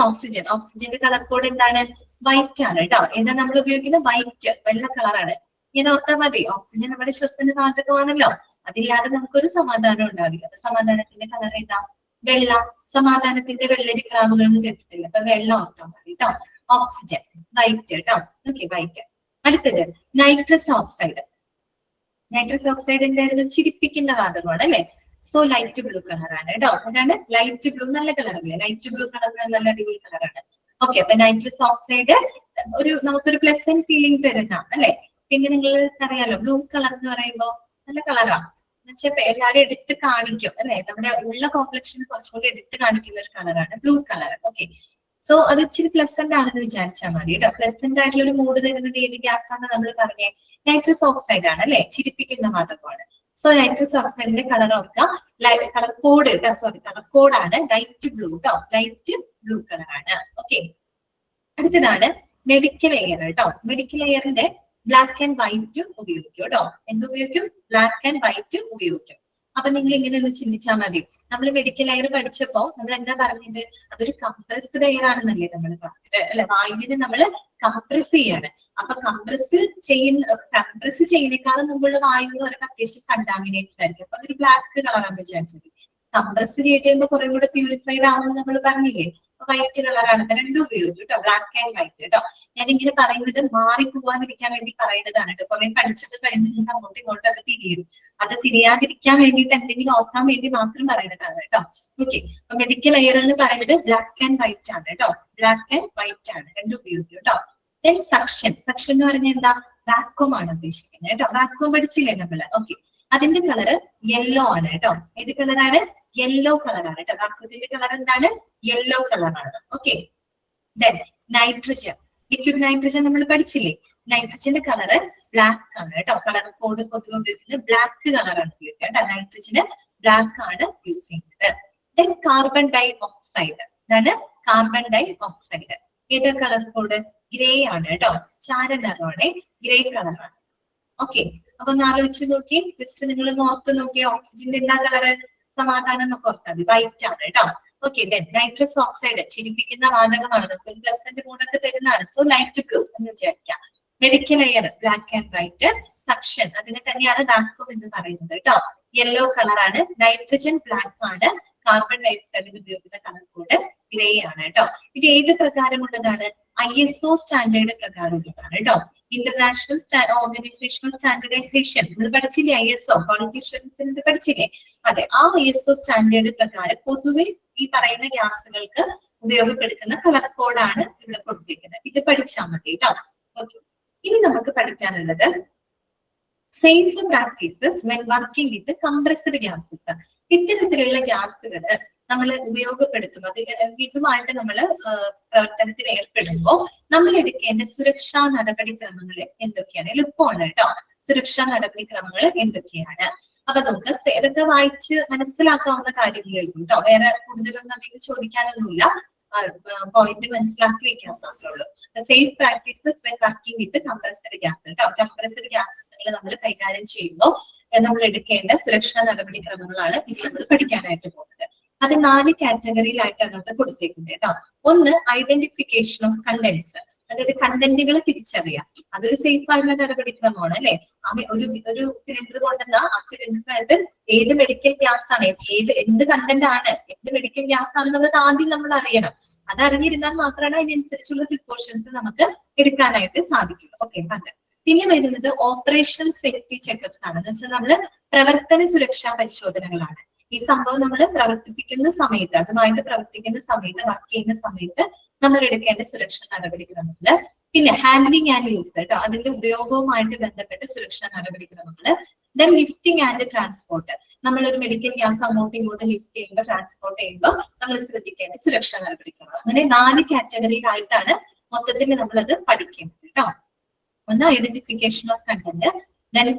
ഓക്സിജൻ, ഓക്സിജന്റെ കളർ കോഡ് എന്താണ്? വൈറ്റ് ആണ് കേട്ടോ. എന്താ നമ്മൾ ഉപയോഗിക്കുന്നത്? വൈറ്റ്, വെള്ള കളറാണ്. ഇങ്ങനെ ഓർത്താൽ മതി. ഓക്സിജൻ നമ്മുടെ ശ്വസന വാതകമാണല്ലോ, അതില്ലാതെ നമുക്കൊരു സമാധാനം ഉണ്ടാവില്ല. അപ്പൊ സമാധാനത്തിന്റെ കളർ ഏതാ? വെള്ള. സമാധാനത്തിന്റെ വെള്ളരി പ്രാവുകളൊന്നും കേട്ടിട്ടില്ല, അപ്പൊ വെള്ളം ഓർത്താൽ മതി കേട്ടോ. ഓക്സിജൻ വൈറ്റ് കേട്ടോ. Okay, white. അടുത്തത് നൈട്രസ് ഓക്സൈഡ്. നൈട്രസ് ഓക്സൈഡ് എന്തായിരുന്നു? ചിരിപ്പിക്കുന്ന വാതകമാണ് അല്ലെ. സോ ലൈറ്റ് ബ്ലൂ കളറാണ് കേട്ടോ. അതാണ് ലൈറ്റ് ബ്ലൂ. നല്ല കളറല്ലേ ലൈറ്റ് ബ്ലൂ കളർ? നല്ല അടിപൊളി കളറാണ്. ഓക്കെ, അപ്പൊ നൈട്രസ് ഓക്സൈഡ് നമുക്കൊരു പ്ലസന്റ് ഫീലിംഗ് തരുന്നതാണ് അല്ലെ. പിന്നെ നിങ്ങൾക്ക് അറിയാലോ ബ്ലൂ കളർ എന്ന് പറയുമ്പോ നല്ല കളറാണ്. എന്നുവെച്ചാൽ എല്ലാവരും എടുത്ത് കാണിക്കും അല്ലെ. നമ്മുടെ ഉള്ള കോംപ്ലക്ഷൻ കുറച്ചുകൂടി എടുത്ത് കാണിക്കുന്ന ഒരു കളറാണ് ബ്ലൂ കളർ. ഓക്കെ, സോ അത് ഇച്ചിരി പ്ലസന്റ് ആണെന്ന് വിചാരിച്ചാൽ മതി കേട്ടോ. പ്ലസന്റ് ആയിട്ടുള്ള ഒരു മൂഡ് തരുന്നത് ഏത് ഗ്യാസ് ആണെന്ന് നമ്മൾ പറഞ്ഞേ? നൈട്രസ് ഓക്സൈഡ് ആണ് അല്ലെ, ചിരിപ്പിക്കുന്ന വാതകമാണ്. സോ നൈട്രസ് ഓക്സൈഡിന്റെ കളർ ഓർക്കുക, കളർ കോഡ് കേട്ടോ. സോറി, കളർ കോഡാണ് ലൈറ്റ് ബ്ലൂ കേട്ടോ. ലൈറ്റ് ബ്ലൂ കളറാണ്. ഓക്കെ, അടുത്തതാണ് മെഡിക്കൽ എയർ കേട്ടോ. മെഡിക്കൽ എയറിന്റെ ബ്ലാക്ക് ആൻഡ് വൈറ്റ് ഉപയോഗിക്കും കേട്ടോ. എന്തുപയോഗിക്കും? ബ്ലാക്ക് ആൻഡ് വൈറ്റ് ഉപയോഗിക്കും. അപ്പൊ നിങ്ങൾ ഇങ്ങനെ ഒന്ന് ചിന്തിച്ചാൽ മതി. നമ്മൾ മെഡിക്കൽ എയർ പഠിച്ചപ്പോ നമ്മൾ എന്താ പറഞ്ഞത്? അതൊരു കംപ്രസ്ഡ് എയർ ആണെന്നല്ലേ നമ്മൾ പറഞ്ഞത് അല്ലെ. വായുവിനെ നമ്മൾ കംപ്രസ് ചെയ്യാണ്. അപ്പൊ കംപ്രസ് ചെയ്യുന്നേക്കാളും മുമ്പുള്ള വായു എന്ന് പറയുമ്പോൾ അത്യാവശ്യം കണ്ടാമിനേറ്റഡ് ആയിരിക്കും. അപ്പൊ അതൊരു ബ്ലാക്ക് കളറാണെന്ന് വിചാരിച്ചത്. കംപ്രസ് ചെയ്ത് കഴിയുമ്പോൾ കുറെ കൂടെ പ്യൂരിഫൈഡ് ആവുമെന്ന് നമ്മൾ പറഞ്ഞില്ലേ. വൈറ്റ് കളറാണ്. രണ്ടും ഉപയോഗിക്കും കേട്ടോ, ബ്ലാക്ക് ആൻഡ് വൈറ്റ് കേട്ടോ. ഞാനിങ്ങനെ പറയുന്നത് മാറി പോവാതിരിക്കാൻ വേണ്ടി പറയുന്നതാണ് കേട്ടോ. കുറെ പഠിച്ചത് കഴിഞ്ഞ് അങ്ങോട്ടും ഇങ്ങോട്ടൊക്കെ തിരിയും. അത് തിരിയാതിരിക്കാൻ വേണ്ടിയിട്ട് എന്തെങ്കിലും ഓർക്കാൻ വേണ്ടി മാത്രം പറയുന്നതാണ് കേട്ടോ. ഓക്കെ, അപ്പൊ മെഡിക്കൽ എയർ എന്ന് പറയുന്നത് ബ്ലാക്ക് ആൻഡ് വൈറ്റ് ആണ് കേട്ടോ. ബ്ലാക്ക് ആൻഡ് വൈറ്റ് ആണ്, രണ്ടും ഉപയോഗിക്കും കേട്ടോ. Then suction. സക്ഷൻ എന്ന് പറഞ്ഞാൽ എന്താ? വാക്വം ആണ് ഉദ്ദേശിക്കുന്നത് കേട്ടോ. വാക്വം പഠിച്ചില്ലേ നമ്മള്? ഓക്കെ, അതിന്റെ കളറ് യെല്ലോ ആണ് കേട്ടോ. ഏത് കളറാണ്? യെല്ലോ കളറാണ് കേട്ടോ. വാക്വത്തിന്റെ കളർ എന്താണ്? യെല്ലോ കളറാണ്. Okay, then nitrogen. Liquid nitrogen നമ്മൾ പഠിച്ചില്ലേ? നൈട്രജന്റെ കളറ് ബ്ലാക്ക് ആണ് കേട്ടോ. കളർ കോഡ് പൊതുവെ ഉപയോഗിക്കുന്നത് ബ്ലാക്ക് കളറാണ് ഉപയോഗിക്കുക കേട്ടോ. നൈട്രജന് ബ്ലാക്ക് ആണ് യൂസ് ചെയ്യുന്നത്. Then carbon dioxide. ഇതാണ് കാർബൺ ഡൈ ഓക്സൈഡ്. ഏത് കളർ കോഡ്? ഗ്രേ ആണ് കേട്ടോ. ചാരനിറമാണ്, ഗ്രേ കളറാണ്. ഓക്കെ, അപ്പൊ ഒന്ന് ആലോചിച്ച് നോക്കി. ജസ്റ്റ് നിങ്ങൾ ഒന്ന് ഓർത്ത് നോക്കിയ ഓക്സിജന്റെ എന്താ കളറ്? സമാധാനം എന്നൊക്കെ ഓർത്താൽ മതി, വൈറ്റ് ആണ് കേട്ടോ. ഓക്കെ, ദെൻ നൈട്രസ് ഓക്സൈഡ് ചിരിപ്പിക്കുന്ന വാതകമാണ്, നമുക്ക് ഒരു പ്ലസന്റ് മൂഡൊക്കെ തരുന്നതാണ്. സോ ലൈറ്റ് ബ്ലൂ എന്ന് വിചാരിക്കാം. Medical air black and white. Suction അതിനെ തന്നെയാണ് വാക്വം എന്ന് പറയുന്നത് കേട്ടോ. യെല്ലോ കളറാണ്. നൈട്രജൻ ബ്ലാക്ക് ആണ്. കാർബൺ ഡയോക്സൈഡിന് ഉപയോഗിക്കുന്ന കളർ കോഡ് ഗ്രേ ആണ് കേട്ടോ. ഇത് ഏത് പ്രകാരമുള്ളതാണ്? ISO സ്റ്റാൻഡേർഡ് പ്രകാരമുള്ളതാണ് കേട്ടോ. ഇന്റർനാഷണൽ ഓർഗനൈസേഷൻ ഓഫ് സ്റ്റാൻഡർഡൈസേഷൻ നമ്മൾ പഠിച്ചില്ലേ? ISO ക്വാളിറ്റി അഷ്വറൻസ് പഠിച്ചില്ലേ? അതെ, ആ ISO സ്റ്റാൻഡേർഡ് പ്രകാരം പൊതുവെ ഈ പറയുന്ന ഗ്യാസുകൾക്ക് ഉപയോഗപ്പെടുത്തുന്ന കളർ കോഡാണ് ഇവിടെ കൊടുത്തിരിക്കുന്നത്. ഇത് പഠിച്ചാൽ മതി കേട്ടോ. ഓക്കെ, ഇനി നമുക്ക് പഠിക്കാനുള്ളത് safe practices when working with compressed gases. ഇത്തരത്തിലുള്ള ഗ്യാസുകൾ നമ്മൾ ഉപയോഗപ്പെടുത്തും, ഇതുമായിട്ട് നമ്മൾ പ്രവർത്തനത്തിൽ ഏർപ്പെടുമ്പോൾ നമ്മൾ എടുക്കേണ്ട സുരക്ഷാ നടപടിക്രമങ്ങൾ എന്തൊക്കെയാണ്? എളുപ്പമാണ് കേട്ടോ. സുരക്ഷാ നടപടിക്രമങ്ങൾ എന്തൊക്കെയാണ്. അപ്പൊ നമുക്ക് ഇതൊക്കെ വായിച്ച് മനസ്സിലാക്കാവുന്ന കാര്യങ്ങളേ ഉള്ളൂ കേട്ടോ. വേറെ കൂടുതലൊന്നും അധികം ചോദിക്കാനൊന്നുമില്ല. പോയിന്റ് മനസ്സിലാക്കി വെക്കാൻ മാത്രമേ ഉള്ളൂ. Safe practices when working with compressed gas കേട്ടോ. കംപ്രസറി ഗ്യാസസുകൾ നമ്മൾ കൈകാര്യം ചെയ്യുമ്പോൾ നമ്മൾ എടുക്കേണ്ട സുരക്ഷാ നടപടിക്രമങ്ങളാണ് ഇത് നമ്മൾ പഠിക്കാനായിട്ട് പോകുന്നത്. അത് 4 കാറ്റഗറിയിലായിട്ടാണ് നമ്മൾ കൊടുത്തേക്കുന്നത് കേട്ടോ. ഒന്ന് ഐഡന്റിഫിക്കേഷൻ ഓഫ് കണ്ടന്റ്സ്, അതായത് കണ്ടന്റുകൾ തിരിച്ചറിയാം. അതൊരു സേഫ് ആയിട്ടുള്ള നടപടിക്രമമാണ് അല്ലെ. ഒരു സിലിണ്ടർ കൊണ്ടുവന്ന ആ സിലിണ്ടറിനകത്ത് ഏത് മെഡിക്കൽ ഗ്യാസ് ആണ്, എന്ത് കണ്ടന്റ് ആണ്, എന്ത് മെഡിക്കൽ ഗ്യാസ് ആണെന്നുള്ളത് ആദ്യം നമ്മൾ അറിയണം. അത് അറിഞ്ഞിരുന്നാൽ മാത്രമാണ് അതിനനുസരിച്ചുള്ള പ്രിക്കോഷൻസ് നമുക്ക് എടുക്കാനായിട്ട് സാധിക്കുള്ളൂ. ഓക്കെ, അത് പിന്നെ വരുന്നത് ഓപ്പറേഷണൽ സേഫ്റ്റി ചെക്കപ്സ് ആണ്. എന്ന് വെച്ചാൽ നമ്മള് പ്രവർത്തന സുരക്ഷാ പരിശോധനകളാണ്. ഈ സംഭവം നമ്മൾ പ്രവർത്തിപ്പിക്കുന്ന സമയത്ത്, അതുമായിട്ട് പ്രവർത്തിക്കുന്ന സമയത്ത്, വർക്ക് ചെയ്യുന്ന സമയത്ത് നമ്മൾ എടുക്കേണ്ട സുരക്ഷാ നടപടിക്രമങ്ങള്. പിന്നെ ഹാൻഡ്ലിംഗ് ആൻഡ് യൂസ് കേട്ടോ, അതിന്റെ ഉപയോഗവുമായിട്ട് ബന്ധപ്പെട്ട സുരക്ഷാ നടപടിക്രമങ്ങള്. ദെൻ ലിഫ്റ്റിംഗ് ആൻഡ് ട്രാൻസ്പോർട്ട്, നമ്മളൊരു മെഡിക്കൽ ഗ്യാസ് അങ്ങോട്ടും ഇങ്ങോട്ടും ലിഫ്റ്റ് ചെയ്യുമ്പോൾ, ട്രാൻസ്പോർട്ട് ചെയ്യുമ്പോൾ നമ്മൾ ശ്രദ്ധിക്കേണ്ട സുരക്ഷാ നടപടിക്രമങ്ങൾ. അങ്ങനെ 4 കാറ്റഗറിയിലായിട്ടാണ് മൊത്തത്തിൽ നമ്മളത് പഠിക്കുന്നത് കേട്ടോ. ഒന്ന് identification of content, then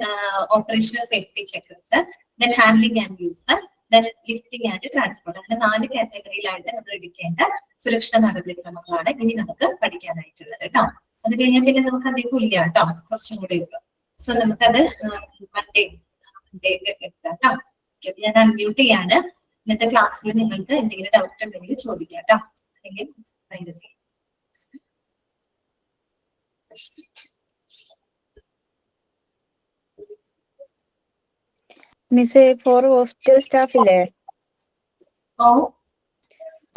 operational safety check-ups, then handling and use, then lifting and transport. അങ്ങനെ 4 കാറ്റഗറിയിലായിട്ട് നമ്മൾ എടുക്കേണ്ട സുരക്ഷാ നടപടിക്രമങ്ങളാണ് ഇനി നമുക്ക് പഠിക്കാനായിട്ടുള്ളത് കേട്ടോ. അത് കഴിഞ്ഞാൽ പിന്നെ നമുക്ക് അധികം ഇല്ല കേട്ടോ, കുറച്ചും കൂടെ ഉള്ളു. സോ നമുക്കത് മൺഡേ എടുക്കാം കേട്ടോ. ഞാൻ അൺമ്യൂട്ട് ചെയ്യാണ്. ഇന്നത്തെ ക്ലാസ്സിൽ നിങ്ങൾക്ക് എന്തെങ്കിലും ഡൗട്ട് ഉണ്ടെങ്കിൽ ചോദിക്കാം കേട്ടോ, അല്ലെങ്കിൽ മിസ്സേ ഫോർ ഹോസ്പിറ്റൽ സ്റ്റാഫ് ഇല്ലേ?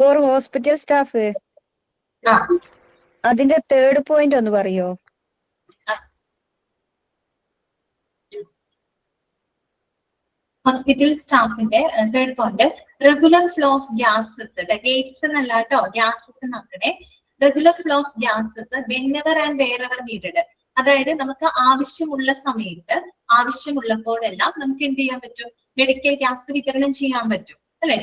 ഫോർ ഹോസ്പിറ്റൽ സ്റ്റാഫ്, അതിന്റെ 3rd പോയിന്റ് ഒന്ന് പറയോ? ഹോസ്പിറ്റൽ സ്റ്റാഫിന്റെ 3rd point regular flow of gases, gates എന്നല്ല കേട്ടോ, ഗ്യാസസ് എന്നാക്കണേ. Regular flow of gases whenever and wherever needed. അതായത് നമുക്ക് ആവശ്യമുള്ള സമയത്ത്, ആവശ്യമുള്ളപ്പോഴെല്ലാം നമുക്ക് എന്ത് ചെയ്യാൻ പറ്റും, മെഡിക്കൽ ഗ്യാസ് വിതരണം ചെയ്യാൻ പറ്റും അല്ലെ.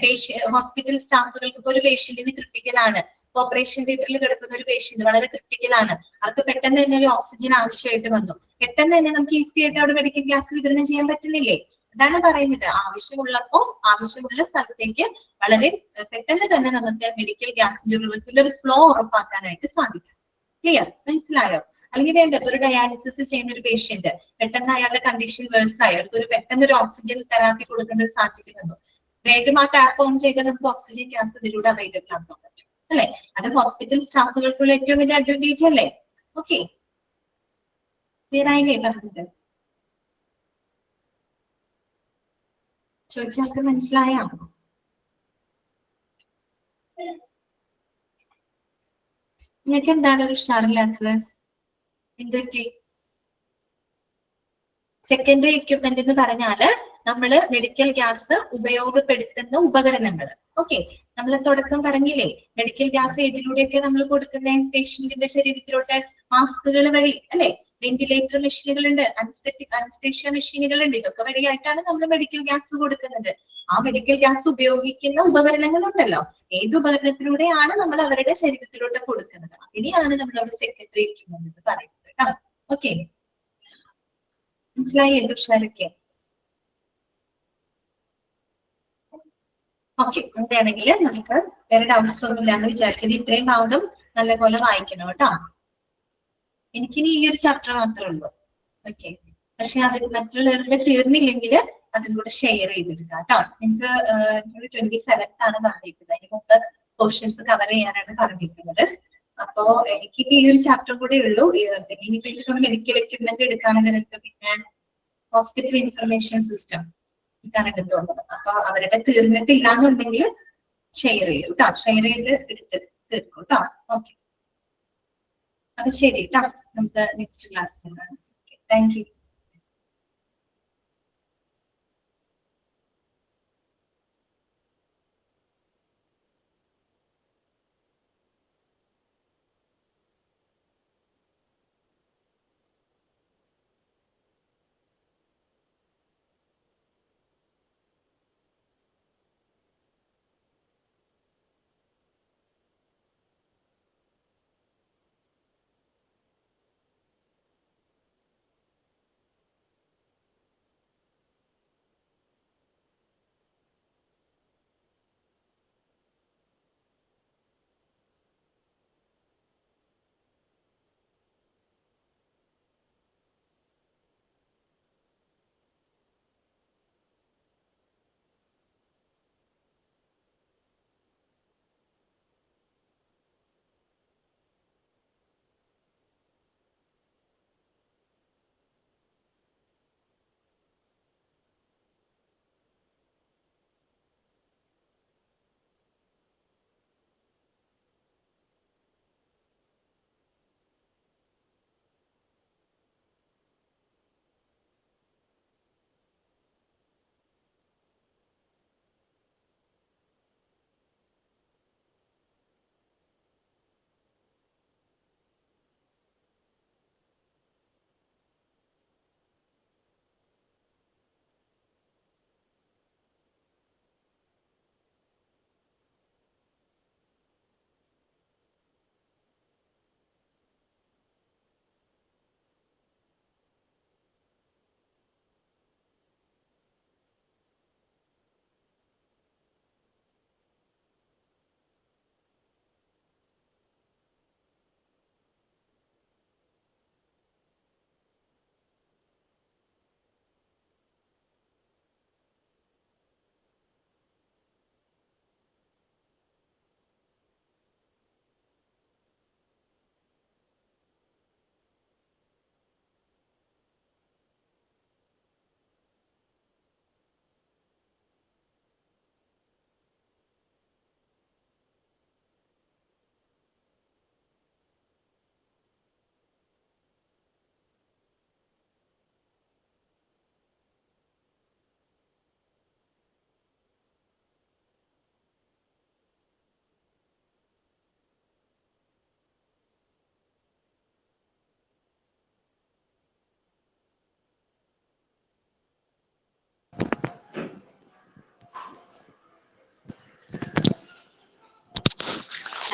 ഹോസ്പിറ്റൽ സ്റ്റാഫുകൾക്ക് ഇപ്പോൾ ഒരു പേഷ്യന്റിന് ക്രിട്ടിക്കലാണ്, ഓപ്പറേഷൻ തിയേറ്ററിൽ കിടക്കുന്ന ഒരു പേഷ്യന്റ് വളരെ ക്രിട്ടിക്കലാണ്, അവർക്ക് പെട്ടെന്ന് തന്നെ ഒരു ഓക്സിജൻ ആവശ്യമായിട്ട് വന്നു. പെട്ടെന്ന് തന്നെ നമുക്ക് ഈസി ആയിട്ട് അവിടെ മെഡിക്കൽ ഗ്യാസ് വിതരണം ചെയ്യാൻ പറ്റുന്നില്ലേ? അതാണ് പറയുന്നത്, ആവശ്യമുള്ളപ്പോ ആവശ്യമുള്ള സ്ഥലത്തേക്ക് വളരെ പെട്ടെന്ന് തന്നെ നമുക്ക് മെഡിക്കൽ ഗ്യാസിന്റെ ഒരു റെഗുലർ ഫ്ലോ ഉറപ്പാക്കാനായിട്ട് സാധിക്കും. ക്ലിയർ, മനസ്സിലായോ? അല്ലെങ്കിൽ വേണ്ട, ഒരു ഡയാലിസിസ് ചെയ്യുന്ന ഒരു പേഷ്യന്റ് പെട്ടെന്ന് അയാളുടെ കണ്ടീഷൻ വേഴ്സ് ആയി, അവർക്ക് ഒരു പെട്ടെന്ന് ഒരു ഓക്സിജൻ തെറാപ്പി കൊടുക്കേണ്ട ഒരു സാഹചര്യം വന്നു, വേഗം ആ ടാപ്പ് ഓൺ ചെയ്താൽ നമുക്ക് ഓക്സിജൻ ഗ്യാസ് ഇതിലൂടെ അവൈലബിൾ ആക്കാൻ പറ്റും അല്ലെ. അത് ഹോസ്പിറ്റൽ സ്റ്റാഫുകൾക്കുള്ള ഏറ്റവും വലിയ അഡ്വാൻറ്റേജ് അല്ലേ? ഓക്കെ, ക്ലിയർ ആയില്ലേ പറഞ്ഞത്? ചോദിച്ചാൾക്ക് മനസ്സിലായോ? നിങ്ങൾക്ക് എന്താണ് ഒരു ഉഷാറില്ലാത്തത്? എന്തൊക്കെ? സെക്കൻഡറി എക്യുപ്മെന്റ് എന്ന് പറഞ്ഞാല് നമ്മള് മെഡിക്കൽ ഗ്യാസ് ഉപയോഗപ്പെടുത്തുന്ന ഉപകരണങ്ങൾ. ഓക്കെ, നമ്മൾ തുടക്കം പറഞ്ഞില്ലേ, മെഡിക്കൽ ഗ്യാസ് ഏതിലൂടെയൊക്കെ നമ്മൾ കൊടുക്കുന്ന പേഷ്യന്റിന്റെ ശരീരത്തിലോട്ട്? മാസ്കുകൾ വഴി അല്ലെ, വെന്റിലേറ്റർ മെഷീനുകൾ ഉണ്ട്, അനസ്തേഷ്യ മെഷീനുകൾ ഉണ്ട്. ഇതൊക്കെ വഴിയായിട്ടാണ് നമ്മൾ മെഡിക്കൽ ഗ്യാസ് കൊടുക്കുന്നത്. ആ മെഡിക്കൽ ഗ്യാസ് ഉപയോഗിക്കുന്ന ഉപകരണങ്ങൾ ഉണ്ടല്ലോ, ഏത് ഉപകരണത്തിലൂടെയാണ് നമ്മൾ അവരുടെ ശരീരത്തിലോട്ട് കൊടുക്കുന്നത്, അതിനെയാണ് നമ്മൾ അവിടെ സെക്കൻഡറി എക്യുപ്മെന്റ് എന്ന് പറയുന്നത് കേട്ടോ. ഓക്കെ, മനസ്സിലായി തുഷാരൊക്കെ? ഓക്കെ, അങ്ങനെയാണെങ്കിൽ നമുക്ക് വേറെ ഡൗട്ട്സ് ഒന്നും ഇല്ലാന്ന് വിചാരിക്കുന്നത്. ഇത്രയും ഭാഗം നല്ലപോലെ വായിക്കണം കേട്ടോ. എനിക്കിനി ഈ ഒരു ചാപ്റ്റർ മാത്രമേ ഉള്ളൂ. ഓക്കെ, പക്ഷെ അത് മറ്റുള്ളവരുടെ തീർന്നില്ലെങ്കിൽ അതും കൂടെ ഷെയർ ചെയ്തെടുക്കാം കേട്ടോ. നിങ്ങൾക്ക് 27th ആണ് പറഞ്ഞിരിക്കുന്നത്, അതിന് മുമ്പ് പോർഷൻസ് കവർ ചെയ്യാനാണ് പറഞ്ഞിരിക്കുന്നത്. അപ്പോ എനിക്ക് ഈ ഒരു ചാപ്റ്റർ കൂടെ ഉള്ളൂ. ഇനിയിപ്പോ മെഡിക്കൽ എക്യുപ്മെന്റ് എടുക്കാനുണ്ട് നിങ്ങൾക്ക്, പിന്നെ ഹോസ്പിറ്റൽ ഇൻഫർമേഷൻ സിസ്റ്റം എടുക്കാനായിട്ട് തോന്നുന്നത്. അപ്പൊ അവരുടെ തീർന്നിട്ടില്ല എന്നുണ്ടെങ്കിൽ ഷെയർ ചെയ്യും കേട്ടോ, ഷെയർ ചെയ്ത് എടുത്ത് തീർക്കും കേട്ടോ. ഓക്കെ, അപ്പൊ ശരി കേട്ടോ, നമുക്ക് നെക്സ്റ്റ് ക്ലാസ്സിൽ കാണാം. Thank you.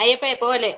അയ്യപ്പ പോലെ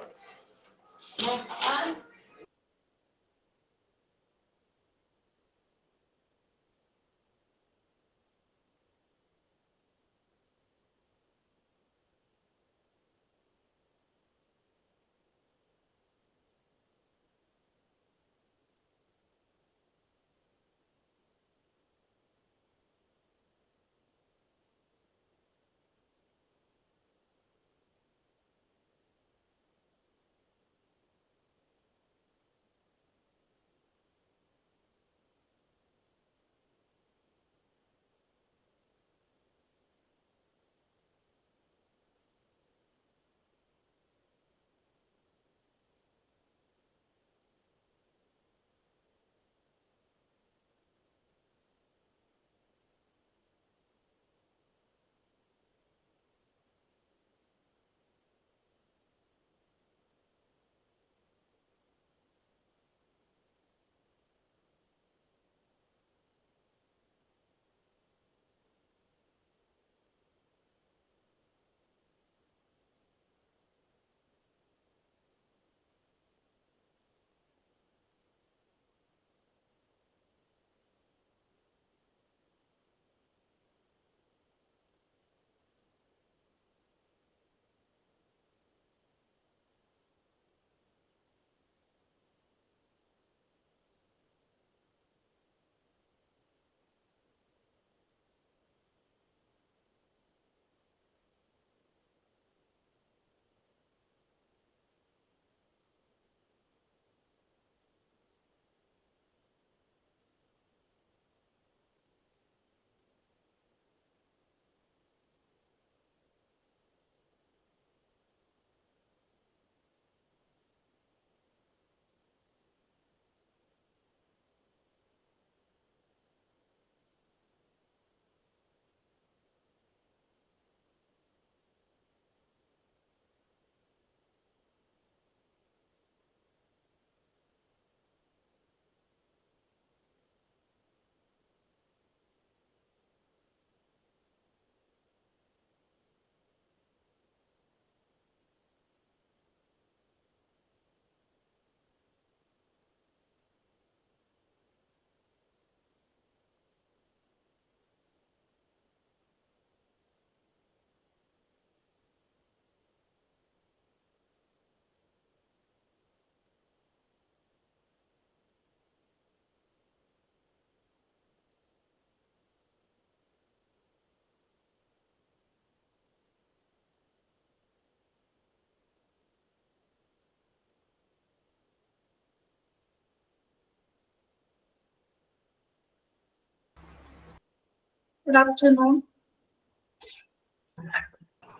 Good afternoon.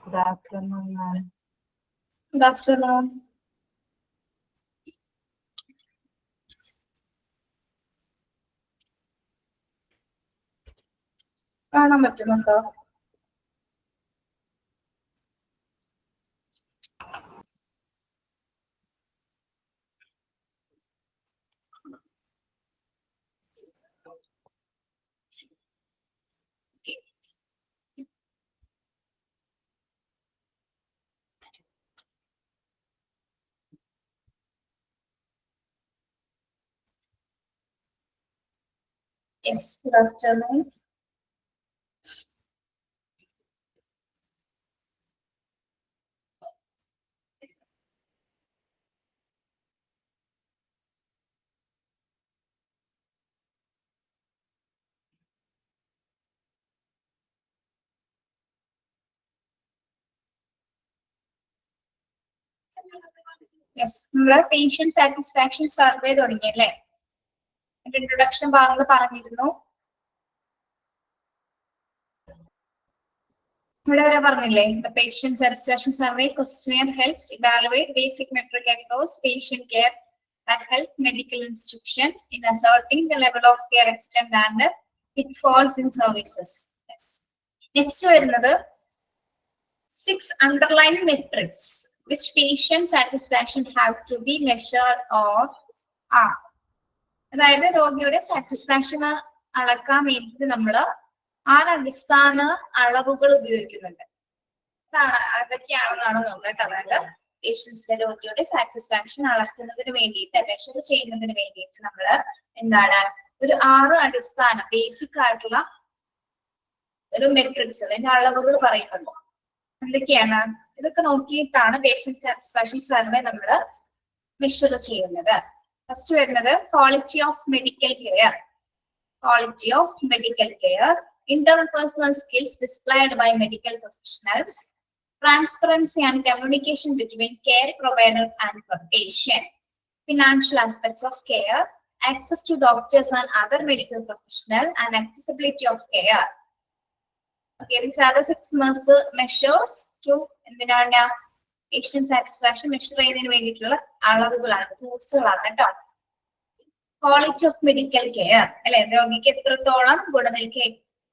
Good afternoon, ma'am. Good afternoon. കാണാൻ പറ്റുന്നുണ്ടോ? Yes, good afternoon. Yes, നമ്മള് patient satisfaction survey തുടങ്ങിയല്ലേ? ഇൻട്രൊഡക്ഷൻ ഭാഗങ്ങൾ പറഞ്ഞിരുന്നു. ഇവിടെ വരെ പറഞ്ഞില്ലേ? The patient satisfaction survey questionnaire helps evaluate basic metric across patient care and help medical institutions in asserting the level of care extent and pitfalls in services. Yes. Next വരുന്നത് 6 underlying metrics which patient satisfaction have to be measured or are. അതായത് രോഗിയുടെ satisfaction അളക്കാൻ വേണ്ടിയിട്ട് നമ്മൾ 6 അടിസ്ഥാന അളവുകൾ ഉപയോഗിക്കുന്നുണ്ട്. അതൊക്കെയാണെന്നാണ് നോക്കട്ടെ. അതായത് പേഷ്യൻസിന്റെ രോഗിയുടെ സാറ്റിസ്ഫാക്ഷൻ അളക്കുന്നതിന് വേണ്ടിയിട്ട് മെഷർ ചെയ്യുന്നതിന് വേണ്ടിയിട്ട് നമ്മൾ എന്താണ് ഒരു 6 അടിസ്ഥാന ബേസിക് ആയിട്ടുള്ള ഒരു മെട്രിക്സ് അതിന്റെ അളവുകൾ പറയുന്നത്. എന്തൊക്കെയാണ്? ഇതൊക്കെ നോക്കിയിട്ടാണ് പേഷ്യന്റ് സാറ്റിസ്ഫാക്ഷൻ സർവേ നമ്മൾ മെഷർ ചെയ്യുന്നത്. ഫസ്റ്റ് വരുന്നത് quality of medical care. Quality of medical care, interpersonal skills displayed by medical professionals, transparency and communication between care provider and patient, financial aspects of care, access to doctors and other medical professionals, and accessibility of care. Okay, these are the 6 measures to patient satisfaction measure ചെയ്യുന്നതിന് വേണ്ടിയിട്ടുള്ള അളവുകളാണ്, ടൂൾസുകളാണ് കേട്ടോ. Quality of medical care അല്ലെ, രോഗിക്ക് എത്രത്തോളം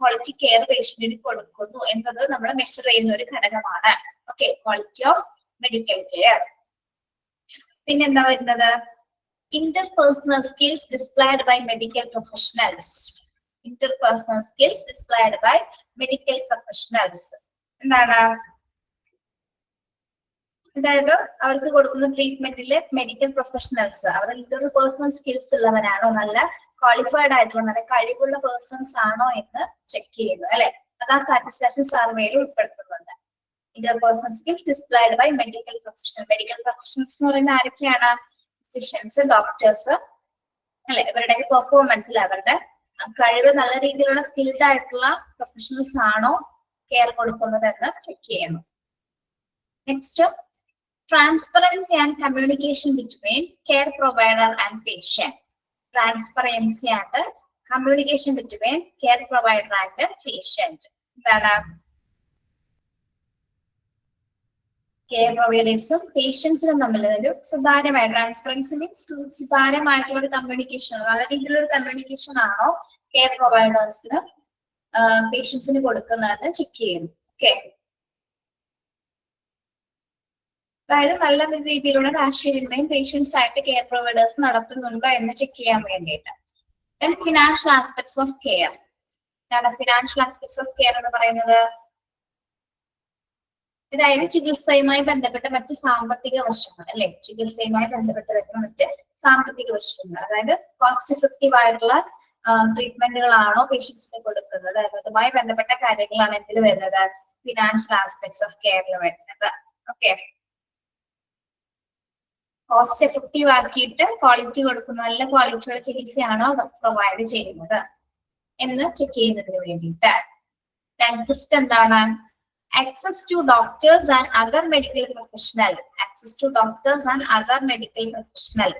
quality care പേഷ്യന്റിന് കൊടുക്കുന്നു എന്നത് നമ്മൾ measure ചെയ്യുന്ന ഒരു ഘടകമാണ്. Okay, quality of medical care. പിന്നെന്താ വരുന്നത്? Interpersonal skills displayed by medical professionals. Interpersonal skills displayed by medical professionals എന്താണ്? അതായത് അവർക്ക് കൊടുക്കുന്ന ട്രീറ്റ്മെന്റിലെ മെഡിക്കൽ പ്രൊഫഷണൽസ് അവർ ഇന്റർപേഴ്സണൽ സ്കിൽസ് ഉള്ളവരാണോ, നല്ല ക്വാളിഫൈഡ് ആയിട്ടുള്ള നല്ല കഴിവുള്ള പേഴ്സൺസ് ആണോ എന്ന് ചെക്ക് ചെയ്യുന്നു അല്ലെ. അത് ആ സാറ്റിസ്ഫാക്ഷൻ സർവേയിൽ ഉൾപ്പെടുത്തുന്നുണ്ട്. Interpersonal skills displayed by medical professional. മെഡിക്കൽ പ്രൊഫഷണൽസ് എന്ന് പറയുന്ന ആരൊക്കെയാണ്? ഫിസിഷ്യൻസ്, ഡോക്ടേഴ്സ് അല്ലെ. ഇവരുടെ പെർഫോമൻസിൽ അവരുടെ കഴിവ് നല്ല രീതിയിലുള്ള സ്കിൽഡ് ആയിട്ടുള്ള പ്രൊഫഷണൽസ് ആണോ കെയർ കൊടുക്കുന്നത് എന്ന് ചെക്ക് ചെയ്യുന്നു. Next, transparency and communication between care provider and patient. Transparency and communication between care provider and patient. എന്താണ്? കെയർ പ്രൊവൈഡേഴ്സും പേഷ്യൻസിനും തമ്മിലൊരു സുതാര്യമായ, ട്രാൻസ്പെറൻസി മീൻസ് സുതാര്യമായിട്ടുള്ള ഒരു കമ്മ്യൂണിക്കേഷൻ, നല്ല രീതിയിലുള്ള ഒരു കമ്മ്യൂണിക്കേഷൻ ആണോ കെയർ പ്രൊവൈഡേഴ്സിന് പേഷ്യൻസിന് കൊടുക്കുന്നതെന്ന് ചെക്ക് ചെയ്യുന്നു. ഓക്കെ, അതായത് നല്ല രീതിയിലുള്ള ആശയവിനിമയം പേഷ്യൻസ് ആയിട്ട് കെയർ പ്രൊവൈഡേഴ്സ് നടത്തുന്നുണ്ടോ എന്ന് ചെക്ക് ചെയ്യാൻ വേണ്ടിയിട്ട്. Then financial aspects of care. എന്താണ് ഫിനാൻഷ്യൽ ആസ്പെക്ട്സ് ഓഫ് കെയർ എന്ന് പറയുന്നത്? അതായത് ചികിത്സയുമായി ബന്ധപ്പെട്ട മറ്റ് സാമ്പത്തിക വശങ്ങൾ അല്ലെ, ചികിത്സയുമായി ബന്ധപ്പെട്ട് വരുന്ന മറ്റ് സാമ്പത്തിക വശങ്ങൾ, അതായത് കോസ്റ്റ് എഫക്റ്റീവ് ആയിട്ടുള്ള ട്രീറ്റ്മെന്റുകളാണോ പേഷ്യൻസിന് കൊടുക്കുന്നത്, അതുമായി ബന്ധപ്പെട്ട കാര്യങ്ങളാണ് എന്തിൽ വരുന്നത്? ഫിനാൻഷ്യൽ ആസ്പെക്ട്സ് ഓഫ് കെയറിൽ വരുന്നത്. ഓക്കെ, കോസ്റ്റ് എഫക്റ്റീവ് ആക്കിയിട്ട് ക്വാളിറ്റി കൊടുക്കുന്ന നല്ല ക്വാളിറ്റിയുള്ള ചികിത്സയാണോ പ്രൊവൈഡ് ചെയ്യുന്നത് എന്ന് ചെക്ക് ചെയ്യുന്നതിന് വേണ്ടിയിട്ട്. ഫിഫ്ത്ത് എന്താണ്? Access to doctors and other medical professional. Access to doctors and other medical professional.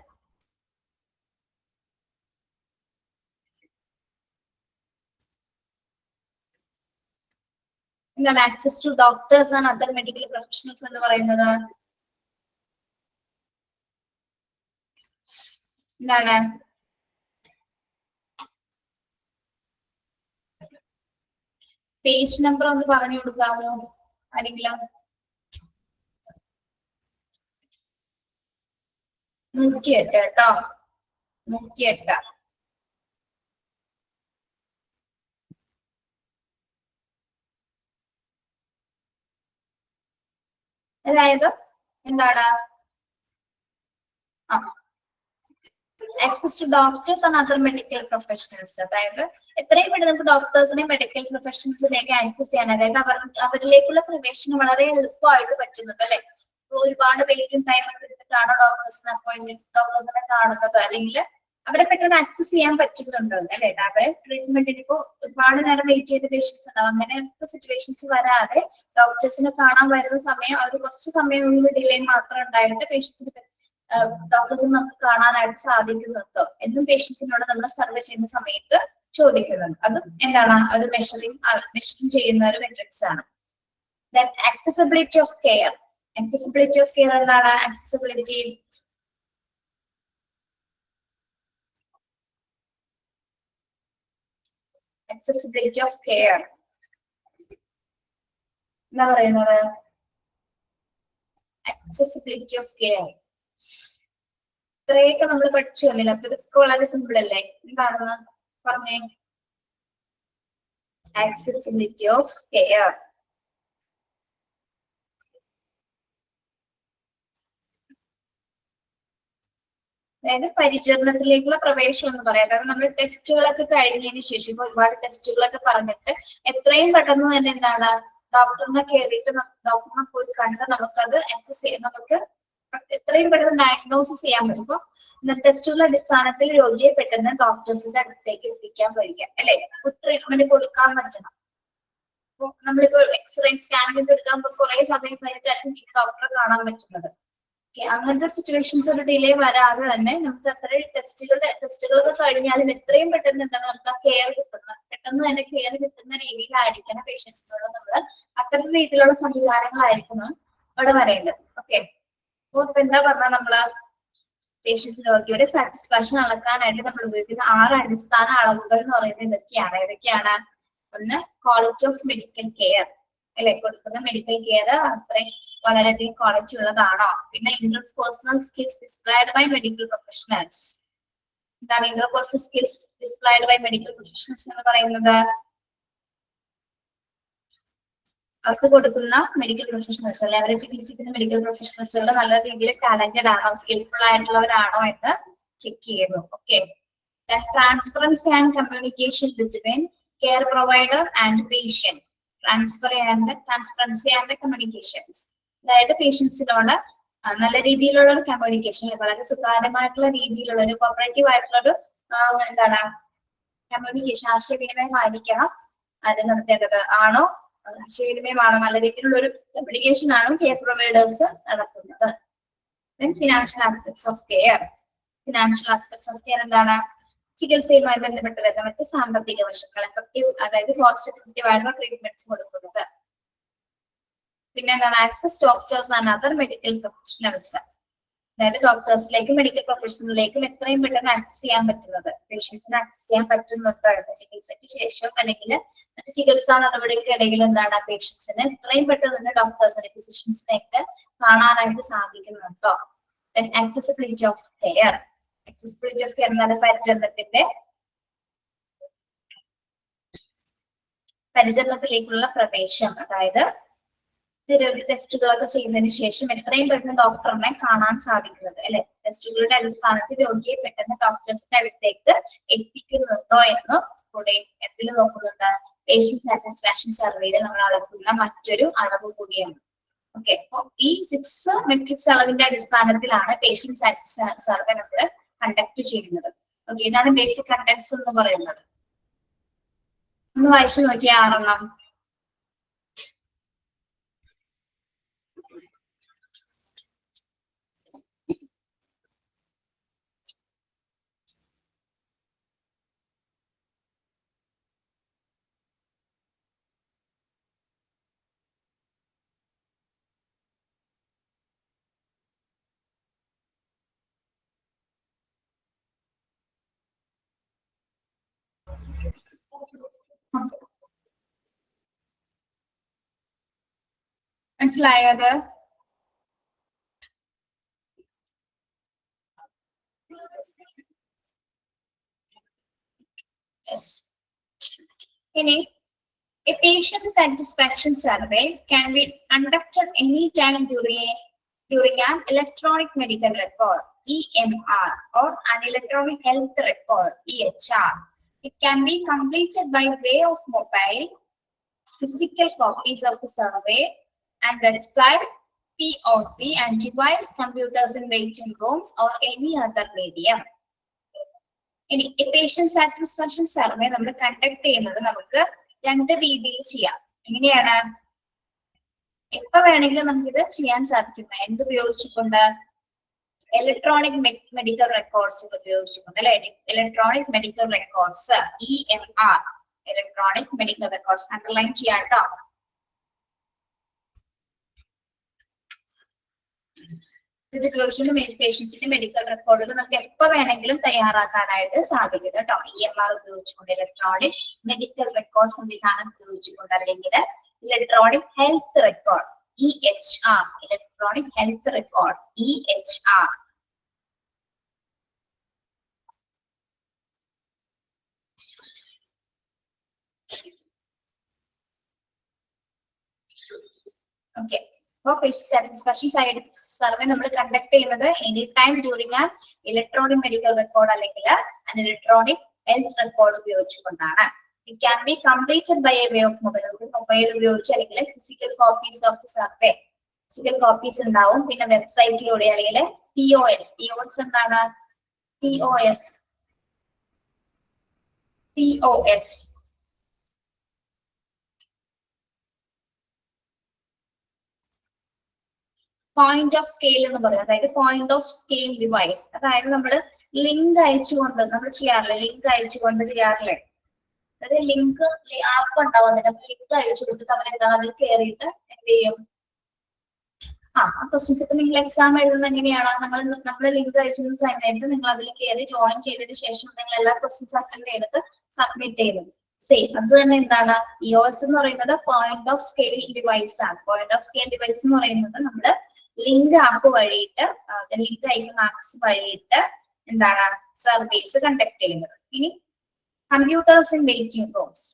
എന്താണ് access to doctors and other medical professionals എന്ന് പറയുന്നത്? എന്താണ്? പേജ് നമ്പർ ഒന്ന് പറഞ്ഞു കൊടുക്കാമോ ആരെങ്കിലും? 108 കേട്ടോ, 108. അതായത് എന്താണ്? Access to doctors and other medical professionals. അതായത് എത്രയും പെട്ടെന്ന് നമുക്ക് ഡോക്ടേഴ്സിനെ മെഡിക്കൽ പ്രൊഫഷണൽസിലേക്ക് ആക്സസ് ചെയ്യാൻ, അതായത് അവരിലേക്കുള്ള പ്രവേശനം വളരെ എളുപ്പമായിട്ട് പറ്റുന്നുണ്ട് അല്ലെ. ഒരുപാട് വെയിറ്റും ടൈമൊക്കെ എടുത്തിട്ടാണോ ഡോക്ടേഴ്സിനെ കാണുന്നത്, അല്ലെങ്കിൽ അവരെ പെട്ടെന്ന് ആക്സസ് ചെയ്യാൻ പറ്റുന്നുണ്ടോ അല്ലെ. അവരെ ട്രീറ്റ്മെന്റിന് ഇപ്പോ ഒരുപാട് നേരം വെയിറ്റ് ചെയ്ത പേഷ്യൻസ് ഉണ്ടാവും. അങ്ങനത്തെ സിറ്റുവേഷൻസ് വരാതെ ഡോക്ടേഴ്സിനെ കാണാൻ വരുന്ന സമയം അവർ കുറച്ച് സമയം ഡിലേ മാത്രം ഉണ്ടായിട്ട് പേഷ്യൻസിന് ഡോക്ടേഴ്സിന് നമുക്ക് കാണാനായിട്ട് സാധിക്കുന്നുണ്ടോ എന്നും പേഷ്യൻസിനോട് നമ്മൾ സർവേ ചെയ്യുന്ന സമയത്ത് ചോദിക്കുന്നുണ്ട്. അത് എന്താണ്? ഒരു മെഷറിംഗ് ചെയ്യുന്ന ഒരു മെട്രിക്സ് ആണ്. Then accessibility of care. Accessibility of care എന്താണ്? Accessibility of care എന്താ പറയുന്നത്? accessibility of care ഇത്രയൊക്കെ നമ്മൾ പഠിച്ചു വന്നില്ല, അപ്പൊ ഇതൊക്കെ വളരെ സിമ്പിൾ അല്ലേ? എന്താണെന്ന് പറഞ്ഞേ. accessibility of care. അതായത് പരിചരണത്തിലേക്കുള്ള പ്രവേശനം എന്ന് പറയാം. അതായത് നമ്മൾ ടെസ്റ്റുകളൊക്കെ കഴിഞ്ഞതിന് ശേഷം ഇപ്പൊ ഒരുപാട് ടെസ്റ്റുകളൊക്കെ പറഞ്ഞിട്ട് എത്രയും പെട്ടെന്ന് തന്നെ എന്താണ് ഡോക്ടറിനെ കയറിയിട്ട് ഡോക്ടറിനെ പോയി കണ്ട് നമുക്കത് നമുക്ക് എത്രയും പെട്ടെന്ന് ഡയഗ്നോസിസ് ചെയ്യാൻ പറ്റും. ഇപ്പൊ ടെസ്റ്റുകളുടെ അടിസ്ഥാനത്തിൽ രോഗിയെ പെട്ടെന്ന് ഡോക്ടേഴ്സിന്റെ അടുത്തേക്ക് എത്തിക്കാൻ കഴിയുക അല്ലെ, ട്രീറ്റ്മെന്റ് കൊടുക്കാൻ പറ്റണം. അപ്പൊ നമ്മളിപ്പോ എക്സ്റേ സ്കാനിങ് എടുക്കാൻ കുറെ സമയം കഴിഞ്ഞിട്ടായിരിക്കും ഈ ഡോക്ടറെ കാണാൻ പറ്റുന്നത്. അങ്ങനത്തെ സിറ്റുവേഷൻസ് ഒരു ഡിലേ വരാതെ തന്നെ നമുക്ക് അത്രയും ടെസ്റ്റുകളൊക്കെ കഴിഞ്ഞാലും എത്രയും പെട്ടെന്ന് എന്താണ് നമുക്ക് ആ കെയർ കിട്ടുന്നത്, പെട്ടെന്ന് തന്നെ കെയർ കിട്ടുന്ന രീതിയിലായിരിക്കണം പേഷ്യൻസിനോട് നമ്മൾ അത്തരം രീതിയിലുള്ള സംവിധാനങ്ങളായിരിക്കണം അവിടെ വരേണ്ടത്. ഓക്കെ, അപ്പൊ ഇപ്പൊ എന്താ പറഞ്ഞാൽ നമ്മള് പേഷ്യൻസ് രോഗിയുടെ സാറ്റിസ്ഫാക്ഷൻ അളക്കാനായിട്ട് നമ്മൾ ഉപയോഗിക്കുന്ന 6 അടിസ്ഥാന അളവുകൾ എന്ന് പറയുന്നത് ഏതൊക്കെയാണ്? ഒന്ന്, ക്വാളിറ്റി ഓഫ് മെഡിക്കൽ കെയർ അല്ലെ, കൊടുക്കുന്ന മെഡിക്കൽ കെയർ അത്രയും വളരെയധികം ക്വാളിറ്റി ഉള്ളതാണോ? പിന്നെ interpersonal skills displayed by medical professionals. എന്താണ് interpersonal skills displayed by medical professionals എന്ന് പറയുന്നത്? അവർക്ക് കൊടുക്കുന്ന മെഡിക്കൽ പ്രൊഫഷണൽസ് അല്ലെ, അവരെ ചികിത്സിക്കുന്ന മെഡിക്കൽ പ്രൊഫഷണൽസുകൾ നല്ല രീതിയിൽ ടാലന്റഡ് ആണോ, സ്കിൽഫുൾ ആയിട്ടുള്ളവരാണോ എന്ന് ചെക്ക് ചെയ്യുന്നു. Okay, transparency and communication between care provider and patient. Transparency and communications, അതായത് പേഷ്യൻസിനോട് നല്ല രീതിയിലുള്ള ഒരു കമ്മ്യൂണിക്കേഷൻ, വളരെ സുതാര്യമായിട്ടുള്ള രീതിയിലുള്ള ഒരു കോപ്പറേറ്റീവ് ആയിട്ടുള്ള ഒരു എന്താണ് കമ്മ്യൂണിക്കേഷൻ, ആശയവിനിമയമായിരിക്കണം അത് നടത്തേണ്ടത്. ആണോ ആശയവിനിമയമാണോ, നല്ല രീതിയിലുള്ള ഒരു കമ്മ്യൂണിക്കേഷൻ ആണോ കെയർ പ്രൊവൈഡേഴ്സ് നടത്തുന്നത്? Financial aspects of care. Financial aspects of care എന്താണ്? ചികിത്സയുമായി ബന്ധപ്പെട്ട് വരുന്ന മറ്റ് സാമ്പത്തിക വശങ്ങൾ, എഫക്റ്റീവ് അതായത് കോസ്റ്റ് എഫക്റ്റീവ് ആയിട്ടുള്ള ട്രീറ്റ്മെന്റ്സ് കൊടുക്കുന്നത്. പിന്നെ എന്താണ്? Access doctors and other medical professionals, അതായത് ഡോക്ടേഴ്സിലേക്കും മെഡിക്കൽ പ്രൊഫഷണലിലേക്കും എത്രയും പെട്ടെന്ന് ആക്സസ് ചെയ്യാൻ പറ്റുന്നത്, പേഷ്യൻസിന് ആക്സസ് ചെയ്യാൻ പറ്റുന്നുണ്ടോ ചികിത്സയ്ക്ക് ശേഷം അല്ലെങ്കിൽ മറ്റ് ചികിത്സാ നടപടികൾക്കിടയിൽ എന്താണ് പേഷ്യൻസിന് എത്രയും പെട്ടെന്ന് തന്നെ ഡോക്ടേഴ്സിനെ ഫിസിഷ്യൻസിനെയൊക്കെ കാണാനായിട്ട് സാധിക്കുന്നുണ്ടോ? Accessibility of care. Accessibility of care എന്നാൽ പരിചരണത്തിലേക്കുള്ള പ്രവേശനം, അതായത് നിരവധി ടെസ്റ്റുകളൊക്കെ ചെയ്യുന്നതിന് ശേഷം എത്രയും പെട്ടെന്ന് ഡോക്ടറിനെ കാണാൻ സാധിക്കുന്നത് അല്ലെ, ടെസ്റ്റുകളുടെ അടിസ്ഥാനത്തിൽ രോഗിയെ പെട്ടെന്ന് ഡോക്ടേഴ്സിന്റെ അടുത്തേക്ക് എത്തിക്കുന്നുണ്ടോ എന്ന് കൂടെ എന്തിൽ നോക്കുന്നുണ്ട്? പേഷ്യന്റ് സാറ്റിസ്ഫാക്ഷൻ സർവേയിൽ നമ്മൾ അളക്കുന്ന മറ്റൊരു അളവ് കൂടിയാണ്. ഓക്കെ, അപ്പൊ ഈ 6 മെട്രിക്സ് അളവിന്റെ അടിസ്ഥാനത്തിലാണ് പേഷ്യന്റ് സാറ്റിസ്ഫാക്ഷൻ സർവേ നമ്മൾ കണ്ടക്ട് ചെയ്യുന്നത്. ഓക്കെ, ഇതാണ് ബേസിക് കണ്ടന്റ്സ് എന്ന് പറയുന്നത്. ഒന്ന് വായിച്ചു നോക്കിയ 6 മനസ്സിലായോ അത്? ഇനി a patient satisfaction survey can be conducted anytime during an electronic medical record EMR or an electronic health record EHR. It can be completed by way of mobile, physical copies of the survey and website, POC and device computers in waiting rooms or any other medium. ഇനി patient satisfaction survey നമ്മൾ conduct ചെയ്യുന്നത് നമുക്ക് 2 രീതിയിൽ ചെയ്യാം. എങ്ങനെയാണ്? എപ്പോ വേണമെങ്കിലും നമുക്കിത് ചെയ്യാൻ സാധിക്കും. എന്തുപയോഗിച്ചുകൊണ്ട്? ഇലക്ട്രോണിക് മെഡിക്കൽ റെക്കോർഡ്സ് ഉപയോഗിച്ചുകൊണ്ട് അല്ലെ, electronic medical records EMR, electronic medical records underline ചെയ്യാം കേട്ടോ. ഇത് ഉപയോഗിച്ചുകൊണ്ട് പേഷ്യൻസിന്റെ മെഡിക്കൽ റെക്കോർഡുകൾ നമുക്ക് എപ്പോ വേണമെങ്കിലും തയ്യാറാക്കാനായിട്ട് സാധിക്കും കേട്ടോ. EMR ഉപയോഗിച്ചുകൊണ്ട്, ഇലക്ട്രോണിക് മെഡിക്കൽ റെക്കോർഡ് സംവിധാനം ഉപയോഗിച്ചുകൊണ്ട്, അല്ലെങ്കിൽ electronic health record EHR, electronic health record EHR. Okay, അപ്പോൾ പേഷ്യന്റ് സാറ്റിസ്ഫാക്ഷൻ സർവേ നമ്മൾ കണ്ടക്ട് ചെയ്യുന്നത് any time during an electronic medical record അല്ലെങ്കിൽ an ഇലക്ട്രോണിക് ഹെൽത്ത് റെക്കോർഡ് ഉപയോഗിച്ചുകൊണ്ടാണ്. It can be completed by a way of mobile. നമുക്ക് mobile ഉപയോഗിച്ച് അല്ലെങ്കിൽ physical copies of the survey, physical copies ഉണ്ടാവും. പിന്നെ വെബ്സൈറ്റിലൂടെ അല്ലെങ്കിൽ POS എന്താണ്? POS പോയിന്റ് ഓഫ് സ്കെയിൽ എന്ന് പറയും. അതായത് പോയിന്റ് ഓഫ് സ്കെയിൽ ഡിവൈസ്. അതായത് നമ്മൾ ലിങ്ക് അയച്ചുകൊണ്ട് നമ്മൾ ചെയ്യാറില്ലേ, ലിങ്ക് അയച്ചുകൊണ്ട് ചെയ്യാറില്ലേ. അതായത് ലിങ്ക് ആപ്പ് ഉണ്ടാവും, അതിന്റെ ലിങ്ക് അയച്ചു കൊടുത്തിട്ട് അവർ എന്താ അതിൽ കയറിയിട്ട് എന്ത് ചെയ്യും? ക്വസ്റ്റ്യൻസ് ഇപ്പൊ നിങ്ങൾ എക്സാം എഴുതുന്നത് എങ്ങനെയാണ്? നമ്മൾ ലിങ്ക് അയച്ചിരുന്ന സമയത്ത് നിങ്ങൾ അതിൽ കയറി ജോയിൻ ചെയ്തതിനു ശേഷം നിങ്ങൾ എല്ലാ ക്വസ്റ്റ്യൻസ് അറ്റൻഡ് ചെയ്തിട്ട് സബ്മിറ്റ് ചെയ്യുന്നത്. സെയിം അത് തന്നെ എന്താണ്? POS എന്ന് പറയുന്നത് പോയിന്റ് ഓഫ് സ്കെയിൽ ഡിവൈസ് ആണ്. പോയിന്റ് ഓഫ് സ്കെയിൽ ഡിവൈസ് എന്ന് പറയുന്നത് നമ്മള് ലിങ്ക് ആപ്പ് വഴിയിട്ട്, ലിങ്ക് അയക്കുന്ന ആപ്സ് വഴിയിട്ട് എന്താണ് സർവീസ് കണ്ടക്ട് ചെയ്യുന്നത്. ഇനി കമ്പ്യൂട്ടേഴ്സ് ഇൻ വെയിറ്റിംഗ് റൂംസ്.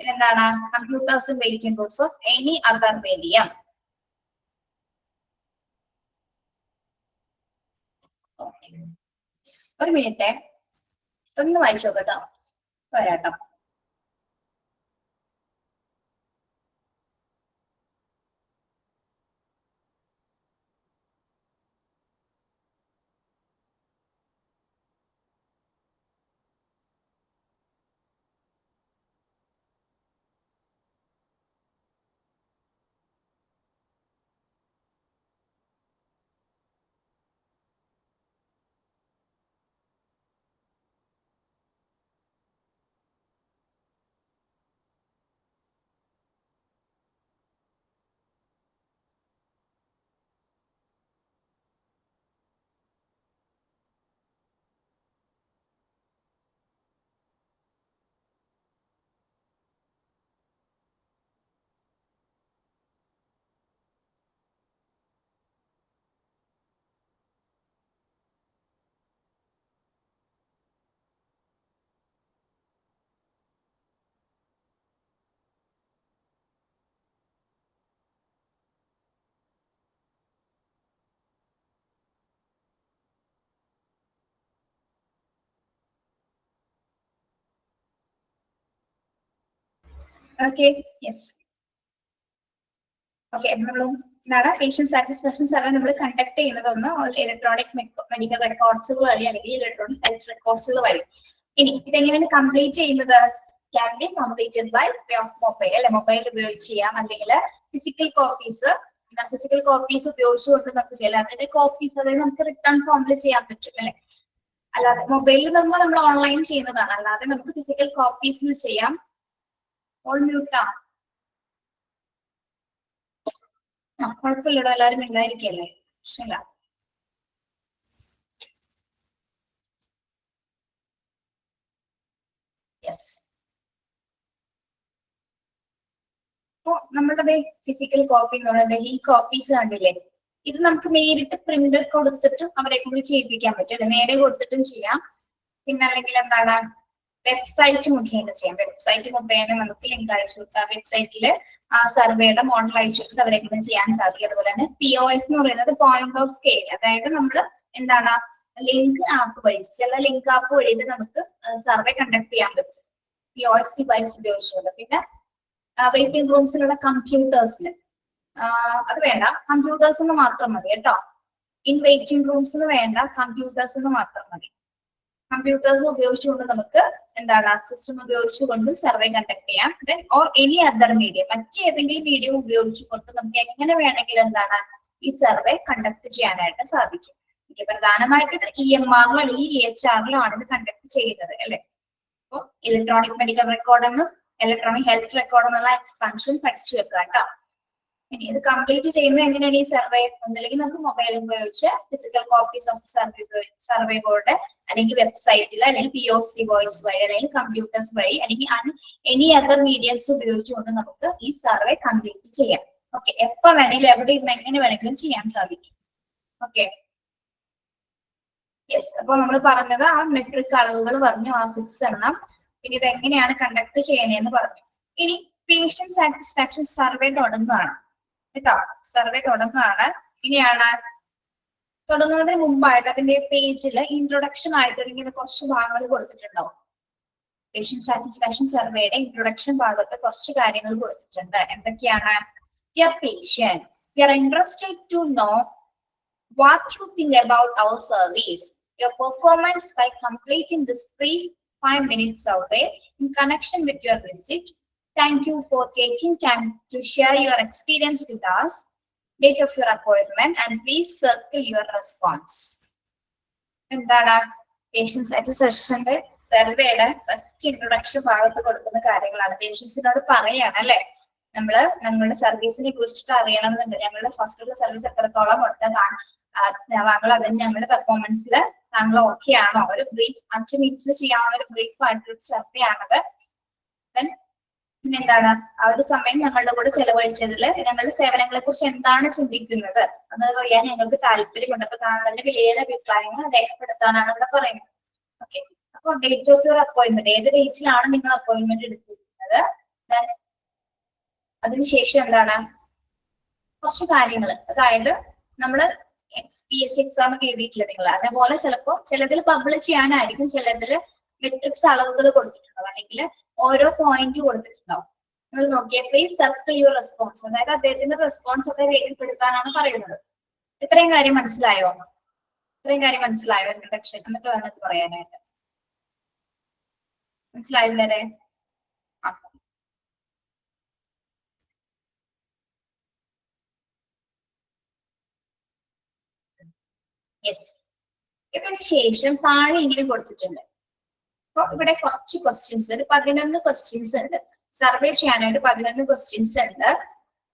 പിന്നെന്താണ്? Computers in waiting rooms of any other medium. ഒരു മിനിറ്റ് ഒന്ന് വായിച്ചു നോക്കട്ടോ, വരാട്ടോ. Okay, yes. Okay, എന്താണ് പേഷ്യന്റ് സാറ്റിസ്ഫാക്ഷൻ സർവേ നമ്മൾ കണ്ടക്ട് ചെയ്യുന്നത് ഒന്ന് ഇലക്ട്രോണിക് മെഡിക്കൽ റെക്കോർഡ്സുകൾ വഴി അല്ലെങ്കിൽ ഇലക്ട്രോണിക് ഹെൽത്ത് റെക്കോർഡ്സുകൾ വഴി. ഇനി ഇതെങ്ങനെയാണ് കംപ്ലീറ്റ് ചെയ്യുന്നത്? Can be completed by way of mobile. അല്ലെ, മൊബൈൽ ഉപയോഗിച്ച് ചെയ്യാം. അല്ലെങ്കിൽ ഫിസിക്കൽ കോപ്പീസ് ഉപയോഗിച്ചുകൊണ്ട് നമുക്ക് ചെയ്യാം. അതിന്റെ കോപ്പീസ് അതായത് നമുക്ക് റിട്ടേൺ ഫോമിൽ ചെയ്യാൻ പറ്റും അല്ലെ. അല്ലാതെ മൊബൈലിൽ നമ്മൾ ഓൺലൈൻ ചെയ്യുന്നതാണ്. അല്ലാതെ നമുക്ക് ഫിസിക്കൽ കോപ്പീസിൽ ചെയ്യാം. ഓൾ മ്യൂട്ടാ. കുഴപ്പമില്ലടോ, എല്ലാവരും ഇല്ലായിരിക്കല്ലേ, പ്രശ്നമില്ല. യെസ്. അപ്പോ നമ്മളുടെ ഫിസിക്കൽ കോപ്പി എന്ന് പറയുന്നത് ഈ കോപ്പീസ് കണ്ടില്ലേ, ഇത് നമുക്ക് നേരിട്ട് പ്രിന്റ് കൊടുത്തിട്ട് അവരെ കൊണ്ട് ചെയ്യിപ്പിക്കാൻ പറ്റും. നേരെ കൊടുത്തിട്ടും ചെയ്യാം. പിന്നെ അല്ലെങ്കിൽ എന്താണ് വെബ്സൈറ്റ് മുഖേന ചെയ്യാം. വെബ്സൈറ്റ് മുഖേന നമുക്ക് ലിങ്ക് അയച്ചു കൊടുക്കാം. വെബ്സൈറ്റില് ആ സർവേയുടെ മോഡൽ അയച്ചു കൊടുത്ത് അവരെ കൊണ്ട് ചെയ്യാൻ സാധിക്കും. അതുപോലെ തന്നെ POS എന്ന് പറയുന്നത് പോയിന്റ് ഓഫ് സ്കെയിൽ. അതായത് നമ്മൾ എന്താണ് ലിങ്ക് ആപ്പ് വഴി, ചില ലിങ്ക് ആപ്പ് വഴിയിട്ട് നമുക്ക് സർവേ കണ്ടക്ട് ചെയ്യാൻ പറ്റും POS ഡിവൈസ് ഉപയോഗിച്ചുകൊണ്ട്. പിന്നെ വെയിറ്റിംഗ് റൂംസിലുള്ള കമ്പ്യൂട്ടേഴ്സിന് അത് വേണ്ട, കമ്പ്യൂട്ടേഴ്സ് എന്ന് മാത്രം മതി കേട്ടോ. ഇൻ വെയിറ്റിംഗ് റൂംസ് വേണ്ട, കമ്പ്യൂട്ടേഴ്സ് എന്ന് മാത്രം മതി. കമ്പ്യൂട്ടേഴ്സ് ഉപയോഗിച്ചുകൊണ്ട് നമുക്ക് എന്താണ് സിസ്റ്റം ഉപയോഗിച്ചുകൊണ്ടും സർവേ കണ്ടക്ട് ചെയ്യാം. Then or any other medium, മറ്റേതെങ്കിലും മീഡിയം ഉപയോഗിച്ചുകൊണ്ട് നമുക്ക് എങ്ങനെ വേണമെങ്കിലും എന്താണ് ഈ സർവേ കണ്ടക്ട് ചെയ്യാനായിട്ട് സാധിക്കും. പ്രധാനമായിട്ട് ഇത് EMR അല്ലെങ്കിൽ EHR ആണ് ഇത് കണ്ടക്ട് ചെയ്യുന്നത് അല്ലെ. അപ്പോൾ ഇലക്ട്രോണിക് മെഡിക്കൽ റെക്കോർഡ് എന്നും ഇലക്ട്രോണിക് ഹെൽത്ത് റെക്കോർഡ് എന്നുള്ള എക്സ്പാൻഷൻ പഠിച്ചു വെക്കുക കേട്ടോ. ഇനി ഇത് കംപ്ലീറ്റ് ചെയ്യുന്നത് എങ്ങനെയാണ് ഈ സർവേ? ഒന്നില്ലെങ്കിൽ നമുക്ക് മൊബൈൽ ഉപയോഗിച്ച് physical copies of survey board അല്ലെങ്കിൽ വെബ്സൈറ്റിൽ അല്ലെങ്കിൽ POS വോയിസ് വഴി അല്ലെങ്കിൽ കമ്പ്യൂട്ടേഴ്സ് വഴി അല്ലെങ്കിൽ എനി അതർ മീഡിയംസ് ഉപയോഗിച്ചുകൊണ്ട് നമുക്ക് ഈ സർവേ കംപ്ലീറ്റ് ചെയ്യാം. ഓക്കെ, എപ്പോ വേണമെങ്കിലും എവിടെ ഇരുന്ന് എങ്ങനെ വേണമെങ്കിലും ചെയ്യാൻ സാധിക്കും. Okay, yes. അപ്പൊ നമ്മൾ പറഞ്ഞത് ആ മെട്രിക് അളവുകൾ പറഞ്ഞു, ആ 6 എണ്ണം. പിന്നെ ഇത് എങ്ങനെയാണ് കണ്ടക്ട് ചെയ്യണേന്ന് പറഞ്ഞു. ഇനി പേഷ്യന്റ് സാറ്റിസ്ഫാക്ഷൻ സർവേ തുടങ്ങുകയാണ്. കേട്ടോ. സർവേ തുടങ്ങുകയാണ്. ഇനിയാണ് തുടങ്ങുന്നതിന് മുമ്പായിട്ട് അതിന്റെ പേജിൽ ഇൻട്രൊഡക്ഷൻ ആയിട്ട് ഇങ്ങനെ കുറച്ച് ഭാഗങ്ങൾ കൊടുത്തിട്ടുണ്ടാവും. പേഷ്യന്റ് സാറ്റിസ്ഫാക്ഷൻ സർവേയുടെ ഇൻട്രൊഡക്ഷൻ ഭാഗത്ത് കുറച്ച് കാര്യങ്ങൾ കൊടുത്തിട്ടുണ്ട്. എന്തൊക്കെയാണ്? Dear patient, we are interested to know what you think about our service. Your performance by completing this brief 5-minute survey in connection with your visit. Thank you for taking time to share your experience with us. Date of your appointment and please circle your response. എന്താണ് patient സാറ്റിസ്ഫാക്ഷന്റെ സർവേയുടെ first introduction ഭാഗത്ത് കൊടുക്കുന്ന കാര്യങ്ങളാണ്. പേഷ്യൻസിനോട് പറയാണ് അല്ലെ, നമ്മളുടെ സർവീസിനെ കുറിച്ചിട്ട് അറിയണമെന്നുണ്ട്. ഞങ്ങളുടെ ഫസ്റ്റുള്ള സർവീസ് എത്രത്തോളം ഉണ്ട്, താങ്കൾ അതിന് ഞങ്ങളുടെ പെർഫോമൻസിൽ താങ്കൾ ഓക്കെ ആണോ? ഒരു ബ്രീഫ് 5 മിനിറ്റിൽ ചെയ്യാവുന്ന ഒരു ബ്രീഫ് ആയിട്ടൊരു സർവേ ആണത്. പിന്നെന്താണ്, ആ ഒരു സമയം ഞങ്ങളുടെ കൂടെ ചെലവഴിച്ചതിൽ ഞങ്ങളുടെ സേവനങ്ങളെ കുറിച്ച് എന്താണ് ചിന്തിക്കുന്നത് എന്ന് അറിയാൻ ഞങ്ങൾക്ക് താല്പര്യമുണ്ട്. അപ്പൊ താങ്കളുടെ വിലയേറെ അഭിപ്രായങ്ങൾ രേഖപ്പെടുത്താനാണ് ഇവിടെ പറയുന്നത്. ഓക്കെ, അപ്പൊ ഡേറ്റ് ഓഫ് യുവർ അപ്പോയിന്റ്മെന്റ്, ഏത് ഡേറ്റിലാണ് നിങ്ങൾ അപ്പോയിന്റ്മെന്റ് എടുത്തിരിക്കുന്നത്. അതിനുശേഷം എന്താണ്, കുറച്ച് കാര്യങ്ങൾ, അതായത് നമ്മള് PSC എക്സാം ഒക്കെ എഴുതിയിട്ടില്ല നിങ്ങൾ, അതേപോലെ ചിലപ്പോ ചിലതിൽ പബ്ലിഷ് ചെയ്യാനായിരിക്കും, ചിലതിൽ മെട്രിക്സ് അളവുകൾ കൊടുത്തിട്ടുണ്ടാവും, അല്ലെങ്കിൽ ഓരോ പോയിന്റ് കൊടുത്തിട്ടുണ്ടാവും. നിങ്ങൾ നോക്കിയാൽ പ്ലീസ് സർക്കിൾ യുവർ റെസ്പോൺസ്, അതായത് അദ്ദേഹത്തിന്റെ റെസ്പോൺസ് ഒക്കെ രേഖപ്പെടുത്താനാണ് പറയുന്നത്. ഇത്രയും കാര്യം മനസ്സിലായോ? ഇൻട്രൊഡക്ഷൻ, എന്നിട്ട് വേണം ഇത് പറയാനായിട്ട്. മനസ്സിലായില്ലേ? യെസ്. ഇതിന് ശേഷം താഴെ ഇങ്ങനെ കൊടുത്തിട്ടുണ്ട്. അപ്പൊ ഇവിടെ കുറച്ച് ക്വസ്റ്റ്യൻസ്, ഒരു 11 ക്വസ്റ്റ്യൻസ് ഉണ്ട്. സർവേ ചെയ്യാനായിട്ട് 11 ക്വസ്റ്റ്യൻസ് ഉണ്ട്.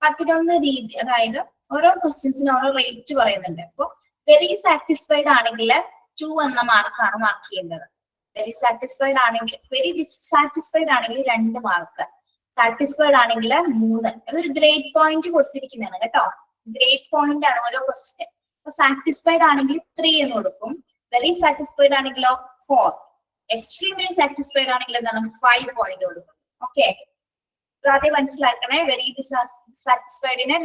11 രീതി, അതായത് ഓരോ ക്വസ്റ്റ്യൻസിന് ഓരോ റേറ്റ് പറയുന്നുണ്ട്. അപ്പൊ വെരി സാറ്റിസ്ഫൈഡ് ആണെങ്കിൽ 2 എന്ന മാർക്കാണ് മാർക്ക് ചെയ്യേണ്ടത്. വെരി സാറ്റിസ്ഫൈഡ് ആണെങ്കിൽ, വെരി ഡിസാറ്റിസ്ഫൈഡ് ആണെങ്കിൽ 2 മാർക്ക്, സാറ്റിസ്ഫൈഡ് ആണെങ്കിൽ 3. അതൊരു ഗ്രേഡ് പോയിന്റ് കൊടുത്തിരിക്കുന്നതാണ് കേട്ടോ. ഗ്രേഡ് പോയിന്റ് ആണ് ഓരോ ക്വസ്റ്റ്യൻ. അപ്പൊ സാറ്റിസ്ഫൈഡ് ആണെങ്കിൽ 3 എന്ന് കൊടുക്കും. വെരി സാറ്റിസ്ഫൈഡ് ആണെങ്കിലോ 4. എക്സ്ട്രീംലി സാറ്റിസ്ഫൈഡ് ആണെങ്കിൽ എന്താണ് 5 പോയിന്റ് കൊടുക്കും. ഓക്കെ, ആദ്യം മനസ്സിലാക്കണേ. വെരി ഡിസാറ്റിസ്ഫൈഡിന്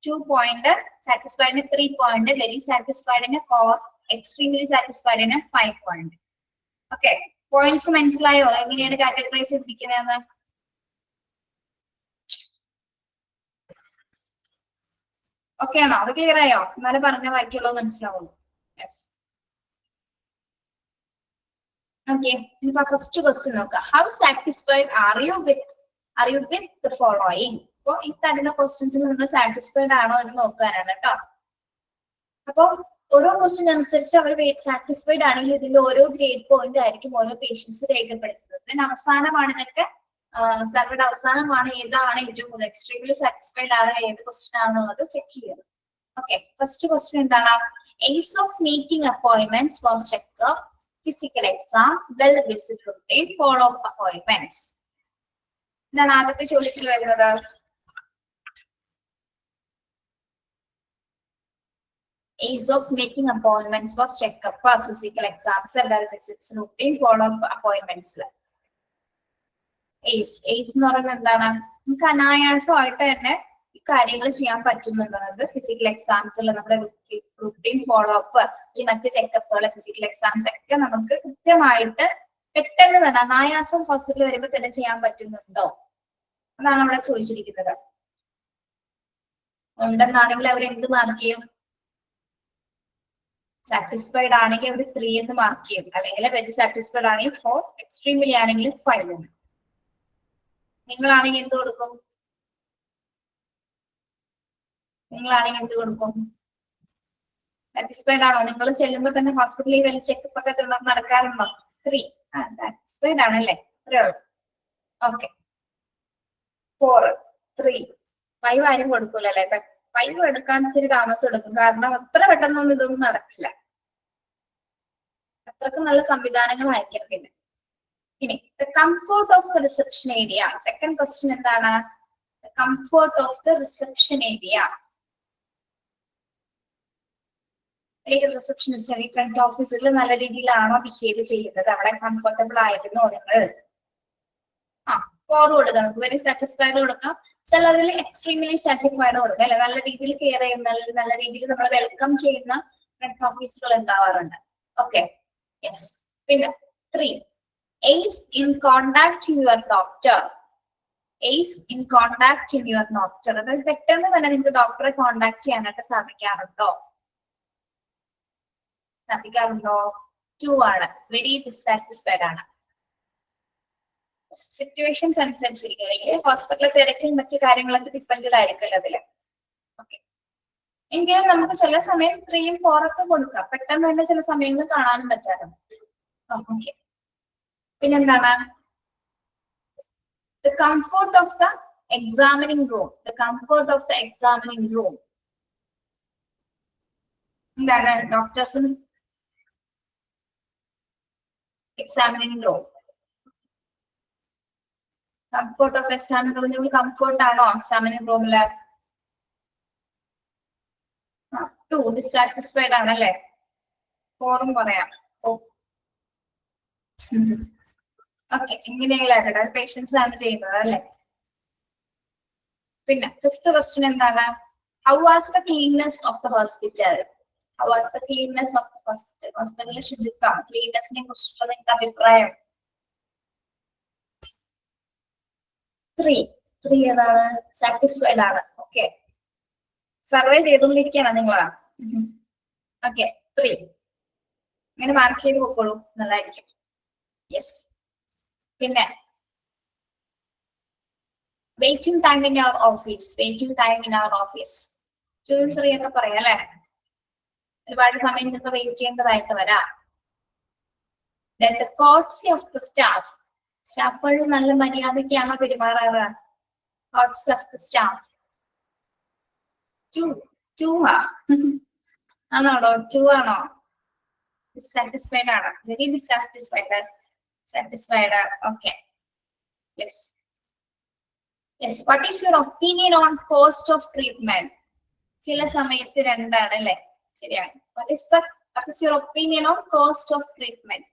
2 പോയിന്റ്, സാറ്റിസ്ഫൈഡിന് 3 പോയിന്റ്, വെരി സാറ്റിസ്ഫൈഡിന് 4, എക്സ്ട്രീംലി സാറ്റിസ്ഫൈഡിന് 5 പോയിന്റ്. ഓക്കെ, പോയിന്റ്സ് മനസ്സിലായോ എങ്ങനെയാണ് കാറ്റഗറൈസ് ചെയ്തിരിക്കുന്നതെന്ന്? ഓക്കെ ആണോ? അത് ക്ലിയർ ആയോ? എന്നാലും പറഞ്ഞ ബാക്കിയുള്ളൂ മനസ്സിലാവുള്ളൂ. യെസ്. ഓക്കെ, ഇനിയിപ്പോ ഫസ്റ്റ് ക്വസ്റ്റ്യൻ നോക്കാം. How satisfied are you with the following? അപ്പൊ ഈ തരുന്ന ക്വസ്റ്റ്യൻസിൽ നിങ്ങൾ സാറ്റിസ്ഫൈഡ് ആണോ എന്ന് നോക്കാനാണ് കേട്ടോ. അപ്പൊ ഓരോ ക്വസ്റ്റ്യൻ അനുസരിച്ച് അവർ സാറ്റിസ്ഫൈഡ് ആണെങ്കിൽ ഇതിന്റെ ഓരോ ഗ്രേഡ് പോയിന്റ് ആയിരിക്കും ഓരോ പേഷ്യൻസ് രേഖപ്പെടുത്തുന്നത്. then അവസാനമാണ് ഇതൊക്കെ, സർവേയുടെ അവസാനമാണ് ഏതാണ് ഏറ്റവും കൂടുതൽ എക്സ്ട്രീംലി സാറ്റിസ്ഫൈഡ് ആണ്, ഏത് ക്വസ്റ്റ്യൻ ആണെന്നുള്ളത് ചെക്ക് ചെയ്യുന്നത്. ഓക്കെ, ഫസ്റ്റ് ക്വസ്റ്റ്യൻ എന്താണ്? Aims of making appointments for checkup, physical exam, well visit routine, follow up appointments. ഇതാണ് ആദ്യത്തെ ചോദ്യത്തിൽ വരുന്നത്. Ease of making appointments for checkup, physical exams, well visits, routine follow-up appointments. Ease എന്ന് പറയുന്നത് എന്താണ്? നമുക്ക് അനായാസമായിട്ട് തന്നെ ഈ കാര്യങ്ങൾ ചെയ്യാൻ പറ്റുന്നുള്ളത്. ഫിസിക്കൽ എക്സാംസിൽ നമ്മുടെ റുട്ടീൻ ഫോളോ അപ്പ്, ഈ മറ്റ് ചെക്കപ്പുകൾ, ഫിസിക്കൽ എക്സാംസ് ഒക്കെ നമുക്ക് കൃത്യമായിട്ട് പെട്ടെന്ന് തന്നെ അനായാസം ഹോസ്പിറ്റലിൽ വരുമ്പോൾ തന്നെ ചെയ്യാൻ പറ്റുന്നുണ്ടോ? അതാണ് അവിടെ ചോദിച്ചിരിക്കുന്നത്. ഉണ്ടെന്നാണെങ്കിൽ അവർ എന്ത് മാർക്ക് ചെയ്യും? സാറ്റിസ്ഫൈഡ് ആണെങ്കിൽ അവർ 3 എന്ന് മാർക്ക് ചെയ്യും, അല്ലെങ്കിൽ വെരി സാറ്റിസ്ഫൈഡ് ആണെങ്കിൽ 4, എക്സ്ട്രീംലി ആണെങ്കിൽ 5 എന്ന്. നിങ്ങളാണെങ്കിൽ എന്ത് കൊടുക്കും? സാറ്റിസ്ഫൈഡ് ആണോ? നിങ്ങൾ ചെല്ലുമ്പോൾ തന്നെ ഹോസ്പിറ്റലിൽ വലിയ ചെക്കപ്പ് ഒക്കെ നടക്കാറുണ്ടോ? 3. സാറ്റിസ്ഫൈഡ് ആണല്ലേ, അത്രേ ഉള്ളൂ. ഓക്കെ, 4, 3, 5 ആരും കൊടുക്കൂല അല്ലെ? 5 എടുക്കാൻ ഇത്തിരി താമസം എടുക്കും, കാരണം അത്ര പെട്ടെന്നൊന്നും ഇതൊന്നും നടക്കില്ല. അത്രക്ക് നല്ല സംവിധാനങ്ങളായിരിക്കും പിന്നെ. ഇനി the comfort of the reception area. Second question എന്താണ്? The comfort of the reception area. Receptionist ഈ ഫ്രണ്ട് ഓഫീസിൽ നല്ല രീതിയിലാണോ ബിഹേവ് ചെയ്യുന്നത്? അവിടെ കംഫർട്ടബിൾ ആയിരുന്നോ നിങ്ങൾ? 4 കൊടുക്കാം, നമുക്ക് വെരി സാറ്റിസ്ഫൈഡ് കൊടുക്കാം, ചിലതിൽ എക്സ്ട്രീംലി സാറ്റിസ്ഫൈഡ് കൊടുക്കുക അല്ലെ, നല്ല രീതിയിൽ കെയർ ചെയ്യുന്ന നല്ല രീതിയിൽ നമ്മൾ വെൽക്കം ചെയ്യുന്ന ഫ്രണ്ട് ഓഫീസുകൾ ഉണ്ടാവാറുണ്ട്. Okay, yes. പിന്നെ 3, ace in contact to your doctor. ace in contact to your doctor. അതായത് പെട്ടെന്ന് തന്നെ നിങ്ങൾക്ക് ഡോക്ടറെ കോണ്ടാക്ട് ചെയ്യാനായിട്ട് സാധിക്കാറുണ്ടോ? 2 ആണ്, വെരി ഡിസാറ്റിസ്ഫൈഡ് ആണ്. സിറ്റുവേഷൻസ് അനുസരിച്ചിരിക്കും, അല്ലെങ്കിൽ ഹോസ്പിറ്റലിലെ തിരക്കും മറ്റു കാര്യങ്ങളൊക്കെ ഡിപ്പെൻഡ് ആയിരിക്കുമല്ലോ അതില്. ഓക്കെ, എങ്കിലും നമുക്ക് ചില സമയം 3ഉം 4 ഒക്കെ കൊടുക്കാം, പെട്ടെന്ന് തന്നെ ചില സമയങ്ങളിൽ കാണാനും പറ്റാറുണ്ട്. ഓക്കെ, പിന്നെന്താണ്? The comfort of the examining room. The comfort of the examining room. എന്താണ് ഡോക്ടേഴ്സും examining room? Comfort of examining room, നിങ്ങൾ കംഫോർട്ട് ആണോ എക്സാമിനിങ് റൂമില്? 2 ഡിസാറ്റിസ്ഫൈഡ് ആണല്ലേ. 4ഉം പറയാം. ഓക്കെ, ഇങ്ങനെയുള്ള പേഷ്യൻസ് ആണ് ചെയ്യുന്നത് അല്ലെ. പിന്നെ 5th ക്വസ്റ്റ്യൻ എന്താണ്? How was the cleanness of the hospital? How was the cleanness of the hospital? ഹോസ്പിറ്റലിലെ ശുചിത്വം, ക്ലീൻനെസിനെ കുറിച്ചുള്ള നിങ്ങൾക്ക് അഭിപ്രായം? 3 ഏതാണ്? സാറ്റിസ്ഫൈഡ് ആണ്. ഓക്കെ, സർവേ ചെയ്തുകൊണ്ടിരിക്കുകയാണ് നിങ്ങളാ. ഓക്കെ, 3 ഇങ്ങനെ മാർക്ക് ചെയ്ത് പോയിക്കോളൂ, നല്ലതായിരിക്കും. യെസ്. പിന്നെ waiting time in your office. Waiting time in our office 2, 3 ഒക്കെ പറയാം അല്ലെ. ഒരുപാട് സമയം നിങ്ങൾക്ക് വെയിറ്റ് ചെയ്യേണ്ടതായിട്ട് വരാം. Then the courtesy of the staff. സ്റ്റാഫുകൾ നല്ല മര്യാദയ്ക്കാണോ പെരുമാറാറ്? courtesy of the staff 2 ആണോ? 2 ആണോ? ഡിസാറ്റിസ്ഫൈഡ് ആണ്, very dissatisfied. Satisfied. Okay, yes. Yes. What is your opinion on cost of treatment? ചില സമയത്ത് 2 ആണ് അല്ലെ, ശരിയാണ്. What is your opinion on cost of treatment?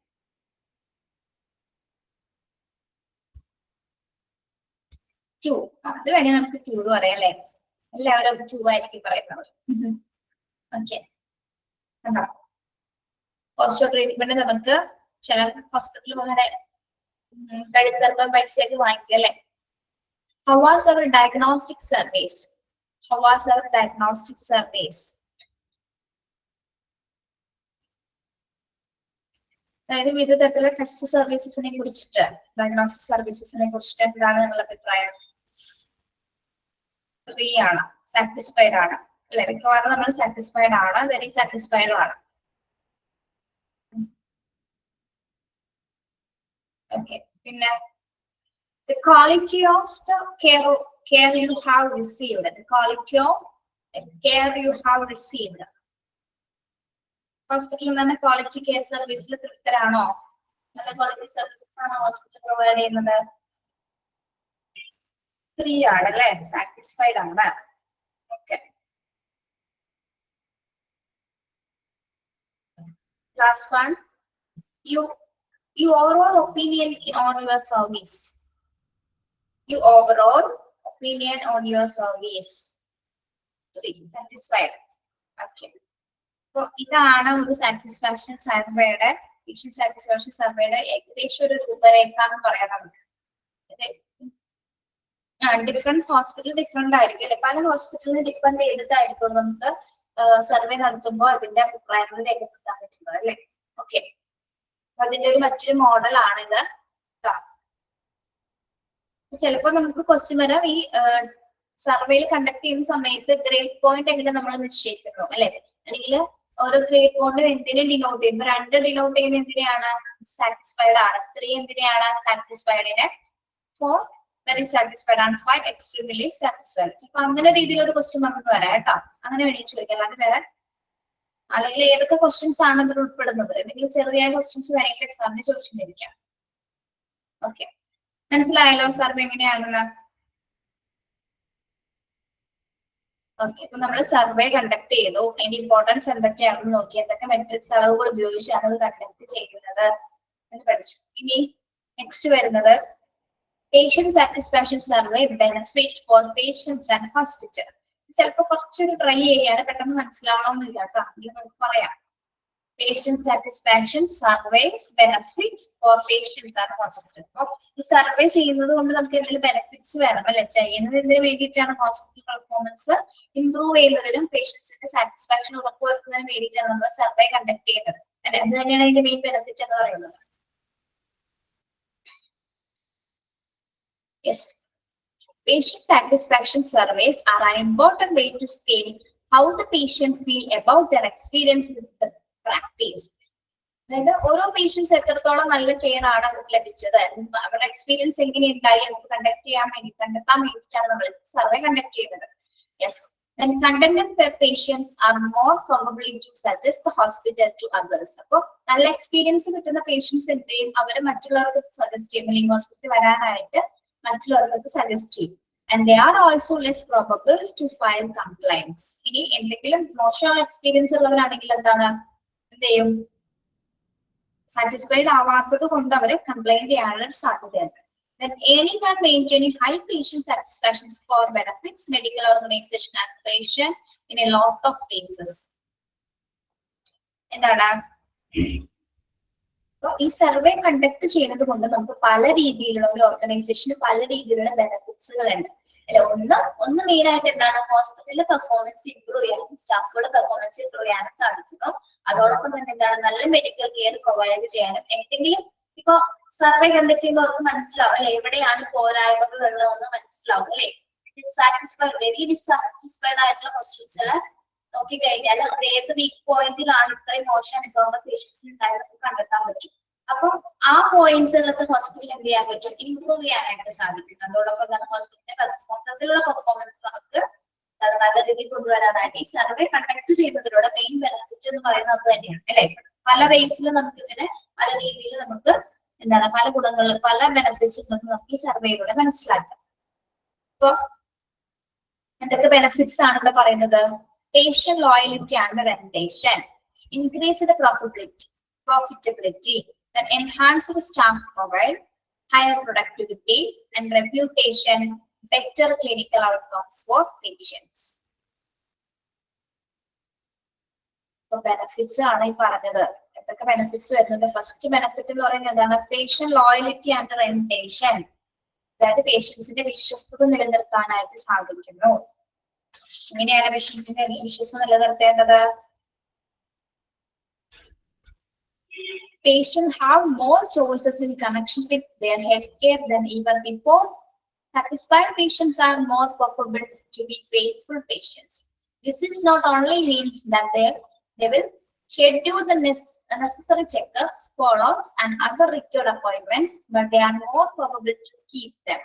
2. അത് വേണമെങ്കിൽ നമുക്ക് 2 പറയാം അല്ലെ. എല്ലാവരും അത് 2 ആയിരിക്കും പറയുന്നത്. ഓക്കെ, കോസ്റ്റ് ഓഫ് ട്രീറ്റ്മെന്റ് നമുക്ക് ചില ഹോസ്പിറ്റലിൽ വളരെ കഴുത്തർപ്പം പൈസയൊക്കെ വാങ്ങിക്കും അല്ലെ. How was our diagnostic service? How was our diagnostic service? അതായത് വിവിധ തരത്തിലുള്ള ടെസ്റ്റ് സർവീസസിനെ കുറിച്ചിട്ട്, ഡയഗ്നോസ്റ്റിക് സർവീസസിനെ കുറിച്ചിട്ട് എന്താണ് നിങ്ങളുടെ അഭിപ്രായം? 3 ആണ്, സാറ്റിസ്ഫൈഡ് ആണ് അല്ലെ. മിക്കവാറും നമ്മൾ സാറ്റിസ്ഫൈഡ് ആണ്, വെരി സാറ്റിസ്ഫൈഡ് ആണ്. ഓക്കെ, പിന്നെ the quality of the care you have received. The quality of the care you have received. ഹോസ്പിറ്റലിൽ നിന്ന് ക്വാളിറ്റി കെയർ സർവീസിൽ തൃപ്തരാണോ? നല്ല ക്വാളിറ്റി സർവീസസ് ആണോ ഹോസ്പിറ്റൽ പ്രൊവൈഡ് ചെയ്യുന്നത്? 3 ആണ് അല്ലെ, സാറ്റിസ്ഫൈഡ് ആണ്. Okay, last one. Your overall opinion on your service. Your overall opinion on your service 3, satisfied. Okay, so ഇതാണ് ഒരു സാറ്റിസ്ഫാക്ഷൻ സർവേയുടെ, പേഷ്യന്റ് സാറ്റിസ്ഫാക്ഷൻ സർവേയുടെ ഏകദേശം ഒരു രൂപരേഖ എന്ന് പറയാം നമുക്ക്. ഡിഫറൻസ് ഹോസ്പിറ്റൽ ഡിഫറെന്റ് ആയിരിക്കും അല്ലെ. പല ഹോസ്പിറ്റലിനെ ഡിപ്പെൻഡ് ചെയ്തിട്ടായിരിക്കും നമുക്ക് സർവേ നടത്തുമ്പോൾ അതിന്റെ അഭിപ്രായങ്ങൾ രേഖപ്പെടുത്താൻ പറ്റുന്നത് അല്ലെ. ഓക്കെ, അതിന്റെ ഒരു മറ്റൊരു മോഡൽ ആണിത്. ചിലപ്പോ നമുക്ക് ക്വസ്റ്റ്യൻ വരാം, ഈ സർവേയിൽ കണ്ടക്ട് ചെയ്യുന്ന സമയത്ത് ഗ്രേഡ് പോയിന്റ് എങ്ങനെ നമ്മൾ നിശ്ചയിക്കുന്നു അല്ലെ, അല്ലെങ്കിൽ ഓരോ ഗ്രേഡ് പോയിന്റ് എന്തിനെ ഡിനോട്ട് ചെയ്യുമ്പോൾ 2 ഡിനോട്ട് ചെയ്യുന്ന എന്തിനെയാണ്? സാറ്റിസ്ഫൈഡ് ആണ്. 3 എന്തിനെയാണ്? സാറ്റിസ്ഫൈഡിനെ. 4 വെരി സാറ്റിസ്ഫൈഡ് ആണ്. 5 എക്സ്ട്രീംലി സാറ്റിസ്ഫൈഡ്. അപ്പൊ അങ്ങനെ രീതിയിൽ ഒരു ക്വസ്റ്റ്യൻ നമുക്ക് വരാം കേട്ടോ. അങ്ങനെ വേണമെങ്കിൽ ചോദിക്കാം, അല്ലാതെ വേറെ അല്ലെങ്കിൽ ഏതൊക്കെ ക്വസ്റ്റ്യൻസ് ആണ് അതിൽ ഉൾപ്പെടുന്നത്, എന്തെങ്കിലും ചെറിയ ക്വസ്റ്റ്യൻസ് വേണമെങ്കിൽ എക്സാമിന് ചോദിച്ചിരിക്കാം. ഓക്കെ, മനസ്സിലായല്ലോ സർവേ എങ്ങനെയാണെന്ന്? ഓക്കെ, അപ്പൊ നമ്മൾ സർവേ കണ്ടക്ട് ചെയ്തു, അതിന്റെ ഇമ്പോർട്ടൻസ് എന്തൊക്കെയാണെന്ന് നോക്കി, എന്തൊക്കെ മെട്രിക്സ് അളവുകൾ ഉപയോഗിച്ചാണ് അത് കണ്ടക്ട് ചെയ്യുന്നത് എന്ന് പഠിച്ചു. ഇനി നെക്സ്റ്റ് വരുന്നത് patient satisfaction survey benefit for patients and hospital. ചിലപ്പോൾ കുറച്ചൊരു ട്രൈ ചെയ്യാണ്, പെട്ടെന്ന് മനസ്സിലാവണമെന്നില്ല കേട്ടോ, അതിൽ നമുക്ക് പറയാം. Patient satisfaction surveys benefit for patients and hospital. അപ്പോൾ ഈ സർവേ ചെയ്യുന്നത് കൊണ്ട് നമുക്ക് എന്തെങ്കിലും ബെനിഫിറ്റ്സ് വേണം അല്ലെ? ചെയ്യുന്നതിന് വേണ്ടിയിട്ടാണ് ഹോസ്പിറ്റൽ പെർഫോമൻസ് ഇംപ്രൂവ് ചെയ്യുന്നതിനും പേഷ്യൻസിന്റെ സാറ്റിസ്ഫാക്ഷൻ ഉറപ്പുവരുത്തുന്നതിനും വേണ്ടിയിട്ടാണ് നമ്മൾ സർവേ കണ്ടക്ട് ചെയ്യുന്നത് അല്ലെ? അത് തന്നെയാണ് അതിന്റെ മെയിൻ ബെനിഫിറ്റ് എന്ന് പറയുന്നത്. Yes. Patient satisfaction surveys are an important way to scale how the patients feel about their experience with the practice. അതായത് ഓരോ പേഷ്യൻസ് എത്രത്തോളം നല്ല കെയർ ആണ് അവർക്ക് ലഭിച്ചത്, അവരുടെ എക്സ്പീരിയൻസ് എങ്ങനെയുണ്ടായി നമുക്ക് കണ്ടെത്താൻ വേണ്ടിയിട്ടാണ് നമ്മൾ സർവേ കണ്ടക്ട് ചെയ്യുന്നത്. Yes. Then contented patients are more probably to suggest the hospital to others. അപ്പോൾ നല്ല എക്സ്പീരിയൻസ് കിട്ടുന്ന പേഷ്യൻസ് എന്ത് ചെയ്യും, അവര് മറ്റുള്ളവർക്ക് സജസ്റ്റ് ചെയ്യും, അല്ലെങ്കിൽ ഹോസ്പിറ്റലിൽ വരാനായിട്ട് മറ്റുള്ളവർക്ക് സജസ്റ്റ് ചെയ്യും. And they are also less probable to file complaints. ഇനി എന്തെങ്കിലും മോശം എക്സ്പീരിയൻസ് ഉള്ളവരാണെങ്കിൽ എന്താണ് എന്ത് ചെയ്യും, സാറ്റിസ്ഫൈഡ് ആവാത്തത് കൊണ്ട് അവര് കംപ്ലൈന്റ് ചെയ്യാനുള്ള സാധ്യതയുണ്ട്. Then earning and maintaining high patient satisfaction score benefits medical organization and patient in a lot of cases. എന്താണ് ഈ സർവേ കണ്ടക്ട് ചെയ്യുന്നത് കൊണ്ട് നമുക്ക് പല രീതിയിലുള്ള ഒരു ഓർഗനൈസേഷന് പല രീതിയിലുള്ള ബെനിഫിറ്റ്സുകൾ ഉണ്ട് അല്ലെ? ഒന്ന് മെയിൻ ആയിട്ട് എന്താണ്, ഹോസ്പിറ്റലിലെ പെർഫോമൻസ് ഇംപ്രൂവ് ചെയ്യാനും സ്റ്റാഫുകളുടെ പെർഫോമൻസ് ഇംപ്രൂവ് ചെയ്യാനും സാധിക്കുന്നു. അതോടൊപ്പം തന്നെ എന്താണ്, നല്ല മെഡിക്കൽ കെയർ പ്രൊവൈഡ് ചെയ്യാനും. എന്തെങ്കിലും ഇപ്പൊ സർവേ കണ്ടക്ട് ചെയ്യുമ്പോൾ അവർക്ക് മനസ്സിലാവും അല്ലെ, എവിടെയാണ് പോരായ്മകൾ ഉള്ളതെന്ന് മനസ്സിലാവും അല്ലെ? ഡിസാറ്റിസ്ഫൈഡ്, വെരി ഡിസാറ്റിസ്ഫൈഡ് ആയിട്ടുള്ള ക്വസ്റ്റ്യൻസ് നോക്കിക്കഴിഞ്ഞാൽ അവർ ഏത് വീക്ക് പോയിന്റിലാണ് ഇത്രയും മോശം അനുഭവങ്ങൾ പേഷ്യൻസിന് ഉണ്ടായത് കണ്ടെത്താൻ പറ്റും. അപ്പൊ ആ പോയിന്റ്സുകളൊക്കെ ഹോസ്പിറ്റലിൽ എന്ത് ചെയ്യാൻ പറ്റും, ഇംപ്രൂവ് ചെയ്യാനായിട്ട് സാധിക്കും. അതോടൊപ്പം തന്നെ ഹോസ്പിറ്റലിന്റെ മൊത്തത്തിലുള്ള പെർഫോമൻസ് നമുക്ക് നല്ല രീതിയിൽ കൊണ്ടുവരാനായിട്ട് ഈ സർവേ കണ്ടക്ട് ചെയ്യുന്നതിലൂടെ മെയിൻ ബെനിഫിറ്റ് എന്ന് പറയുന്നത് അത് തന്നെയാണ് അല്ലെ? പല വേസിൽ നമുക്ക് ഇതിനെ പല രീതിയിൽ നമുക്ക് എന്താണ് പല ഗുണങ്ങളിൽ പല ബെനിഫിറ്റ്സ് ഉണ്ടെന്ന് നമുക്ക് ഈ സർവേയിലൂടെ മനസ്സിലാക്കാം. അപ്പൊ എന്തൊക്കെ ബെനിഫിറ്റ്സ് ആണ് ഇവിടെ പറയുന്നത്? Patient loyalty and retention, increased profitability, then enhanced staff profile, higher productivity and reputation, better clinical outcomes for patients. So benefits ആണ് ഈ പറഞ്ഞത്. എന്തൊക്കെ ബെനിഫിറ്റ്സ് വരുന്നുണ്ട്? ഫസ്റ്റ് ബെനിഫിറ്റ് എന്ന് പറയുന്നത് എന്താണ്? പേഷ്യന്റ് ലോയലിറ്റി ആൻഡ് റെന്റേഷൻ, അതായത് പേഷ്യൻസിന്റെ വിശ്വസ്തത നിലനിർത്താനായിട്ട് സാധിക്കുന്നു. എങ്ങനെയാണ് പേഷ്യൻസിന്റെ വിശ്വാസം നിലനിർത്തേണ്ടത്? Patients have more choices in connection with their healthcare than even before. Satisfied patients are more probable to be faithful patients. This is not only means that they will schedule the necessary checkups, follow-ups, and other required appointments, but they are more probable to keep them.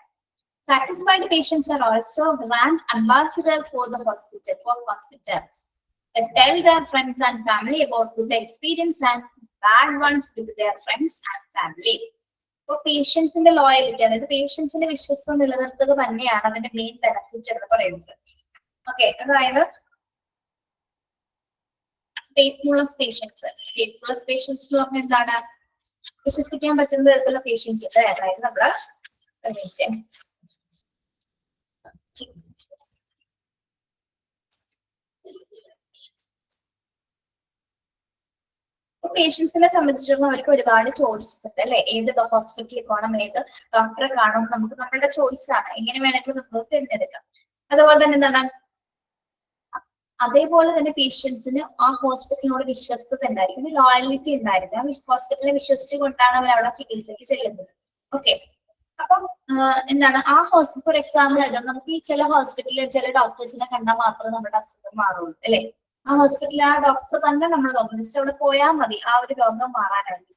Satisfied patients are also brand ambassador for hospitals. They tell their friends and family about good experience and bad ones with their friends and family. So patients in the loyalty, അതായത് പേഷ്യൻസിന്റെ വിശ്വസ്തത നിലനിർത്തുക തന്നെയാണ് അതിന്റെ main benefit എന്ന് പറയുന്നത്. Okay, അതായത് ഫെയ്ത്ത്ഫുള്ളസ് patients എന്ന് പറഞ്ഞാൽ എന്താണ്? വിശ്വസിക്കാൻ പറ്റുന്ന തരത്തിലുള്ള പേഷ്യൻസ്. അതായത് നമ്മള് പേഷ്യൻസിനെ സംബന്ധിച്ചിടത്തോളം അവർക്ക് ഒരുപാട് ചോയ്സസ് ഉണ്ട് അല്ലെ? ഏത് ഹോസ്പിറ്റലിൽ പോകണം, ഏത് ഡോക്ടറെ കാണും, നമുക്ക് നമ്മളുടെ ചോയ്സ് ആണ്. എങ്ങനെ വേണമെങ്കിലും നമുക്ക് തിരഞ്ഞെടുക്കാം. അതുപോലെ തന്നെ എന്താണ്, അതേപോലെ തന്നെ പേഷ്യൻസിന് ആ ഹോസ്പിറ്റലിനോട് വിശ്വസ്തത ഉണ്ടായിരിക്കും, ലോയലിറ്റി ഉണ്ടായിരിക്കും. ആ ഹോസ്പിറ്റലിനെ വിശ്വസിച്ചുകൊണ്ടാണ് അവർ അവിടെ ചികിത്സയ്ക്ക് ചെല്ലുന്നത്. ഓക്കെ, അപ്പം എന്താണ് ആ ഹോസ്പിറ്റൽ ഫോർ എക്സാമ്പിൾ ആയിട്ട് നമുക്ക് ഈ ചില ഹോസ്പിറ്റലിൽ ചില ഡോക്ടേഴ്സിനെ കണ്ടാൽ മാത്രമേ നമ്മുടെ അസുഖം മാറുള്ളൂ അല്ലെ? ആ ഹോസ്പിറ്റലിൽ ആ ഡോക്ടർ തന്നെ നമ്മൾ നോക്കും, ജസ്റ്റ് അവിടെ പോയാൽ മതി ആ ഒരു രോഗം മാറാനായിട്ട്.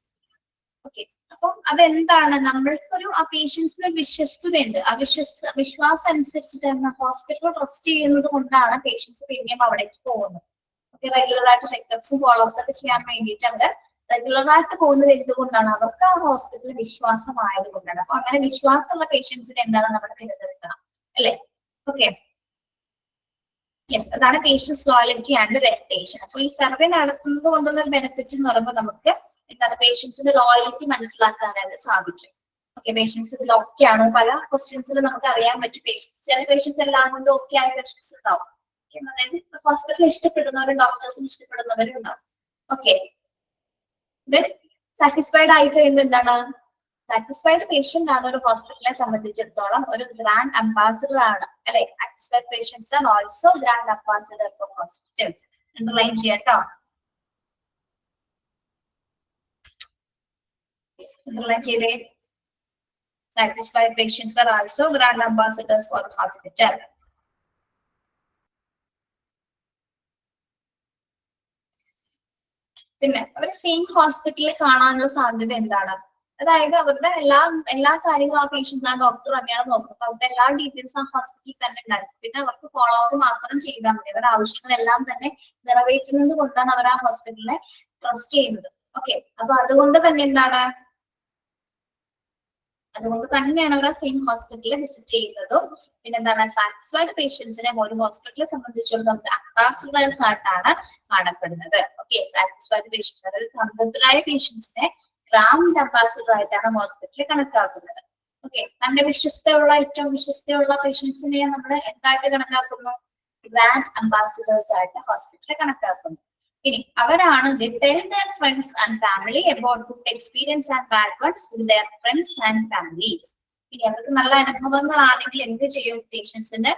ഓക്കെ, അപ്പം അതെന്താണ്, നമ്മൾക്കൊരു ആ പേഷ്യൻസിന് ഒരു വിശ്വസ്തതയുണ്ട്. ആ വിശ്വാസം അനുസരിച്ചിട്ട് ഹോസ്പിറ്റൽ ട്രസ്റ്റ് ചെയ്യുന്നത് കൊണ്ടാണ് പേഷ്യൻസ് പിന്നെയും അവിടേക്ക് പോകുന്നത്. ഓക്കെ, റെഗുലർ ആയിട്ട് ചെക്കപ്സും ഫോളോഅപ്സ് ഒക്കെ ചെയ്യാൻ വേണ്ടിയിട്ട് അവിടെ റെഗുലർ ആയിട്ട് പോകുന്നത് എന്തുകൊണ്ടാണ്? അവർക്ക് ആ ഹോസ്പിറ്റലിൽ വിശ്വാസമായത് കൊണ്ടാണ്. അപ്പൊ അങ്ങനെ വിശ്വാസമുള്ള പേഷ്യൻസിന് എന്താണ് നമ്മൾ തിരഞ്ഞെടുക്കണം അല്ലെ? ഓക്കെ, യെസ്, അതാണ് പേഷ്യൻസ് ലോയലിറ്റി ആൻഡ് റെന്റേഷൻ. അപ്പൊ ഈ സർവേ നടത്തുന്നത് കൊണ്ടുള്ള ബെനിഫിറ്റ് എന്ന് പറയുമ്പോൾ നമുക്ക് എന്താണ് പേഷ്യൻസിന്റെ ലോയലിറ്റി മനസ്സിലാക്കാനായിട്ട് സാധിക്കും. ഓക്കെ, പേഷ്യൻസ് ഇതിൽ ഓക്കെ ആണ്. പല ക്വസ്റ്റ്യൻസിൽ നമുക്ക് അറിയാൻ പറ്റും പേഷ്യൻസ്, ചില പേഷ്യൻസ് എല്ലാം കൊണ്ട് ഓക്കെ ആയ പേഷ്യൻസ് ഉണ്ടാവും. അതായത് ഹോസ്പിറ്റലിൽ ഇഷ്ടപ്പെടുന്നവരും ഡോക്ടേഴ്സിന് ഇഷ്ടപ്പെടുന്നവരും ഉണ്ടാവും. ഓക്കെ, ദെൻ സാറ്റിസ്ഫൈഡ് ആയി കഴിയുമ്പോൾ എന്താണ്, സാറ്റിസ്ഫൈഡ് പേഷ്യന്റ് ആണ് ഒരു ഹോസ്പിറ്റലിനെ സംബന്ധിച്ചിടത്തോളം ഒരു ഗ്രാൻഡ് അംബാസിഡർ ആണ് അല്ലെ. Satisfied patients are also grand ambassador for hospitals. Underline ചെയ്യാട്ടോ, അണ്ടർലൈൻ ചെയ്തേ. Satisfied patients are also grand ambassadors for the hospital. പിന്നെ അവർ സെയിം ഹോസ്പിറ്റലിൽ കാണാനുള്ള സാധ്യത എന്താണ്? അതായത് അവരുടെ എല്ലാ കാര്യങ്ങളും ആ പേഷ്യൻസ് ആ ഡോക്ടർ തന്നെയാണ് നോക്കുന്നത്. അവരുടെ എല്ലാ ഡീറ്റെയിൽസും ആ ഹോസ്പിറ്റലിൽ തന്നെ ഉണ്ടായിരുന്നു. പിന്നെ അവർക്ക് ഫോളോ അപ്പ് മാത്രം ചെയ്താൽ മതി. അവരുടെ ആവശ്യങ്ങളെല്ലാം തന്നെ നിറവേറ്റുന്നത് കൊണ്ടാണ് അവർ ആ ഹോസ്പിറ്റലിനെ ട്രസ്റ്റ് ചെയ്യുന്നത്. ഓക്കെ, അപ്പൊ അതുകൊണ്ട് തന്നെ എന്താണ്, അതുകൊണ്ട് തന്നെയാണ് അവർ ആ സെയിം ഹോസ്പിറ്റലിൽ വിസിറ്റ് ചെയ്യുന്നതും. പിന്നെ എന്താണ്, സാറ്റിസ്ഫൈഡ് പേഷ്യൻസിനെ ഒരു ഹോസ്പിറ്റലിനെ സംബന്ധിച്ചിടത്തോളം അംബാസിഡേഴ്സ് ആയിട്ടാണ് കാണപ്പെടുന്നത്. ഓക്കെ, സാറ്റിസ്ഫൈഡ് പേഷ്യൻസ് അതായത് സംതൃപ്തരായ പേഷ്യൻസിനെ ഗ്രാൻഡ് അംബാസിഡർ ആയിട്ടാണ് ഹോസ്പിറ്റലിൽ കണക്കാക്കുന്നത്. ഓക്കെ, നമ്മുടെ ഏറ്റവും വിശ്വസ്തയുള്ള പേഷ്യൻസിനെ നമ്മൾ എന്തായിട്ട് കണക്കാക്കുന്നു? ഗ്രാൻഡ് അംബാസിഡേഴ്സ് ആയിട്ട് ഹോസ്പിറ്റലിൽ കണക്കാക്കുന്നു. ഇനി അവരാണ് they tell their friends and family about good experience and bad ones with their friends and families. ഇനി അവർക്ക് നല്ല അനുഭവങ്ങളാണെങ്കിൽ എന്ത് ചെയ്യും? പേഷ്യൻസിന്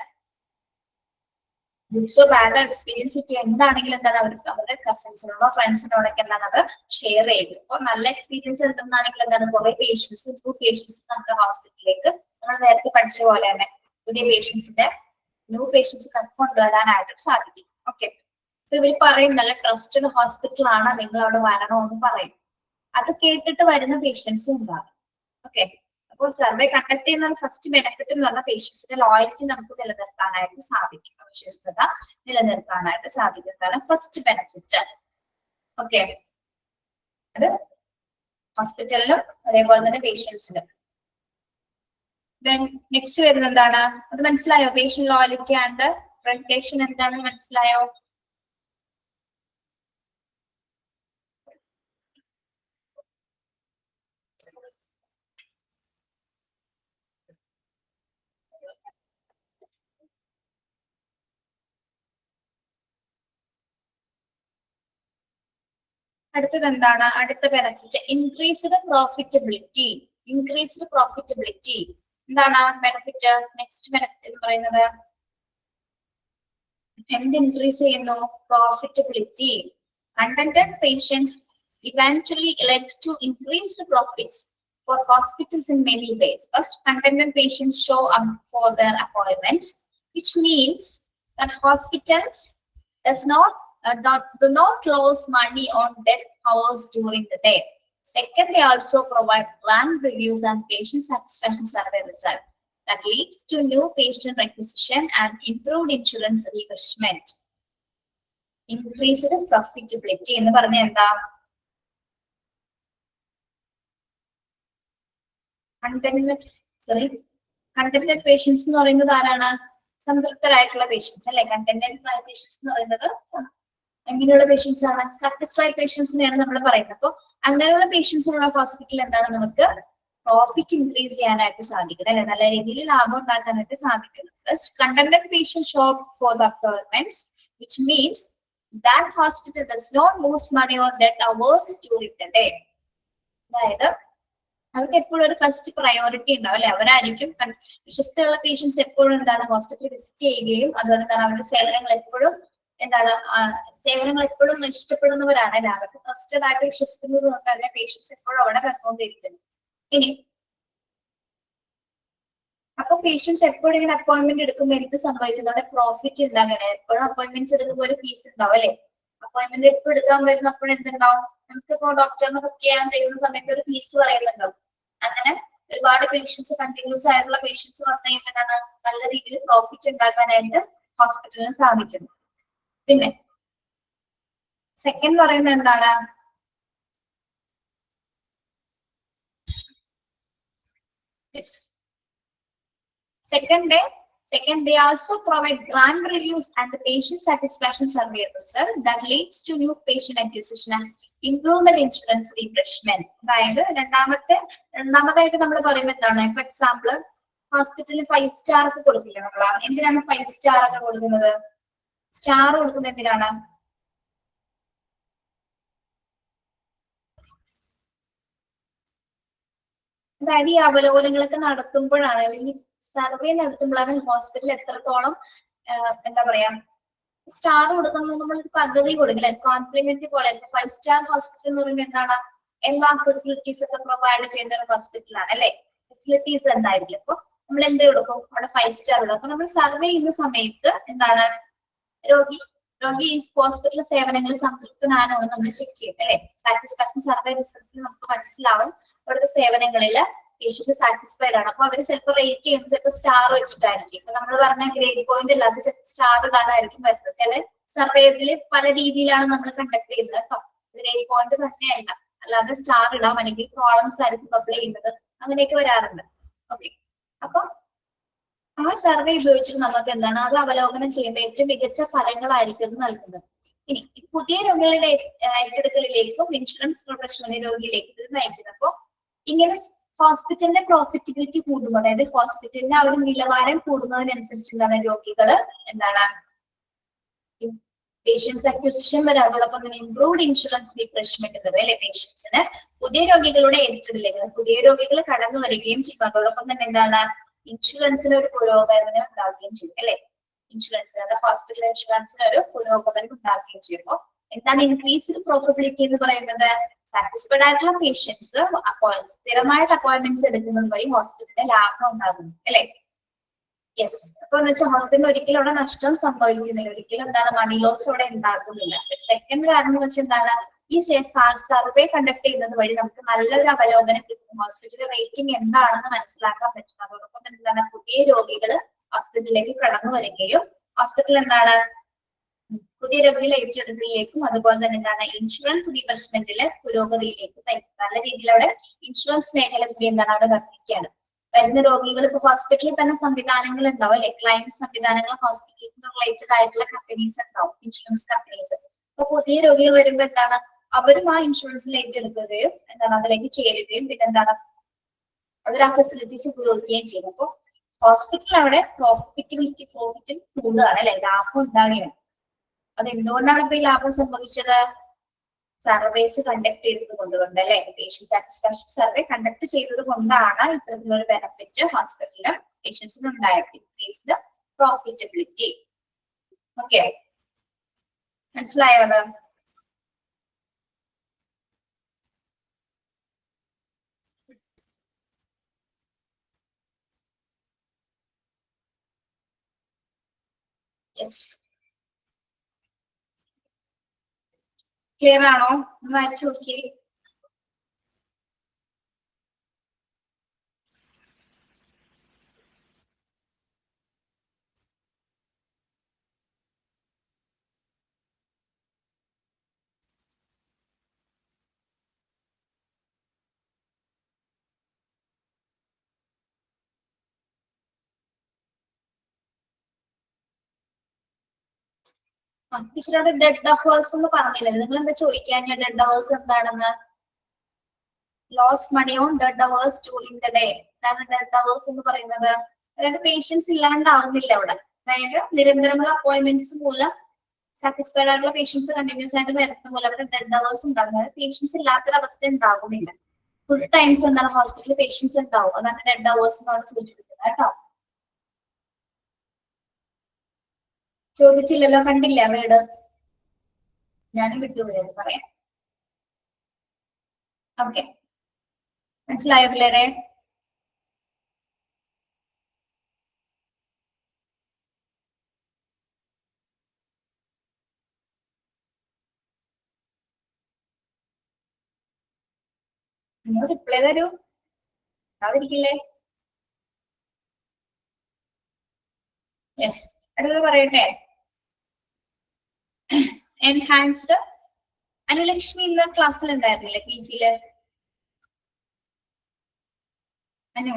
ഗുഡ്സോ ബാഡോ എക്സ്പീരിയൻസ് കിട്ടിയ എന്താണെങ്കിലും എന്താണ് അവരുടെ കസിൻസിനോടോ ഫ്രണ്ട്സിനോടൊക്കെ എന്താണ് അത് ഷെയർ ചെയ്തു. അപ്പൊ നല്ല എക്സ്പീരിയൻസ് എടുക്കുന്നതാണെങ്കിൽ എന്താണ് കുറെ പേഷ്യൻസ് നമ്മുടെ ഹോസ്പിറ്റലിലേക്ക് നമ്മൾ നേരത്തെ പഠിച്ച പോലെ തന്നെ പുതിയ ന്യൂ പേഷ്യൻസ് കൊണ്ടുവരാനായിട്ടും സാധിക്കും. ഓക്കെ, ഇവർ പറയും നല്ല ട്രസ്റ്റഡ് ഹോസ്പിറ്റൽ ആണ്, നിങ്ങൾ അവിടെ വരണമെന്ന് പറയും. അത് കേട്ടിട്ട് വരുന്ന പേഷ്യൻസും ഉണ്ടാകും. ഓക്കെ, അപ്പോൾ സർവേ കണ്ടക്ട് ചെയ്യുന്ന ഫസ്റ്റ് ബെനിഫിറ്റ് എന്ന് പറഞ്ഞാൽ പേഷ്യൻസിന്റെ ലോയൽറ്റി നമുക്ക് നിലനിർത്താനായിട്ട് സാധിക്കും, വിശ്വസ്തത നിലനിർത്താനായിട്ട് സാധിക്കുന്നതാണ് ഫസ്റ്റ് ബെനിഫിറ്റ്. ഓക്കെ, അത് ഹോസ്പിറ്റലിലും അതേപോലെ തന്നെ പേഷ്യൻസിനും. ദെൻ നെക്സ്റ്റ് വരുന്നത് എന്താണ്? അത് മനസ്സിലായോ? പേഷ്യന്റ് ലോയൽറ്റി ആൻഡ് റെപ്യൂട്ടേഷൻ എന്താണെന്ന് മനസ്സിലായോ? അടുത്തത് എന്താണ്? അടുത്ത benefit increased profitability. Increased profitability എന്താണ് ബെനിഫിറ്റ്? നെക്സ്റ്റ് ബെനിഫിറ്റ് എന്ന് പറയുന്നത് എന്ത് ഇൻക്രീസ് ചെയ്യുന്നു? Profitability. Contented patients eventually led to increased profits for hospitals in many ways. First, contented patients show up for their appointments, which means that hospitals do not lose money on dead hours during the day. Second, they also provide brand reviews and patient satisfaction survey results that leads to new patient acquisition and improved insurance reimbursement. Increased profitability എന്ന് പറഞ്ഞ എന്താ? Contented patients എന്ന് പറയുന്നത് ആരാണ്? സംതൃപ്തരായിട്ടുള്ള patients അല്ലെ. Contented patients എന്ന് പറയുന്നത് എങ്ങനെയുള്ള പേഷ്യൻസ് ആണ്? സാറ്റിസ്ഫൈഡ് പേഷ്യൻസിനെയാണ് നമ്മൾ പറയുന്നത്. അപ്പൊ അങ്ങനെയുള്ള പേഷ്യൻസ് ഉള്ള ഹോസ്പിറ്റൽ എന്താണ് നമുക്ക് പ്രോഫിറ്റ് ഇൻക്രീസ് ചെയ്യാനായിട്ട് സാധിക്കുന്നത് അല്ലെ, നല്ല രീതിയിൽ ലാഭം ഉണ്ടാക്കാനായിട്ട് സാധിക്കുന്നത്. First, contented patients show for the appointments, which means that hospital does not lose money on dead hours during the day. അതായത് അവർക്ക് എപ്പോഴും ഒരു ഫസ്റ്റ് പ്രയോറിറ്റി ഉണ്ടാവും അല്ലെ. അവരായിരിക്കും വിശ്വസ്തയുള്ള പേഷ്യൻസ് എപ്പോഴും എന്താണ് ഹോസ്പിറ്റൽ വിസിറ്റ് ചെയ്യുകയും അതുപോലെ തന്നെ അവരുടെ സേവനങ്ങൾ എപ്പോഴും ഇഷ്ടപ്പെടുന്നവരാണ് അല്ലെ. അവർക്ക് ട്രസ്റ്റഡ് ആയിട്ട് വിശ്വസിക്കുന്നത് കൊണ്ട് തന്നെ പേഷ്യൻസ് എപ്പോഴും അവിടെ വന്നുകൊണ്ടിരിക്കുന്നു. ഇനി അപ്പൊ പേഷ്യൻസ് എപ്പോഴും ഇങ്ങനെ അപ്പോയിന്റ്മെന്റ് എടുക്കുമ്പോൾ എന്ത് സംഭവിക്കുന്നു? അവിടെ പ്രോഫിറ്റ് ഉണ്ടാകണേ. എപ്പോഴും അപ്പോയിന്റ്മെന്റ്സ് എടുക്കുമ്പോൾ ഒരു ഫീസ് ഉണ്ടാവും അല്ലെ. അപ്പോയിന്റ്മെന്റ് എപ്പോൾ എടുക്കാൻ വരുന്നപ്പോൾ എന്തുണ്ടാവും? നമുക്കിപ്പോ ഡോക്ടറിനെ ബുക്ക് ചെയ്യാൻ ചെയ്യുന്ന സമയത്ത് ഒരു ഫീസ് പറയുന്നുണ്ടാവും. അങ്ങനെ ഒരുപാട് പേഷ്യൻസ് കണ്ടിന്യൂസ് ആയിട്ടുള്ള പേഷ്യൻസ് വന്നു കഴിയുമ്പോൾ എന്താണ് നല്ല രീതിയിൽ പ്രോഫിറ്റ് ഉണ്ടാക്കാനായിട്ട് ഹോസ്പിറ്റലിന് സാധിക്കുന്നു. പിന്നെ സെക്കൻഡ് പറയുന്നത് എന്താണ്? Second Second, they also provide grant reviews and the patient satisfaction survey result that leads to new patient acquisition and improvement insurance refreshment. അതായത് രണ്ടാമതായിട്ട് നമ്മൾ പറയുമ്പോൾ എന്താണ്? ഇപ്പൊ എക്സാമ്പിൾ ഹോസ്പിറ്റലിൽ 5 സ്റ്റാർ ഒക്കെ കൊടുക്കില്ല നമ്മൾ. എന്തിനാണ് 5 സ്റ്റാർ ഒക്കെ കൊടുക്കുന്നത്? സ്റ്റാർ കൊടുക്കുന്നത് എന്തിനാണ്? അതായത് ഈ അവലോകനങ്ങളൊക്കെ നടത്തുമ്പോഴാണ്, അല്ലെങ്കിൽ സർവേ നടത്തുമ്പോഴാണ് ഹോസ്പിറ്റൽ എത്രത്തോളം എന്താ പറയാ സ്റ്റാർ കൊടുക്കുന്നത്. നമ്മൾ പദ്ധതി കൊടുക്കില്ല, കോംപ്ലിമെന്റ് പോലെ. 5 സ്റ്റാർ ഹോസ്പിറ്റൽ എന്ന് പറയുമ്പോൾ എന്താണ്? എല്ലാ ഫെസിലിറ്റീസ് ഒക്കെ പ്രൊവൈഡ് ചെയ്യുന്ന ഒരു ഹോസ്പിറ്റലാണ് അല്ലെ. ഫെസിലിറ്റീസ് എന്തായിരിക്കും? അപ്പൊ നമ്മൾ എന്ത് കൊടുക്കും? അവിടെ 5 സ്റ്റാർ കൊടുക്കും. അപ്പൊ നമ്മൾ സർവേ ചെയ്യുന്ന സമയത്ത് എന്താണ്? രോഗി ഈ ഹോസ്പിറ്റൽ സേവനങ്ങളിൽ സംതൃപ്തനാണോ എന്ന് നമ്മൾ ചെക്ക് ചെയ്യും അല്ലെ. സാറ്റിസ്ഫാക്ഷൻ സർവേ റിസൾട്ടിൽ നമുക്ക് മനസ്സിലാവും അവിടുത്തെ സേവനങ്ങളിൽ പേഷ്യന്റ് സാറ്റിസ്ഫൈഡ് ആണ്. അപ്പൊ അവര് ചിലപ്പോൾ റേറ്റ് ചെയ്യുന്നത് ചിലപ്പോൾ സ്റ്റാർ വെച്ചിട്ടായിരിക്കും. ഇപ്പൊ നമ്മൾ പറഞ്ഞ ഗ്രേഡ് പോയിന്റ് അല്ലാതെ സ്റ്റാർ ഇടാനായിരിക്കും വരുന്നത്. ചില സർവേയിൽ പല രീതിയിലാണ് നമ്മൾ കണ്ടക്ട് ചെയ്യുന്നത് കേട്ടോ. ഗ്രേഡ് പോയിന്റ് തന്നെയല്ല, അല്ലാതെ സ്റ്റാർ ഇടാം, അല്ലെങ്കിൽ കോളംസ് ആയിരിക്കും അപ്ലൈ ചെയ്യുന്നത്. അങ്ങനെയൊക്കെ വരാറുണ്ട്. ഓക്കെ, അപ്പൊ ആ സർവേ ഉപയോഗിച്ചിട്ട് നമുക്ക് എന്താണ് അത് അവലോകനം ചെയ്യുമ്പോൾ ഏറ്റവും മികച്ച ഫലങ്ങളായിരിക്കും അത് നൽകുന്നത്. ഇനി പുതിയ രോഗികളുടെ ഏറ്റെടുക്കലിലേക്കും ഇൻഷുറൻസ് പ്രൊഫഷണൽ രോഗിയിലേക്ക് ഇത് നയിക്കുന്നത്. അപ്പൊ ഇങ്ങനെ ഹോസ്പിറ്റലിന്റെ പ്രോഫിറ്റബിലിറ്റി കൂടുമ്പോൾ, അതായത് ഹോസ്പിറ്റലിന്റെ ആ ഒരു നിലവാരം കൂടുന്നതിനനുസരിച്ച് എന്താണ് രോഗികള് എന്താണ് പേഷ്യൻസ് അക്വിസിഷൻ വരെ, അതോടൊപ്പം തന്നെ ഇംപ്രൂവ്ഡ് ഇൻഷുറൻസ് റീഫ്രഷ്മെന്റ് വരെ അല്ലെ. പേഷ്യൻസിന് പുതിയ രോഗികളുടെ ഏറ്റെടുക്കലുകൾ, പുതിയ രോഗികൾ കടന്നു വരികയും ചെയ്യും. അതോടൊപ്പം തന്നെ എന്താണ് ഇൻഷുറൻസിന് ഒരു പുരോഗമനം ഉണ്ടാവുകയും ചെയ്യും അല്ലെ. ഇൻഷുറൻസിന്, ഹോസ്പിറ്റൽ ഇൻഷുറൻസിന് ഒരു പുരോഗമനം ഉണ്ടാവുകയും ചെയ്യുമ്പോൾ എന്താണ് ഇൻക്രീസ്ഡ് പ്രോഫിറ്റബിലിറ്റി എന്ന് പറയുന്നത്? സാറ്റിസ്ഫൈഡ് ആയിട്ടുള്ള പേഷ്യൻസ് സ്ഥിരമായിട്ട് അപ്പോയിന്റ്മെന്റ്സ് എടുക്കുന്നത് വഴി ഹോസ്പിറ്റലിന്റെ ലാഭം ഉണ്ടാകുന്നു അല്ലെ. യെസ്, അപ്പൊ എന്ന് വെച്ചാൽ ഹോസ്പിറ്റലിൽ ഒരിക്കലും അവിടെ നഷ്ടം സംഭവിക്കുന്നില്ല, ഒരിക്കലും എന്താണ് മണി ലോസ് അവിടെ ഉണ്ടാകുന്നില്ല. സെക്കൻഡ് കാരണം എന്ന് വെച്ചാൽ എന്താണ് ഈ സർവേ കണ്ടക്ട് ചെയ്യുന്നത് വഴി നമുക്ക് നല്ലൊരു അവലോകനം കിട്ടും. ഹോസ്പിറ്റൽ റേറ്റിംഗ് എന്താണെന്ന് മനസ്സിലാക്കാൻ പറ്റും. അതോടൊപ്പം തന്നെ എന്താണ് പുതിയ രോഗികൾ ഹോസ്പിറ്റലിലേക്ക് കടന്നു വരികയും ഹോസ്പിറ്റൽ എന്താണ് പുതിയ രോഗികളെ ഏറ്റെടുക്കലിലേക്കും അതുപോലെ തന്നെ എന്താണ് ഇൻഷുറൻസ് റീഇംബേഴ്സ്മെന്റിലെ പുരോഗതിയിലേക്ക് നയിക്കും. നല്ല രീതിയിൽ അവിടെ ഇൻഷുറൻസ് മേഖല കൂടി എന്താണ് അവിടെ വർദ്ധിക്കുകയാണ്. വരുന്ന രോഗികൾ ഇപ്പൊ ഹോസ്പിറ്റലിൽ തന്നെ സംവിധാനങ്ങൾ ഉണ്ടാവും അല്ലെ. ക്ലൈം സംവിധാനങ്ങൾ ഹോസ്പിറ്റലിന് റിലേറ്റഡ് ആയിട്ടുള്ള കമ്പനീസ് ഉണ്ടാവും, ഇൻഷുറൻസ് കമ്പനീസ്. അപ്പൊ പുതിയ രോഗികൾ വരുമ്പോൾ എന്താണ് അവരും ആ ഇൻഷുറൻസിൽ ഏറ്റെടുക്കുകയും എന്താണ് അതിലേക്ക് ചേരുകയും പിന്നെ എന്താണ് അവർ ആ ഫെസിലിറ്റീസ് ഉപയോഗിക്കുകയും ചെയ്യും. അപ്പൊ ഹോസ്പിറ്റൽ അവിടെ പ്രോഫിറ്റ് കൂടുകയാണ് അല്ലെ, ലാഭം ഉണ്ടാകുകയാണ്. അത് എന്തുകൊണ്ടാണ് ഇപ്പൊ ഈ ലാഭം സംഭവിച്ചത്? സർവേസ് കണ്ടക്ട് ചെയ്തത് കൊണ്ടുകൊണ്ട് അല്ലെ. പേഷ്യന്റ് സാറ്റിസ്ഫാക്ഷൻ സർവേ കണ്ടക്ട് ചെയ്തത് കൊണ്ടാണ് ഇത്തരത്തിലൊരു ബെനിഫിറ്റ് ഹോസ്പിറ്റലിലും പേഷ്യൻസിനും ഉണ്ടായത്. Increased profitability. ഓക്കെ, മനസ്സിലായോ അത്? യെസ്, ക്ലിയർ ആണോ? ഒന്ന് വരച്ചു നോക്കിയേ. ടീച്ചറോട് ഡെഡ് അവേഴ്സ് എന്ന് പറഞ്ഞില്ലേ, നിങ്ങൾ എന്താ ചോദിക്കാൻ? ഡെഡ് അവേഴ്സ് എന്താണെന്ന്? Lose money on dead hours during the day. ഇതാണ് ഡെഡ് അവേഴ്സ് എന്ന് പറയുന്നത്. അതായത് പേഷ്യൻസ് ഇല്ലാണ്ടാവുന്നില്ല അവിടെ. അതായത് നിരന്തരമുള്ള അപ്പോയിന്റ്മെന്റ്സ് മൂലം സാറ്റിസ്ഫൈഡ് ആയിട്ടുള്ള പേഷ്യൻസ് കണ്ടിന്യൂസ് ആയിട്ട് വരുന്ന മൂലം അവിടെ ഡെഡ് അവേഴ്സ് ഉണ്ടാകുന്നത്. പേഷ്യൻസ് ഇല്ലാത്തൊരവസ്ഥ ഉണ്ടാകുന്നില്ല. ഫുൾ ടൈംസ് എന്താണ് ഹോസ്പിറ്റലിൽ പേഷ്യൻസ് ഉണ്ടാവും. അതാണ് ഡെഡ് അവേഴ്സ് എന്നാണ് സൂചിപ്പിക്കുന്നത് കേട്ടോ. ചോദിച്ചില്ലല്ലോ, കണ്ടില്ല വീട്? ഞാനും വിട്ടുപോയത് പറയാം. ഓക്കെ, മനസ്സിലായോ പിള്ളേരെ? നിങ്ങൾ റിപ്ലൈ തരൂ, അതായിരിക്കില്ലേ? യെസ്, അടുത്തത് പറയട്ടെ. എൻഹാൻസ്ഡ്. അനുലക്ഷ്മി ഇന്ന് ക്ലാസ്സിൽ ഉണ്ടായിരുന്നില്ലേ PG-ല്? അനു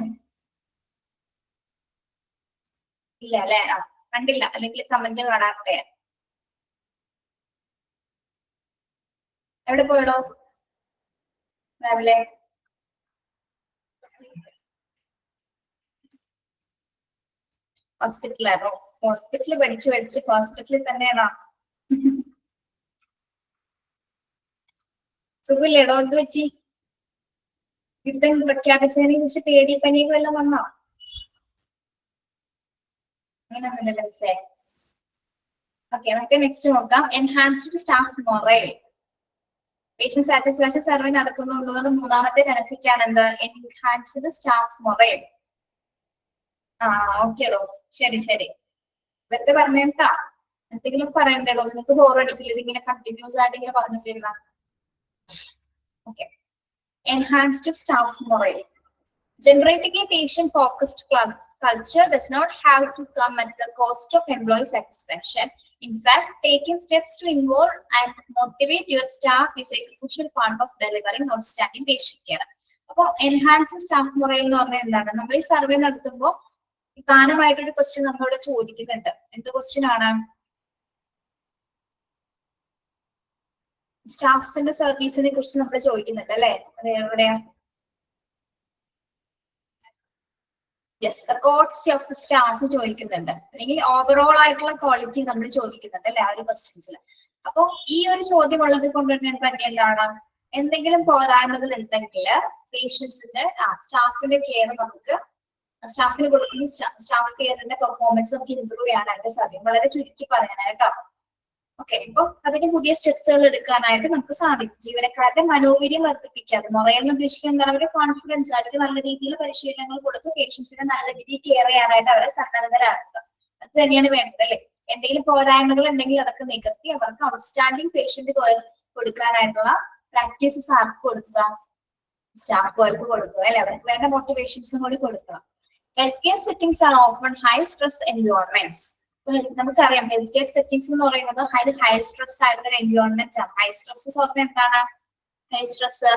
ഇല്ല അല്ലെ? ആ കണ്ടില്ല, അല്ലെങ്കിൽ കമന്റ് കാണാറുണ്ട്. എവിടെ പോയടോ രാവിലെ? ഹോസ്പിറ്റലാണോ? ഹോസ്പിറ്റലിൽ പഠിച്ച് ഹോസ്പിറ്റലിൽ തന്നെയാണോ? സുഖമില്ലേടോ? എന്ത് പറ്റി? യുദ്ധം പ്രഖ്യാപിച്ചതിനെ കുറിച്ച് പേടി പനിയും വല്ലതും വന്നോ? അങ്ങനെയൊന്നുമില്ലല്ലോ മിസ്സേ. ഓക്കെ, നമുക്ക് നെക്സ്റ്റ് നോക്കാം. Enhanced staff morale. Patient satisfaction survey നടത്തുന്നുള്ളത് മൂന്നാമത്തെ ബെനിഫിറ്റ് ആണ് എന്ത്? Enhanced staff morale. ആ ഓക്കേടോ, ശരി ശരി. വെറുതെ പറഞ്ഞേട്ടാ, എന്തെങ്കിലും പറയണ്ടോ? നിങ്ങൾക്ക് ബോറടിക്കില്ല ഇതിങ്ങനെ കണ്ടിന്യൂസ് ആയിട്ട് ഇങ്ങനെ പറഞ്ഞിട്ടിരുന്ന? Okay. Enhanced staff morale. Generating a patient-focused culture does not have to come at the cost of employee satisfaction. In fact, taking steps to involve and motivate your staff is a crucial part of delivering outstanding patient care. അപ്പോൾ enhance staff morale എന്ന് പറഞ്ഞാൽ എന്താണ്? നമ്മൾ ഈ survey നടത്തുമ്പോൾ പ്രധാനമായിട്ടൊരു question നമ്മളിവിടെ ചോദിക്കുന്നുണ്ട്. എന്ത് ക്വസ്റ്റ്യൻ ആണ്? സ്റ്റാഫ്സിന്റെ സർവീസിനെ കുറിച്ച് നമ്മൾ ചോദിക്കുന്നുണ്ട് അല്ലെ? അത് എവിടെയാ? Yes, the quality of the staff ചോദിക്കുന്നുണ്ട്, അല്ലെങ്കിൽ ഓവറോൾ ആയിട്ടുള്ള ക്വാളിറ്റി നമ്മൾ ചോദിക്കുന്നുണ്ട് അല്ലെ ആ ഒരു ക്വസ്റ്റ്യൻസിൽ. അപ്പൊ ഈ ഒരു ചോദ്യം ഉള്ളത് കൊണ്ട് തന്നെ എന്താണ്, എന്തെങ്കിലും പോരായ്മകൾ ഉണ്ടെങ്കിൽ പേഷ്യൻസിന്റെ സ്റ്റാഫിന്റെ കെയർ നമുക്ക് സ്റ്റാഫിന് കൊടുക്കുന്ന സ്റ്റാഫ് കെയറിന്റെ പെർഫോമൻസ് നമുക്ക് ഇംപ്രൂവ് ചെയ്യാനായിട്ട് സാധിക്കും. വളരെ ചുരുക്കി പറയാനായിട്ടോ. ഓക്കെ, ഇപ്പൊ അതിന് പുതിയ സ്റ്റെപ്സുകൾ എടുക്കാനായിട്ട് നമുക്ക് സാധിക്കും. ജീവനക്കാരുടെ മനോവീര്യം വർദ്ധിപ്പിക്കാതെ, മൊറൈൽ എന്ന് ഉദ്ദേശിക്കുന്നത് എന്താണ്? അവരുടെ കോൺഫിഡൻസ്, അവർക്ക് നല്ല രീതിയിൽ പരിശീലനങ്ങൾ കൊടുത്ത് പേഷ്യൻസിനെ നല്ല രീതിയിൽ കെയർ ചെയ്യാനായിട്ട് അവരെ സന്നദ്ധരാക്കുക. അത് തന്നെയാണ് വേണ്ടത് അല്ലെ? എന്തെങ്കിലും പോരായ്മകൾ ഉണ്ടെങ്കിൽ അതൊക്കെ നികത്തി അവർക്ക് ഔട്ട്സ്റ്റാൻഡിങ് പേഷ്യന്റ് കൊടുക്കാനായിട്ടുള്ള പ്രാക്ടീസസ് ആർക്ക് കൊടുക്കുക? സ്റ്റാഫുകൾക്ക് കൊടുക്കുക അല്ലെ? അവർക്ക് വേണ്ട മോട്ടിവേഷൻസും കൂടി കൊടുക്കുക. Health care settings are often high stress environments. നമുക്കറിയാം ഹെൽത്ത് കെയർ സെറ്റിംഗ്സ് എന്ന് പറയുന്നത് ഹൈ സ്ട്രെസ് ആയിട്ടുള്ള എൻവയോൺമെന്റ് ആണ്. ഹൈ സ്ട്രെസ് എന്ന് പറഞ്ഞാൽ എന്താണ്? ഹൈ സ്ട്രെസ്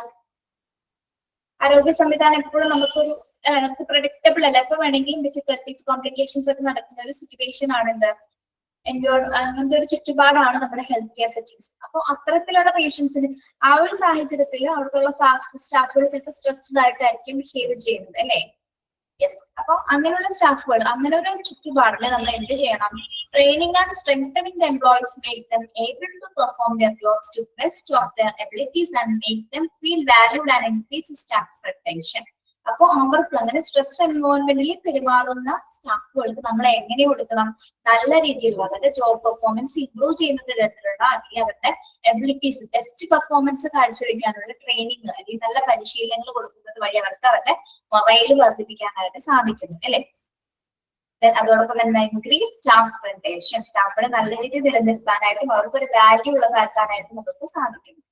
ആരോഗ്യ സംവിധാനം എപ്പോഴും നമുക്ക് പ്രഡിക്റ്റബിൾ അല്ല. എപ്പോൾ വേണമെങ്കിലും ഡിഫിക്കൽട്ടീസ്, കോംപ്ലിക്കേഷൻസ് ഒക്കെ നടക്കുന്ന ഒരു സിറ്റുവേഷൻ ആണ് എന്ത്? അങ്ങനത്തെ ഒരു ചുറ്റുപാടാണ് നമ്മുടെ ഹെൽത്ത് കെയർ സെറ്റിംഗ്സ്. അപ്പോൾ അത്തരത്തിലുള്ള പേഷ്യൻസിന് ആ ഒരു സാഹചര്യത്തിൽ അവിടുത്തെ സ്റ്റാഫുകൾ ചിലപ്പോൾ സ്ട്രെസ്ഡ് ആയിട്ടായിരിക്കും ബിഹേവ് ചെയ്യുന്നത് അല്ലെ? യെസ്, അപ്പൊ അങ്ങനെയുള്ള സ്റ്റാഫുകൾ, അങ്ങനെ ഒരു ചുറ്റുപാടില് നമ്മൾ എന്ത് ചെയ്യണം? Training and strengthening the employees, make them able to perform their jobs to best of their abilities and make them feel valued and increase staff retention. അപ്പൊ അവർക്ക് അങ്ങനെ സ്ട്രെസ് എൻവയോൺമെന്റിൽ പെരുമാറുന്ന സ്റ്റാഫുകൾക്ക് നമ്മൾ എങ്ങനെ കൊടുക്കണം? നല്ല രീതിയിലുള്ള അവരുടെ ജോബ് പെർഫോമൻസ് ഇംപ്രൂവ് ചെയ്യുന്ന തരത്തിലുള്ള, അല്ലെങ്കിൽ അവരുടെ എബിലിറ്റീസ് ബെസ്റ്റ് പെർഫോമൻസ് കാഴ്ചവെക്കാനുള്ള ട്രെയിനിങ് അല്ലെങ്കിൽ നല്ല പരിശീലനങ്ങൾ കൊടുക്കുന്നത് വഴി അവർക്ക് അവരുടെ മൊറൈൽ വർദ്ധിപ്പിക്കാനായിട്ട് സാധിക്കുന്നു അല്ലെ? അതോടൊപ്പം എന്താ? Increase staff retention. സ്റ്റാഫുകളെ നല്ല രീതിയിൽ നിലനിർത്താനായിട്ടും അവർക്ക് ഒരു വാല്യൂ ഉള്ളതാക്കാനായിട്ടും നമുക്ക് സാധിക്കുന്നു.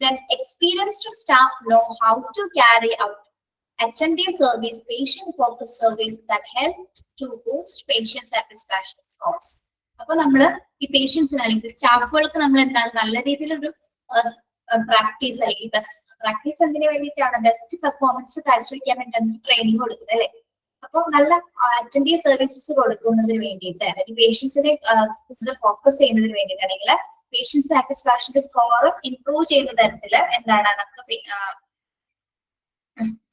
Then experienced staff know how to carry out attentive service, patient-focused service that help to boost patient satisfaction scores. അപ്പൊ നമ്മള് ഈ പേഷ്യൻസിന് അല്ലെങ്കിൽ സ്റ്റാഫുകൾക്ക് നമ്മൾ എന്താണ് നല്ല രീതിയിലൊരു പ്രാക്ടീസ് അല്ലെങ്കിൽ പ്രാക്ടീസ് എന്തിനു വേണ്ടിയിട്ടാണ്? ബെസ്റ്റ് പെർഫോമൻസ് കാഴ്ചവെക്കാൻ വേണ്ടിയാണ് ട്രെയിനിങ് കൊടുക്കുന്നത് അല്ലെ? അപ്പോൾ നല്ല അറ്റൻഡീവ് സർവീസസ് കൊടുക്കുന്നതിന് വേണ്ടിയിട്ട്, അല്ലെങ്കിൽ പേഷ്യൻസിനെ കൂടുതൽ ഫോക്കസ് ചെയ്യുന്നതിന് വേണ്ടിയിട്ടാണെങ്കിൽ പേഷ്യന്റ് സാറ്റിസ്ഫാക്ഷന്റെ സ്കോർ ഇംപ്രൂവ് ചെയ്യുന്ന തരത്തില് എന്താണ് നമുക്ക്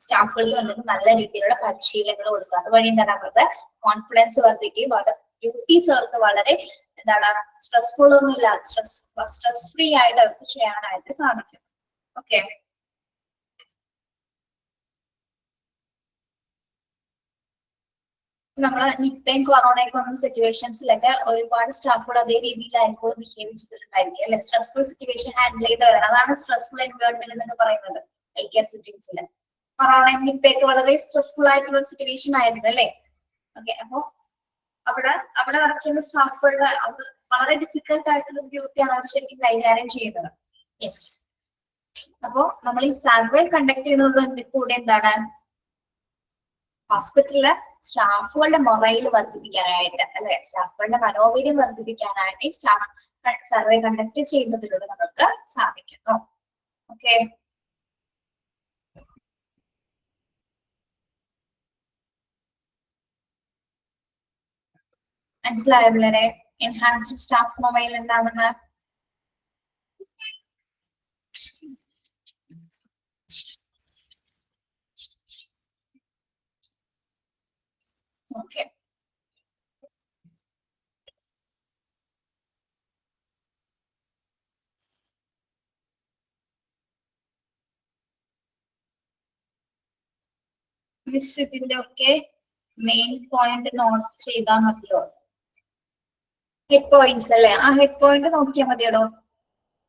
സ്റ്റാഫുകൾക്ക് നമുക്ക് നല്ല രീതിയിലുള്ള പരിശീലനങ്ങൾ കൊടുക്കുക. അതുവഴി എന്താണ് അവരുടെ കോൺഫിഡൻസ് വർദ്ധിക്കുകയും അവരുടെ ഡ്യൂട്ടീസ് അവർക്ക് വളരെ എന്താണ് സ്ട്രെസ്ഫുൾ ഒന്നും ഇല്ലാതെ സ്ട്രെസ് ഫ്രീ ആയിട്ട് അവർക്ക് ചെയ്യാനായിട്ട് സാധിക്കും. ഓക്കെ, നമ്മള് നിപ്പയും കൊറോണയൊക്കെ വന്ന സിറ്റുവേഷൻസിലൊക്കെ ഒരുപാട് സ്റ്റാഫുകൾ അതേ രീതിയിലായിരിക്കും ബിഹേവ് ചെയ്തിട്ടുണ്ടായിരിക്കും അല്ലെ? സ്ട്രെസ്ഫുൾ സിറ്റുവേഷൻ ഹാൻഡിൽ ചെയ്തവരാണ്. അതാണ് സ്ട്രെസ്ഫുൾ എൻവയോൺമെന്റ് എന്നൊക്കെ പറയുന്നത് ഹെൽത്ത് കെയർ സിറ്റുവേഷൻസിൽ. കൊറോണയും നിപ്പയൊക്കെ വളരെ സ്ട്രെസ്ഫുൾ ആയിട്ടുള്ള ഒരു സിറ്റുവേഷൻ ആയിരുന്നു അല്ലെ? ഓക്കെ, അപ്പൊ അവിടെ വർക്ക് ചെയ്യുന്ന സ്റ്റാഫുകളുടെ അത് വളരെ ഡിഫിക്കൽട്ട് ആയിട്ടുള്ള ഡ്യൂട്ടിയാണ് അവർ ശരിക്കും കൈകാര്യം ചെയ്യുന്നത്. യെസ്, അപ്പോ നമ്മൾ ഈ സർവേ കണ്ടക്ട് ചെയ്യുന്നത് കൂടെ എന്താണ്? ഹോസ്പിറ്റലിലെ സ്റ്റാഫുകളുടെ മൊറൈൽ വർദ്ധിപ്പിക്കാനായിട്ട് അല്ലെ? സ്റ്റാഫുകളുടെ മനോവീര്യം വർദ്ധിപ്പിക്കാനായിട്ട് ഈ സ്റ്റാഫ് സർവേ കണ്ടക്ട് ചെയ്യുന്നതിലൂടെ നമുക്ക് സാധിക്കുന്നു. ഓക്കെ, മനസ്സിലായോ പിള്ളേരെ? എൻഹാൻസ്ഡ് സ്റ്റാഫ് മൊബൈൽ എന്താണെന്ന്? ഓക്കെ. മിസ് ഇതിന്റെ ഒക്കെ മെയിൻ പോയിന്റ് നോട്ട് ചെയ്താൽ മതിയോ? ഹെഡ് പോയിന്റ്സ് അല്ലേ? ആ ഹെഡ് പോയിന്റ് നോക്കിയാൽ മതിയടോ.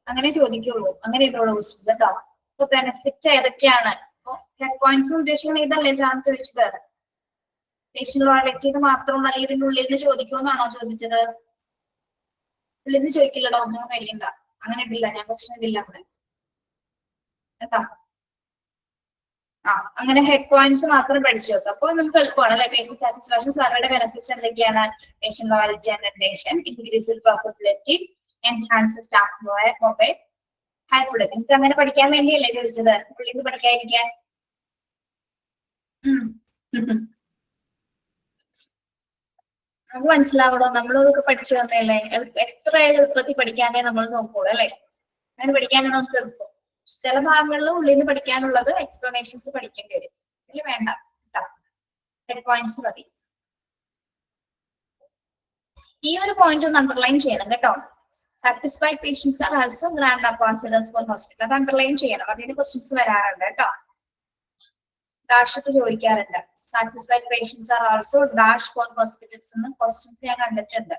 അങ്ങനെ ചോദിക്കുള്ളൂ, അങ്ങനെ ഉള്ള ക്വസ്റ്റ്യൻസ് കേട്ടോ. അപ്പൊ ബെനിഫിറ്റ് ഏതൊക്കെയാണ്? അപ്പൊ ഹെഡ് പോയിന്റ്സ് ഉദ്ദേശിക്കുന്നത് ഇതല്ലേ ഞാൻ ചോദിച്ചത്? പേഷ്യന്റ് വാലിഡേറ്റ് ചെയ്ത് മാത്രം അല്ലെങ്കിൽ ഇതിന്റെ ഉള്ളിൽ നിന്ന് ചോദിക്കുമെന്നാണോ ചോദിച്ചത്? ഉള്ളിൽ നിന്ന് ചോദിക്കില്ലടോ, ഒന്നും കഴിയണ്ട. അങ്ങനെ ഇടില്ല, ഞാൻ ക്വസ്റ്റ്യൻ ഇതില്ല അവിടെ കേട്ടോ. അങ്ങനെ ഹെഡ് പോയിന്റ്സ് മാത്രം പഠിച്ചു വെക്കുക. അപ്പൊ നമുക്ക് എളുപ്പമാണ് അല്ലെ? പേഷ്യന്റ് സാറ്റിസ്ഫാക്ഷൻ, സർവേയുടെ ബെനിഫിറ്റ്സ് എന്തൊക്കെയാണ്? Patient loyalty and retention, increase profitability, enhance staff mobile, high product. നിങ്ങൾക്ക് അങ്ങനെ പഠിക്കാൻ വേണ്ടിയല്ലേ ചോദിച്ചത്? ഉള്ളിൽ നിന്ന് പഠിക്കാതിരിക്കാൻ. നമുക്ക് മനസ്സിലാവണോ? നമ്മളതൊക്കെ പഠിച്ചു തന്നെയല്ലേ? എത്ര എളുപ്പത്തിൽ പഠിക്കാനേ നമ്മൾ നോക്കുള്ളൂ അല്ലെ? അങ്ങനെ പഠിക്കാനാണ് നമുക്ക് എളുപ്പം. ചില ഭാഗങ്ങളിൽ ഉള്ളിൽ നിന്ന് പഠിക്കാനുള്ളത് എക്സ്പ്ലനേഷൻസ് പഠിക്കേണ്ടി വരും. ഇതിൽ വേണ്ട കേട്ടോ, ഹെഡ് പോയിന്റ്സ് മതി. ഈ ഒരു പോയിന്റ് ഒന്ന് അണ്ടർലൈൻ ചെയ്യണം കേട്ടോ. Satisfied patients are also grand ambassadors for hospital. അത് അണ്ടർലൈൻ ചെയ്യണം. അതിന് ക്വസ്റ്റ്യൻസ് വരാറുണ്ട് കേട്ടോ. ഡാഷ് ഒക്കെ ചോദിക്കാറുണ്ട്. Satisfied patients are also dash for hospitals എന്ന് ക്വസ്റ്റ്യൻസ് ഞാൻ കണ്ടിട്ടുണ്ട്.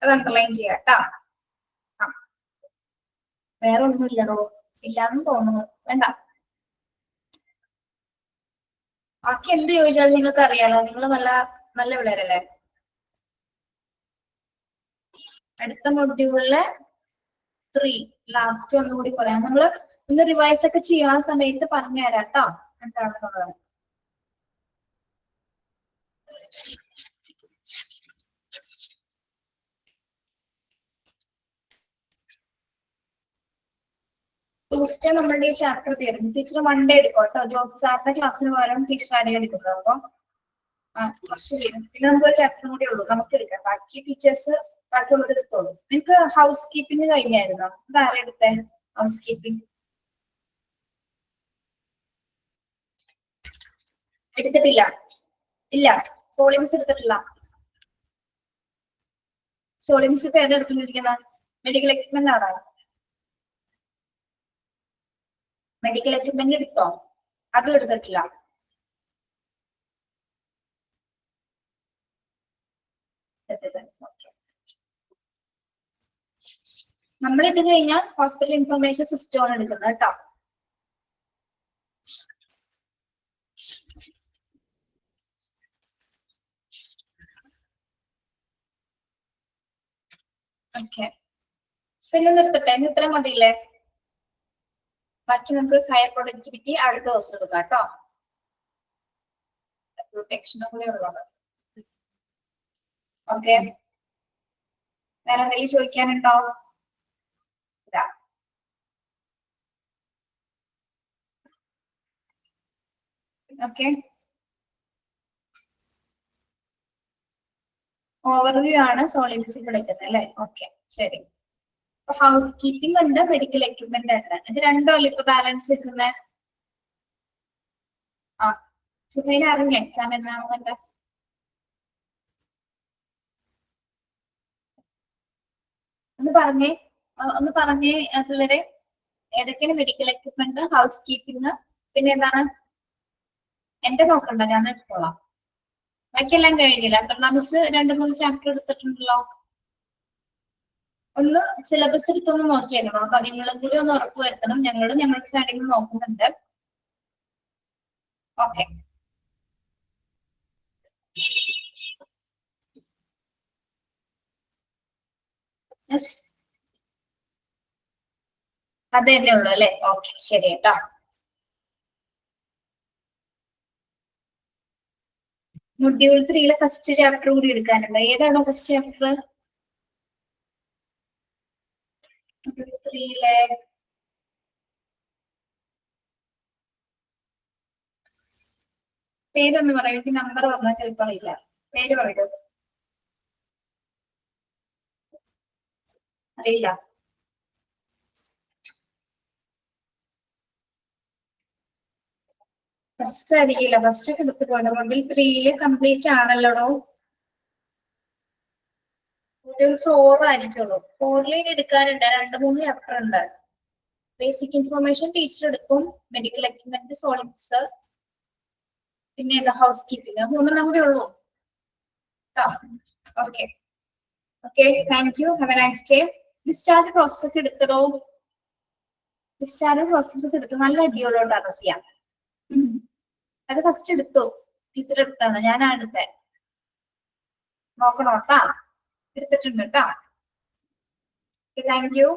അത് അണ്ടർലൈൻ ചെയ്യാം കേട്ടോ. വേറെ ഒന്നും ഇല്ലടോ, ഇല്ലാന്ന് തോന്നുന്നു. വേണ്ട. ബാക്കി എന്ത് ചോദിച്ചാലും നിങ്ങൾക്ക് അറിയാലോ. നിങ്ങൾ നല്ല നല്ല പിള്ളേരല്ലേ? അടുത്ത മൊഡ്യൂളിലെ 3 ലാസ്റ്റ് ഒന്നുകൂടി പറയാം. നമ്മള് ഒന്ന് റിവൈസ് ഒക്കെ ചെയ്യാൻ സമയത്ത് പറഞ്ഞു തരാം കേട്ടോ എന്താണെന്നുള്ളത്. ട്യൂസ്ഡേ നമ്മളുടെ ഈ ചാപ്റ്റർ തീർന്നു. ടീച്ചർ മൺഡേ എടുക്കും കേട്ടോ. ജോബ് സാറിന്റെ ക്ലാസ്സിന് പകരം ടീച്ചർ ആരെയും എടുക്കുന്നത്. അപ്പൊ ശരി, പിന്നെ നമുക്ക് ഒരു ചാപ്റ്റർ കൂടി ഉള്ളൂ, നമുക്ക് എടുക്കാം. ബാക്കി ടീച്ചേഴ്സ് ബാക്കിയുള്ളത് എടുത്തോളൂ. നിങ്ങക്ക് ഹൗസ് കീപ്പിംഗ് കഴിഞ്ഞായിരുന്നോ? ഇതാരെ എടുത്തേ ഹൗസ് കീപ്പിംഗ്? എടുത്തിട്ടില്ല? ഇല്ല, സോളിമിസ് എടുത്തിട്ടില്ല. സോളിമിസ് ഇപ്പൊ ഏതാ എടുത്തുകൊണ്ടിരിക്കുന്നത്? മെഡിക്കൽ എക്യുപ്മെന്റ് ആണോ? മെഡിക്കൽ എക്യുപ്മെന്റ് എടുത്തോ? അതും എടുത്തിട്ടില്ല. നമ്മൾ ഇത് കഴിഞ്ഞാൽ ഹോസ്പിറ്റൽ ഇൻഫർമേഷൻ സിസ്റ്റം ആണ് എടുക്കുന്നത് കേട്ടോ. ഓക്കെ, പിന്നെ നിർത്തട്ടെ? ഇത്ര മതിയില്ലേ? ബാക്കി നമുക്ക് ഹയർ പ്രൊഡക്ടിവിറ്റി അടുത്ത ദിവസം എടുക്കാം കേട്ടോ. പ്രൊട്ടക്ഷനും കൂടെ ഉള്ളത്. ഓക്കെ, വേറെ എന്തെങ്കിലും ചോദിക്കാനുണ്ടോ? ഓക്കെ, ഓവർവ്യൂ ആണ് സോളിമിസിൽ എടുക്കുന്നത് അല്ലെ? ഓക്കെ, ശരി. അപ്പൊ ഹൗസ് കീപ്പിംഗ് ഉണ്ട്, മെഡിക്കൽ എക്യുപ്മെന്റ് ഉണ്ട്. ഇത് രണ്ടുമല്ല ഇപ്പൊ ബാലൻസ് വെക്കുന്നത്. സുഹൈന അറിഞ്ഞ എക്സാം എന്നാണെന്നുണ്ട്? ഒന്ന് പറഞ്ഞേ പിള്ളേരെ. ഏതൊക്കെയാണ് മെഡിക്കൽ എക്യുപ്മെന്റ്, ഹൗസ് കീപ്പിംഗ്, പിന്നെ എന്താണ്? എന്റെ നോക്കണ്ട, ഞാൻ എടുത്തോളാം. ബാക്കിയെല്ലാം കഴിഞ്ഞില്ല. മിസ് 2-3 ചാപ്റ്റർ എടുത്തിട്ടുണ്ടല്ലോ. ഒന്ന് സിലബസ് എടുത്തൊന്ന് നോക്കിയേക്കണം. അപ്പൊ നിങ്ങളും കൂടി ഒന്ന് ഉറപ്പ് വരുത്തണം. ഞങ്ങളുടെ സൈഡിൽ നോക്കുന്നുണ്ട്. ഓക്കെ, അത് തന്നെ ഉള്ളു അല്ലെ? ഓക്കെ, ശരി കേട്ടോ. മൊഡ്യൂൾ 3 ഫസ്റ്റ് ചാപ്റ്റർ കൂടി എടുക്കാനുണ്ട്. ഏതാണോ ഫസ്റ്റ് ചാപ്റ്റർ? മൊഡ്യൂൾ 3 പേരൊന്ന് പറയൂ. നമ്പർ പറഞ്ഞാൽ ചിലപ്പോൾ അറിയില്ല. പേര് പറയൂ. അറിയില്ല. ഫസ്റ്റ് ആയിരിക്കില്ല, ഫസ്റ്റ് ഒക്കെ എടുത്തു പോയത്. മൊഡ്യൂൾ 3 കംപ്ലീറ്റ് ആണല്ലോടോ. മൊഡ്യൂൾ 4 ആയിരിക്കുള്ളൂ. 4 എടുക്കാനുണ്ട്, 2-3 ചാപ്റ്റർ ഉണ്ട്. ബേസിക് ഇൻഫർമേഷൻ ടീച്ചർ എടുക്കും, മെഡിക്കൽ എക്യുപ്മെന്റ്, സോളിഡ്സ്, പിന്നെ എന്താ ഹൗസ് കീപ്പിംഗ്, 3 കൂടെ ഉള്ളൂ. Okay okay, thank you, have a nice day. Discharge process എടുത്തോ. ഡിസ്ചാർജ് പ്രോസസ് എടുത്തു. നല്ല അടിയോളോട്ടാ റസിയ. അത് ഫസ്റ്റ് എടുത്തു. ടീച്ചർ എടുത്താണ്, ഞാനാണ് എടുത്തത്. നോക്കണോട്ടാ, എടുത്തിട്ടുണ്ട് കേട്ടാ. Thank you.